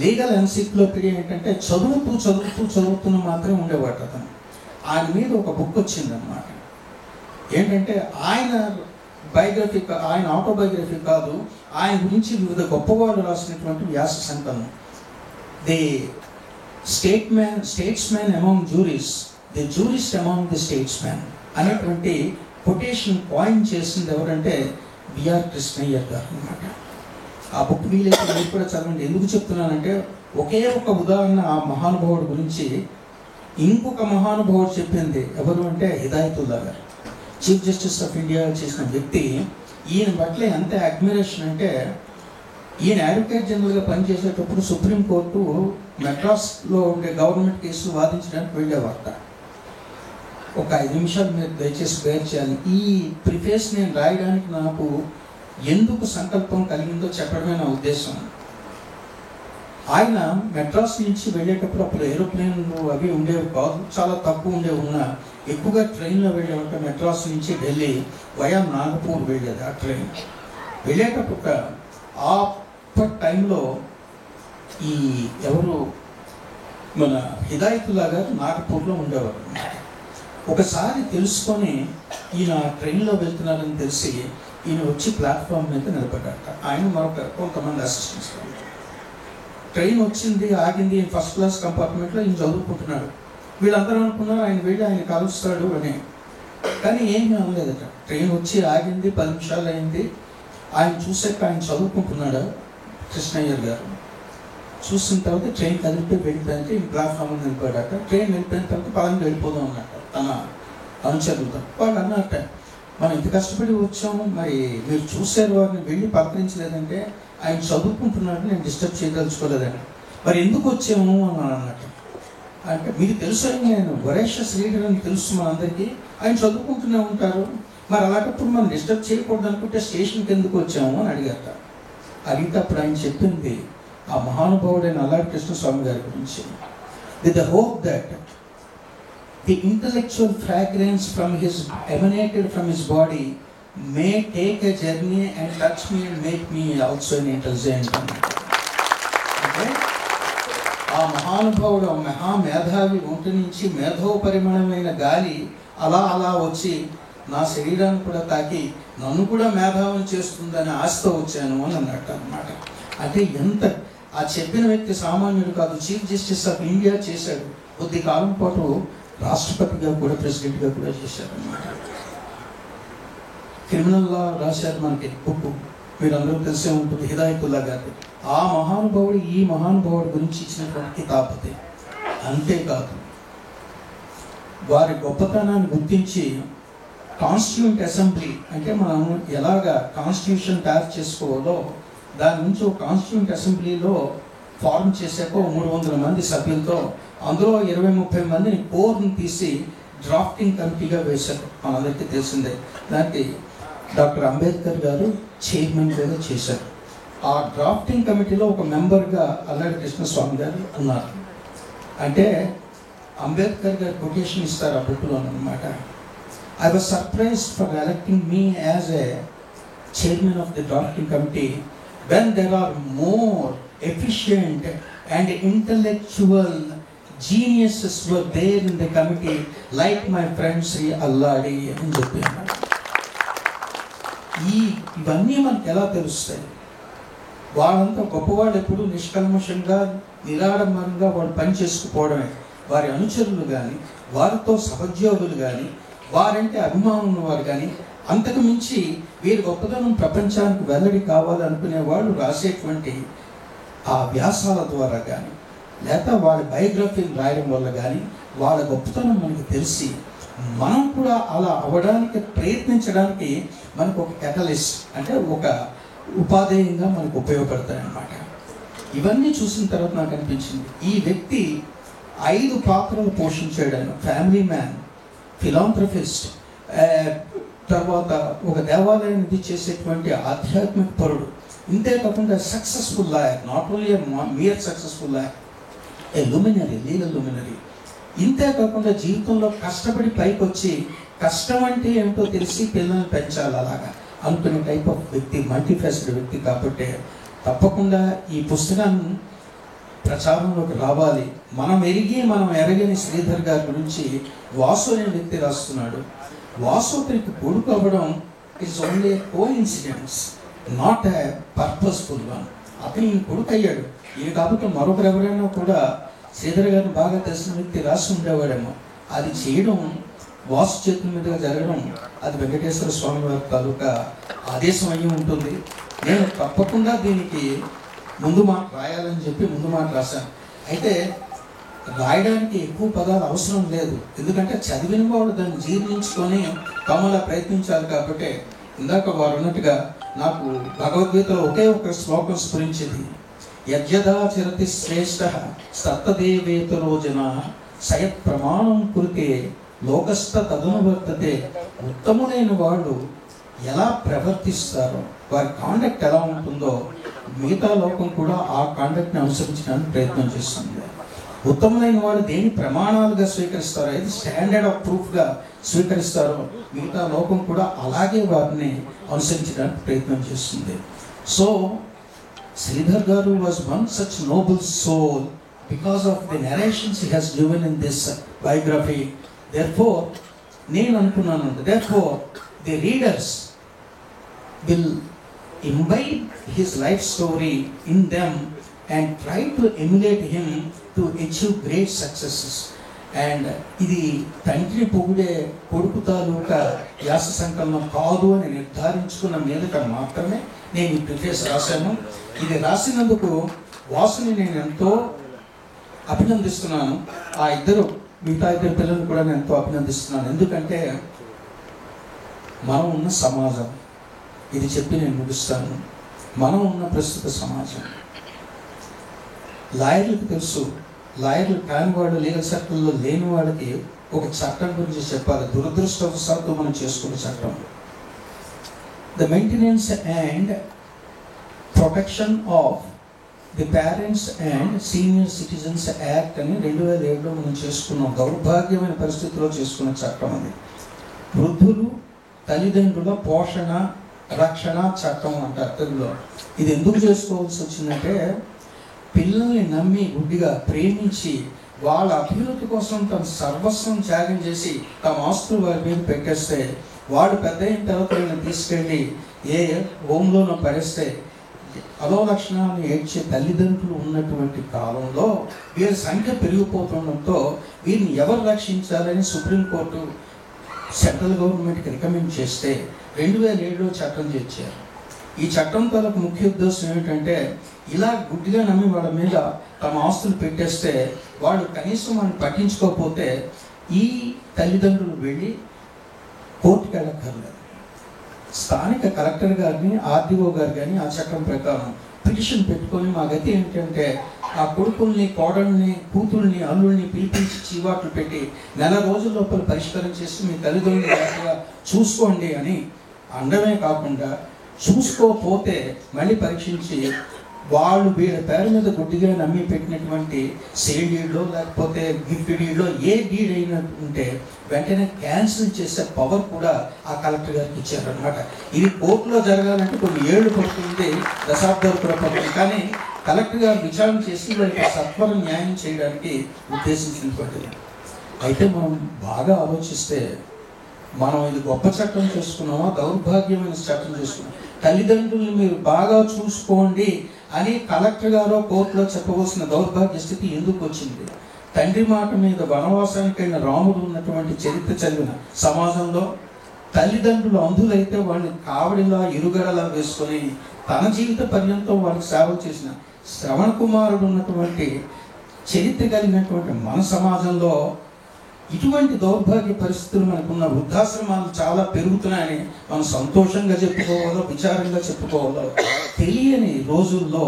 లీగల్ ఎన్సైక్లోపీడియా ఏంటంటే చదువుతున్న మాత్రమే ఉండేవాడు అతను. ఆయన మీద ఒక బుక్ వచ్చిందన్నమాట. ఏంటంటే ఆయన బయోగ్రఫీ, ఆయన ఆటోబయోగ్రఫీ కాదు, ఆయన గురించి వివిధ గొప్పవాళ్ళు రాసినటువంటి వ్యాస సంకలనం. The statesman among juries, the jurist among the statesman అనేటువంటి కొటేషన్ కాయిన్ చేసింది ఎవరంటే బిఆర్ కృష్ణయ్యర్ గారు అనమాట. ఆ బుక్ వీలైతే మీరు కూడా చదవండి. ఎందుకు చెప్తున్నానంటే ఒకే ఒక ఉదాహరణ ఆ మహానుభావుడు గురించి ఇంకొక మహానుభావుడు చెప్పింది. ఎవరు అంటే హిదాయతుల్లా గారు, చీఫ్ జస్టిస్ ఆఫ్ ఇండియా చేసిన వ్యక్తి. ఈయన పట్ల ఎంత అడ్మిరేషన్ అంటే ఈయన అడ్వకేట్ జనరల్గా పనిచేసేటప్పుడు సుప్రీంకోర్టు మెడ్రాస్లో ఉండే గవర్నమెంట్ కేసులు వాదించడానికి వెళ్ళేవారట. ఒక 5 నిమిషాలు మీరు దయచేసి బేర్ చేయాలి. ఈ ప్రిఫేస్ నేను రాయడానికి నాకు ఎందుకు సంకల్పం కలిగిందో చెప్పడమే నా ఉద్దేశం. ఆయన మెడ్రాస్ నుంచి వెళ్ళేటప్పుడు అప్పుడు ఏరోప్లేన్లు అవి ఉండేవి కాదు, చాలా తక్కువ ఉండేవి. ఉన్నా ఎక్కువగా ట్రైన్లో వెళ్ళేవాట. మెడ్రాస్ నుంచి ఢిల్లీ వయా నాగపూర్ వెళ్ళేది ఆ ట్రైన్. వెళ్ళేటప్పుడు ఆ టైంలో ఈ ఎవరు మన హిదాయతుల్లా గారు నాగపూర్లో ఉండేవారు. ఒకసారి తెలుసుకొని ఈయన ట్రైన్లో వెళ్తున్నారని తెలిసి ఈయన వచ్చి ప్లాట్ఫామ్ మీద నిలబడ్డాట. ఆయన మరొక కొంతమంది అసిస్టెంట్స్. ట్రైన్ వచ్చింది, ఆగింది. ఫస్ట్ క్లాస్ కంపార్ట్మెంట్లో ఈయన చదువుకుంటున్నాడు. వీళ్ళందరూ అనుకున్నారు ఆయన వెళ్ళి ఆయన కలుస్తాడు అని. కానీ ఏమీ అనలేదట. ట్రైన్ వచ్చి ఆగింది, 10 నిమిషాలు అయింది. ఆయన చూసాక ఆయన చదువుకుంటున్నాడు కృష్ణయ్యర్ గారు. చూసిన తర్వాత ట్రైన్ కదిలిపోయి వెళ్ళిపోయింటే ప్లాట్ఫామ్ వెళ్ళిపోయాడట. ట్రైన్ వెళ్ళిపోయిన తర్వాత పలానికి వెళ్ళిపోదాం అన్నట్ట తన అనుచరులతో. వాళ్ళు అన్నట్ట, మనం ఇంత కష్టపడి వచ్చాము, మరి మీరు చూశారు వారిని, వెళ్ళి పలకరించలేదంటే ఆయన చదువుకుంటున్నాడు, నేను డిస్టర్బ్ చేయదలుచుకోలేదని. మరి ఎందుకు వచ్చాము అని అన్నట్టు. అంటే మీకు తెలుసు, నేను వరేషస్ లీడర్ అని తెలుసు మనందరికీ, ఆయన చదువుకుంటూనే ఉంటారు, మరి అలాంటప్పుడు మనం డిస్టర్బ్ చేయకూడదు అనుకుంటే స్టేషన్కి ఎందుకు వచ్చాము అని అడిగారట. అడిగితే అప్పుడు ఆయన చెప్పింది ఆ మహానుభావుడైన అల్లాడి కృష్ణస్వామి గారి గురించి. With the hope that the intellectual fragrance emanated from his body may take a journey and touch me and make me also an intelligent. అంటే ఆ మహానుభావుడు మహామేధావి ఒంటి నుంచి మేధోపరిమాణమైన గాలి అలా అలా వచ్చి నా శరీరాన్ని కూడా తాకి నన్ను కూడా మేధావం చేస్తుందని ఆశతో వచ్చాను అని అన్నట్టు అన్నమాట. అంటే ఎంత ఆ చెప్పిన వ్యక్తి సామాన్యుడు కాదు, చీఫ్ జస్టిస్ ఆఫ్ ఇండియా చేశాడు, కొద్ది కాలం పాటు రాష్ట్రపతిగా కూడా, ప్రెసిడెంట్గా కూడా చేశారు అన్నమాట. క్రిమినల్ లా రాశారు మనకి బుక్, మీరు అందరూ తెలిసే ఉంటుంది, హిదాయతుల్లా గారు. ఆ మహానుభావుడు ఈ మహానుభావుడి గురించి ఇచ్చినటువంటి కితాబ్. అంతేకాదు వారి గొప్పతనాన్ని గుర్తించి కాన్స్టిట్యూంట్ అసెంబ్లీ, అంటే మనం ఎలాగా కాన్స్టిట్యూషన్ తయారు చేసుకోవాలో దాని నుంచి ఒక కాన్స్టిట్యూంట్ అసెంబ్లీలో ఫార్మ్ చేశాక 300 మంది సభ్యులతో అందులో 20-30 మందిని కోర్ని తీసి డ్రాఫ్టింగ్ కమిటీగా వేశారు. మనందరికీ తెలిసిందే. దానికి డాక్టర్ అంబేద్కర్ గారు చైర్మన్గా చేశారు. ఆ డ్రాఫ్టింగ్ కమిటీలో ఒక మెంబర్గా అల్లాడి కృష్ణస్వామి గారు ఉన్నారు. అంటే అంబేద్కర్ గారు కొటేషన్ ఇస్తారు ఆ బుక్లో అన్నమాట. I was surprised for electing me as a chairman of the drafting committee when there are more efficient and intellectual geniuses were there in the committee like my friend Sri Alladi అని చెప్పారు. ఇవన్నీ మనకు ఎలా తెలుస్తాయి? వాళ్ళంతా గొప్పవాళ్ళు ఎప్పుడు నిష్కల్మషంగా నిరాడంబరంగా వాళ్ళు పని చేసుకుపోవడమే. వారి అనుచరులు కానీ, వారితో సహోద్యోగులు కానీ, వారంటే అభిమానం ఉన్నవారు కానీ, అంతకు మించి వీరి గొప్పతనం ప్రపంచానికి వెల్లడి కావాలనుకునే వాళ్ళు రాసేటువంటి ఆ వ్యాసాల ద్వారా కానీ, లేక వాళ్ళ బయోగ్రఫీని రాయడం వల్ల కానీ వాళ్ళ గొప్పతనం మనకు తెలిసి మనం కూడా అలా అవ్వడానికి ప్రయత్నించడానికి మనకు ఒక కెటలిస్ట్, అంటే ఒక ఉపాధేయంగా మనకు ఉపయోగపడతాయి అన్నమాట. ఇవన్నీ చూసిన తర్వాత నాకు అనిపించింది ఈ వ్యక్తి 5 పాత్రలు పోషించాడు. ఫ్యామిలీ మ్యాన్, ఫిలాంథ్రఫిస్ట్, తర్వాత ఒక దేవాలయాన్ని చేసేటువంటి ఆధ్యాత్మిక పరుడు, ఇంతే కాకుండా successful lawyer, not only mere successful lawyer, a luminary, legal luminary. ఇంతే కాకుండా జీవితంలో కష్టపడి పైకి వచ్చి కష్టం అంటే ఏమిటో తెలిసి పిల్లల్ని పెంచాలి అలాగా అనుకునే టైప్ ఆఫ్ వ్యక్తి, మల్టీఫెసెడ్ వ్యక్తి. కాబట్టి తప్పకుండా ఈ పుస్తకం ప్రచారంలోకి రావాలి. మనం ఎరగని శ్రీధర్ గారి గురించి వాసు అనే వ్యక్తి రాస్తున్నాడు. వాసు అతనికి కొడుకు అవ్వడం is only coincidence, not a purposeful one. అతని కొడుకు అయ్యాడు. ఇది కాబట్టి మరొకరు ఎవరైనా కూడా శ్రీధర్ గారిని బాగా తెలిసిన వ్యక్తి రాసి ఉండేవాడేమో. అది చేయడం వాసు చేతుల మీదుగా జరగడం అది వెంకటేశ్వర స్వామి వారి తాలూకా ఆదేశం అయ్యి ఉంటుంది. నేను తప్పకుండా దీనికి ముందు మాట రాయాలని చెప్పి ముందు మాట రాశాను. అయితే రాయడానికి ఎక్కువ పదాలు అవసరం లేదు, ఎందుకంటే చదివిన వాళ్ళు దాన్ని జీర్ణించుకొని తమలా ప్రయత్నించాలి. కాబట్టి ఇందాక వారు అన్నట్టుగా నాకు భగవద్గీతలో ఒకే ఒక శ్లోకం స్ఫురించింది. యజ్ఞదాచరతి శ్రేష్ఠ సత్తదేవేతరో జన సయత్ ప్రమాణం కురితే లోకస్థ తదనువర్తతే. ఉత్తములైన వాళ్ళు ఎలా ప్రవర్తిస్తారో, వారి కాండక్ట్ ఎలా ఉంటుందో మిగతా లోకం కూడా ఆ కాండక్ట్ని అనుసరించడానికి ప్రయత్నం చేస్తుంది. ఉత్తములైన వాళ్ళు దేని ప్రమాణాలుగా స్వీకరిస్తారో, ఏది స్టాండర్డ్ ఆఫ్ ప్రూఫ్గా స్వీకరిస్తారో మిగతా లోకం కూడా అలాగే వారిని అనుసరించడానికి ప్రయత్నం చేస్తుంది. So Sridhar Garu was one such noble soul because of the narrations he has given in this biography. Therefore, the readers will imbibe his life story in them and try to emulate him to achieve great successes. And ఇది తండ్రి పొగిడే కొడుకు తాలూకా వ్యాస సంకలనం కాదు అని నిర్ధారించుకున్న మీదట మాత్రమే నేను ఈ ప్రిఫేస్ రాశాను. ఇది రాసినందుకు వాసుని నేను ఎంతో అభినందిస్తున్నాను. మిగతా ఇద్దరు పిల్లలు కూడా నేను ఎంతో అభినందిస్తున్నాను. ఎందుకంటే మనం ఉన్న సమాజం, ఇది చెప్పి నేను ముగిస్తాను, మనం ఉన్న ప్రస్తుత సమాజం, లాయర్లకు తెలుసు, లాయర్లు కాని వాళ్ళు, లీగల్ సర్కిల్లో లేని వాళ్ళకి ఒక చట్టం గురించి చెప్పాలి. దురదృష్టవశాత్తు మనం చేసుకున్న చట్టం the maintenance and protection of the parents and senior citizens act అని 2007లో మనం చేసుకున్నాం. దౌర్భాగ్యమైన పరిస్థితిలో చేసుకున్న చట్టం అది. వృద్ధులు తల్లిదండ్రుల పోషణ రక్షణ చట్టం అంటారు తెలుగులో. ఇది ఎందుకు చేసుకోవాల్సి వచ్చిందంటే, పిల్లల్ని నమ్మి గుడ్డిగా ప్రేమించి వాళ్ళ అభివృద్ధి కోసం తమ సర్వస్వం త్యాగం చేసి తమ ఆస్తులు వారి మీద పెట్టేస్తే, వాడు పెద్ద అయిన తర్వాత వీళ్ళని తీసుకెళ్ళి ఏ హోంలోనో పడేస్తే అదో లక్షణాలను ఏడ్చే తల్లిదండ్రులు ఉన్నటువంటి కాలంలో వీరి సంఖ్య పెరిగిపోతుండటంతో వీరిని ఎవరు రక్షించాలని సుప్రీంకోర్టు సెంట్రల్ గవర్నమెంట్కి రికమెండ్ చేస్తే 2007లో చట్టం తెచ్చారు. ఈ చట్టం తాలూకు ముఖ్య ఉద్దేశం ఏమిటంటే, ఇలా గుడ్డిగా నమ్మి వాళ్ళ మీద తమ ఆస్తులు పెట్టేస్తే వాళ్ళు కనీసం వాళ్ళని పట్టించుకోకపోతే ఈ తల్లిదండ్రులు వెళ్ళి కోర్టుకు వెళ్ళక్కర్లేదు. స్థానిక కలెక్టర్ గారిని, ఆర్డీఓ గారు కానీ ఆ చట్టం ప్రకారం పిటిషన్ పెట్టుకొని మా గతి ఏంటంటే, ఆ కొడుకుల్ని, కోడల్ని, కూతుల్ని, అల్లుల్ని పిలిపించి చీవాట్లు పెట్టి 4 రోజుల లోపల పరిష్కారం చేసి మీ తల్లిదండ్రులు జాగ్రత్తగా చూసుకోండి అని అనడమే కాకుండా, చూసుకోకపోతే మళ్ళీ పరీక్షించి వాళ్ళు వీళ్ళ పేరు మీద గుడ్డిగా నమ్మి పెట్టినటువంటి సేల్ డీడ్లో లేకపోతే గిఫ్ట్ డీడ్లో ఏ డీడ్ అయినా ఉంటే వెంటనే క్యాన్సిల్ చేసే పవర్ కూడా ఆ కలెక్టర్ గారికి ఇచ్చారనమాట. ఇది కోర్టులో జరగాలంటే కొన్ని ఏళ్ళు పడుతుంది, దశాబ్దాలు కూడా పడుతుంది. కానీ కలెక్టర్ గారు విచారణ చేసి వారికి సత్వర న్యాయం చేయడానికి ఉద్దేశించినటువంటిది. అయితే మనం బాగా ఆలోచిస్తే, మనం ఇది గొప్ప చట్టం చేసుకున్నామా, దౌర్భాగ్యమైన చట్టం చేసుకున్నాం. తల్లిదండ్రుల్ని మీరు బాగా చూసుకోండి అని కలెక్టర్ గారో కోర్టులో చెప్పవలసిన దౌర్భాగ్య స్థితి ఎందుకు వచ్చింది? తండ్రి మాట మీద వనవాసానికి వెళ్ళిన రాముడు ఉన్నటువంటి చరిత్ర చదివిన సమాజంలో తల్లిదండ్రులు అంధులైతే వాళ్ళని కావడిలా ఇరుగడలా వేసుకొని తన జీవిత పర్యంతం వాళ్ళకి సేవ చేసిన శ్రవణ కుమారుడు ఉన్నటువంటి చరిత్ర కలిగినటువంటి మన సమాజంలో ఇటువంటి దౌర్భాగ్య పరిస్థితులు మనకున్న. వృద్ధాశ్రమాలు చాలా పెరుగుతున్నాయని మనం సంతోషంగా చెప్పుకోవాలో విచారంగా చెప్పుకోవాలో తెలియని రోజుల్లో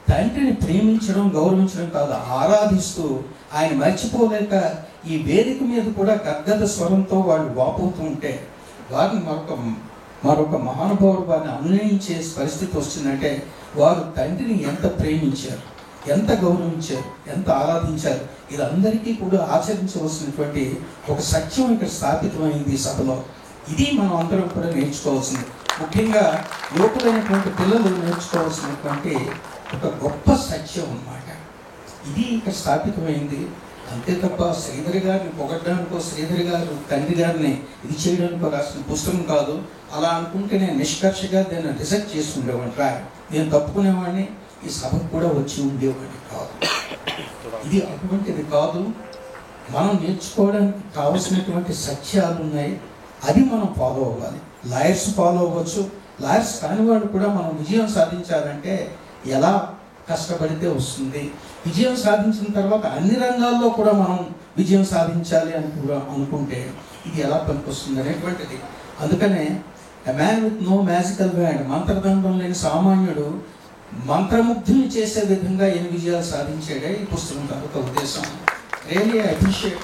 తండ్రిని ప్రేమించడం, గౌరవించడం కాదు, ఆరాధిస్తూ ఆయన మర్చిపోలేక ఈ వేదిక మీద కూడా గద్గద స్వరంతో వాళ్ళు వాపోతూ ఉంటే వారిని మరొక మహానుభావుడు వారిని అనునయించే పరిస్థితి వస్తుందంటే, వారు తండ్రిని ఎంత ప్రేమించారు, ఎంత గౌరవించారు, ఎంత ఆరాధించారు, ఇదందరికీ కూడా ఆచరించవలసినటువంటి ఒక సత్యం ఇక్కడ స్థాపితమైంది ఈ సభలో. ఇది మనం అందరం కూడా నేర్చుకోవాల్సింది. ముఖ్యంగా యువకులైనటువంటి పిల్లలు నేర్చుకోవాల్సినటువంటి ఒక గొప్ప సత్యం అన్నమాట. ఇది ఇక్కడ స్థాపితమైంది. అంతే తప్ప శ్రీధర్ గారిని పొగడ్డానికో, శ్రీధర్ గారు తండ్రి గారిని ఇది చేయడానికో రాసిన పుస్తకం కాదు. అలా అనుకుంటే నేను నిష్కర్షగా దాన్ని రిజెక్ట్ చేసి ఉండేవాడిని, నేను తప్పుకునేవాడిని, ఈ సభకు కూడా వచ్చి ఉండేవాడిని కాదు. ఇది అటువంటిది కాదు. మనం నేర్చుకోవడానికి కావలసినటువంటి సత్యాలు ఉన్నాయి, అది మనం ఫాలో అవ్వాలి. లాయర్స్ ఫాలో అవ్వచ్చు, లాయర్స్ కాని వాళ్ళు కూడా మనం విజయం సాధించాలంటే ఎలా కష్టపడితే వస్తుంది. విజయం సాధించిన తర్వాత అన్ని రంగాల్లో కూడా మనం విజయం సాధించాలి అని కూడా అనుకుంటే ఇది ఎలా పనికొస్తుంది అనేటువంటిది. అందుకనే a man with no magical band, మంత్రదండం లేని సామాన్యుడు మంత్రముగ్ధుని చేసే విధంగా ఎన్ని విజయాలు సాధించాడే ఈ పుస్తకం తాలూకా ఉద్దేశం. Really I appreciate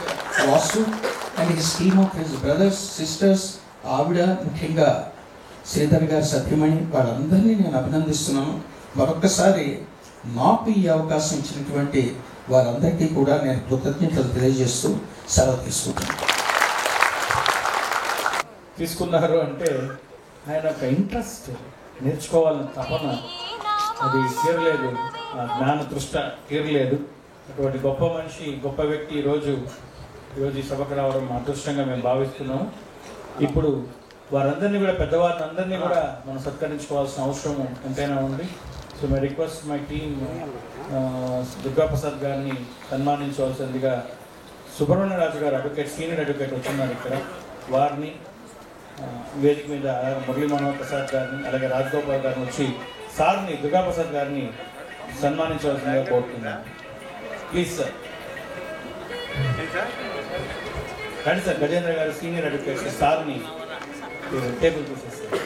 Vasu and his team of his brothers, sisters, ఆవిడ, ముఖ్యంగా శ్రీధర్ గారి సత్యమణి, వాళ్ళందరినీ నేను అభినందిస్తున్నాను. మరొక్కసారి నాకు ఈ అవకాశం ఇచ్చినటువంటి వారందరికీ కూడా నేను కృతజ్ఞతలు తెలియజేస్తూ సెలవు తీసుకున్నారు. అంటే ఆయన ఒక ఇంట్రెస్ట్, నేర్చుకోవాలని తపన, అది తీరలేదు, జ్ఞాన దృష్ట తీరలేదు. అటువంటి గొప్ప మనిషి, గొప్ప వ్యక్తి ఈరోజు ఈ సభకు రావడం మా అదృష్టంగా మేము భావిస్తున్నాము. ఇప్పుడు వారందరినీ కూడా, పెద్దవారిని అందరినీ కూడా మనం సత్కరించుకోవాల్సిన అవసరం ఎంతైనా ఉంది. So my request my team, Durgaprasad గారిని సన్మానించవలసిందిగా సుబ్రహ్మణ్యరాజు గారు అడ్వకేట్, సీనియర్ అడ్వకేట్ వచ్చిన్నారు ఇక్కడ, వారిని వేదిక మీద మురళీ మనోహర్ ప్రసాద్ గారిని, అలాగే రాజగోపాల్ గారిని వచ్చి సార్ని, దుర్గాప్రసాద్ గారిని సన్మానించవలసిందిగా కోరుతున్నాను. Please sir. రండి సార్. గజేంద్ర గారు సీనియర్ అడ్వకేట్ సార్ని టేబుల్ తీసేస్తారు.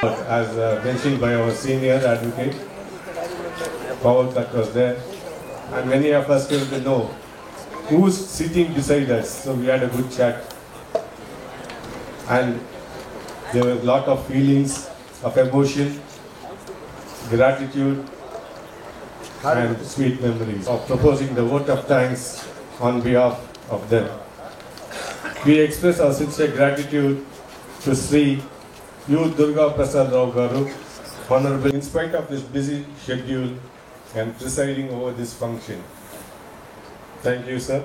As mentioned by our senior advocate, Paul, that was there, and many of us came to know who's sitting beside us. So we had a good chat, and there were a lot of feelings of emotion, gratitude, and sweet memories of proposing the vote of thanks on behalf of them. We express our sincere gratitude to Sri U. Durga Prasad Rao Garu, Honorable, in spite of his busy schedule and presiding over this function. Thank you, sir.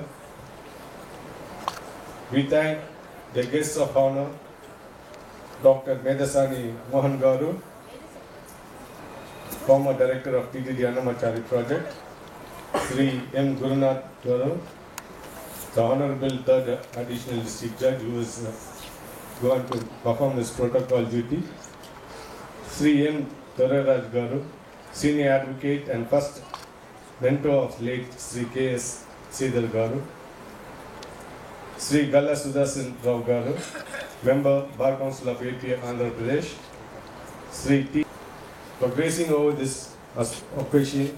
We thank the guests of honor, Dr. Medasani Mohan Garu, former director of TTD Annamachari project, Sri M. Gurunath Garu, the Honorable Third Additional District Judge who is going to perform his protocol duty, Sri M. Doraraj Garu, Senior Advocate and first mentor of late Sri K.S. Sridhar Garu, Sri Galla Sudasan Rao Garu, Member Bar Council of AP Andhra Pradesh, Sri T. for gracing over this occasion.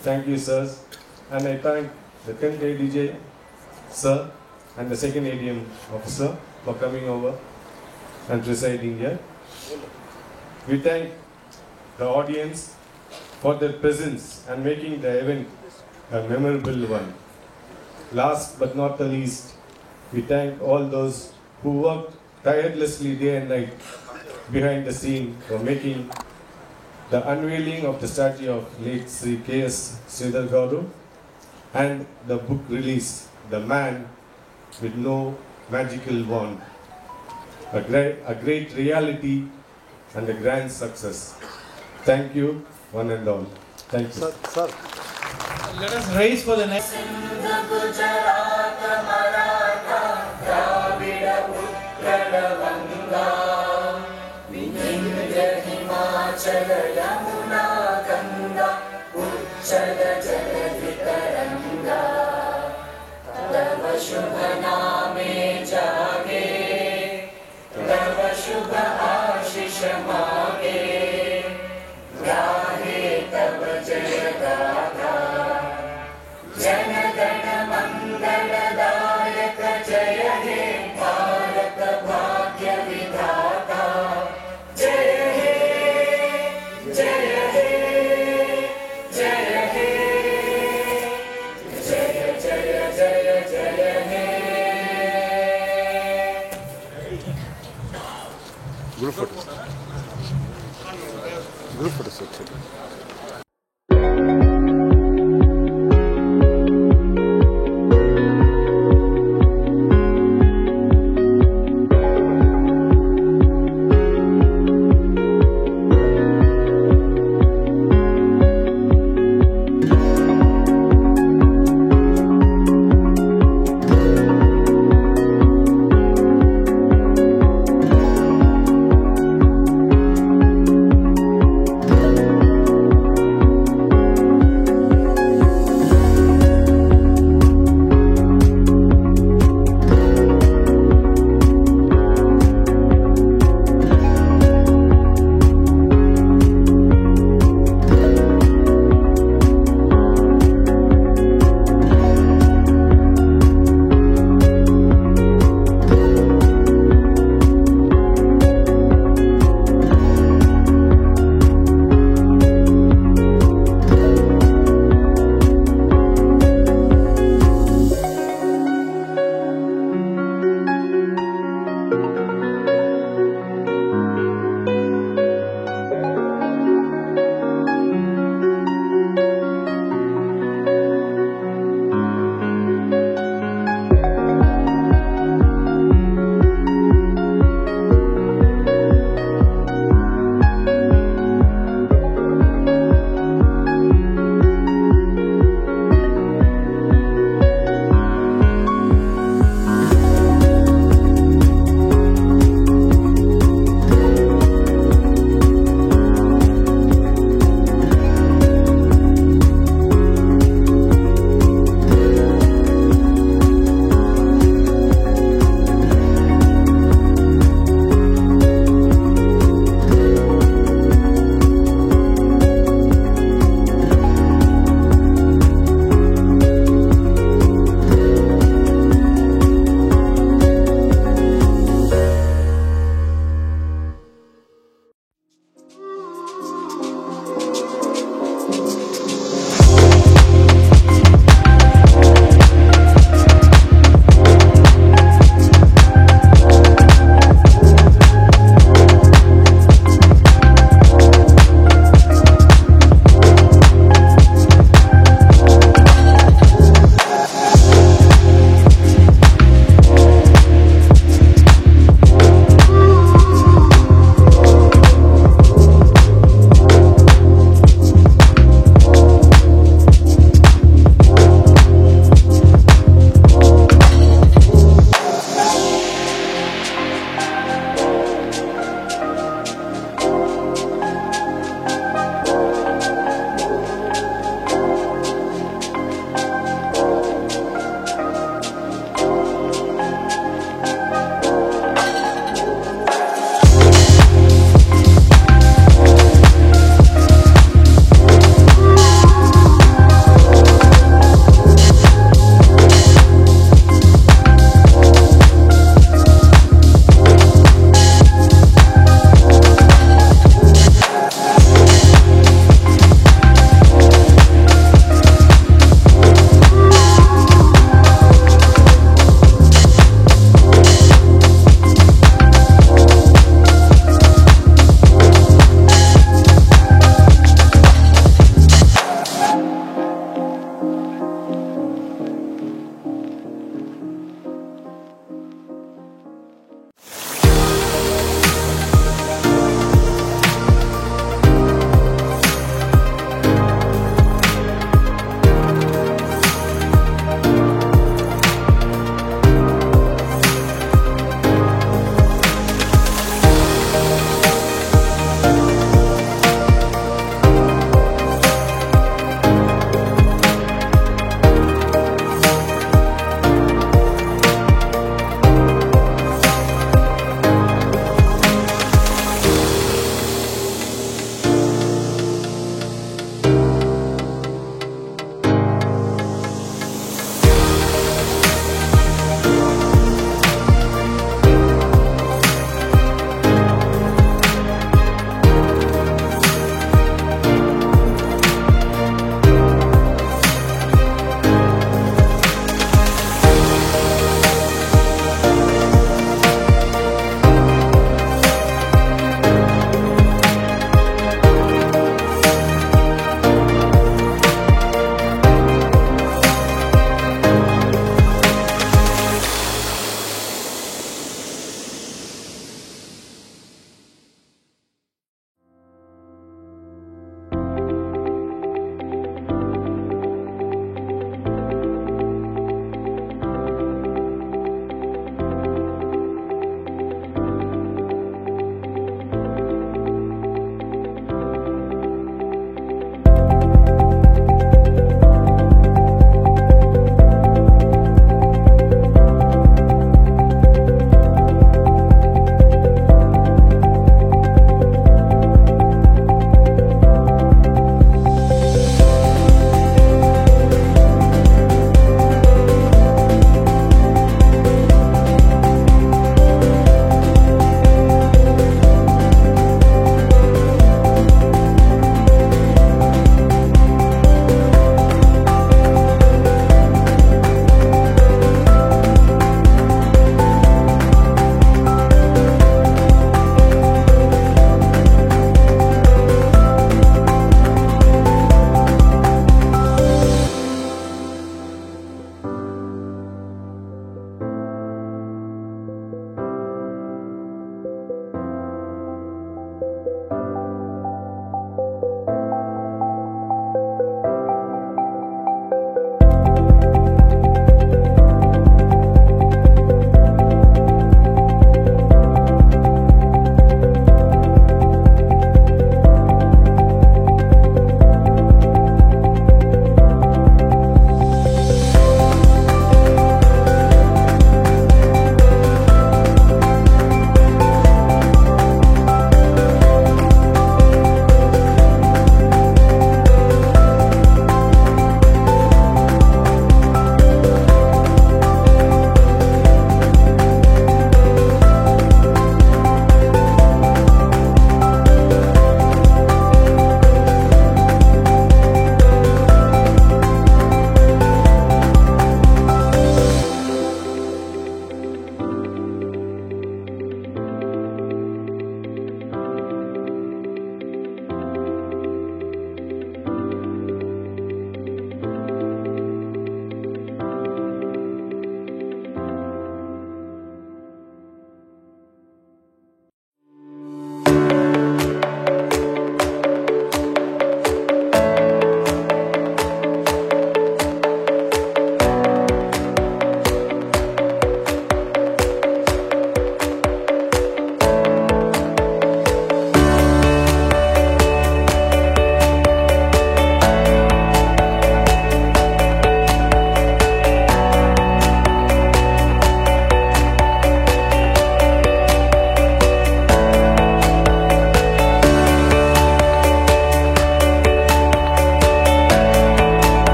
Thank you, sirs. And I thank the 10th ADJ, sir, and the 2nd ADM officer for coming over and presiding here. We thank the audience for their presence and making the event a memorable one. Last but not the least, we thank all those who worked tirelessly day and night behind the scene for making the unveiling of the statue of late Sri K.S. Sridhar Garu and the book release, The Man with No Magical Wand. A great reality and a grand success. Thank you, one and all. Thank you. Sir. Let us rise for the next. शुभ नामे जागे तव शुभ आशीष मागे गाहे तव जय गाथा जन गण मंगलदायक जय हे भारत भाग्य विधाता जय हे जय हे जय हे जय जय जय जय हे Group photos.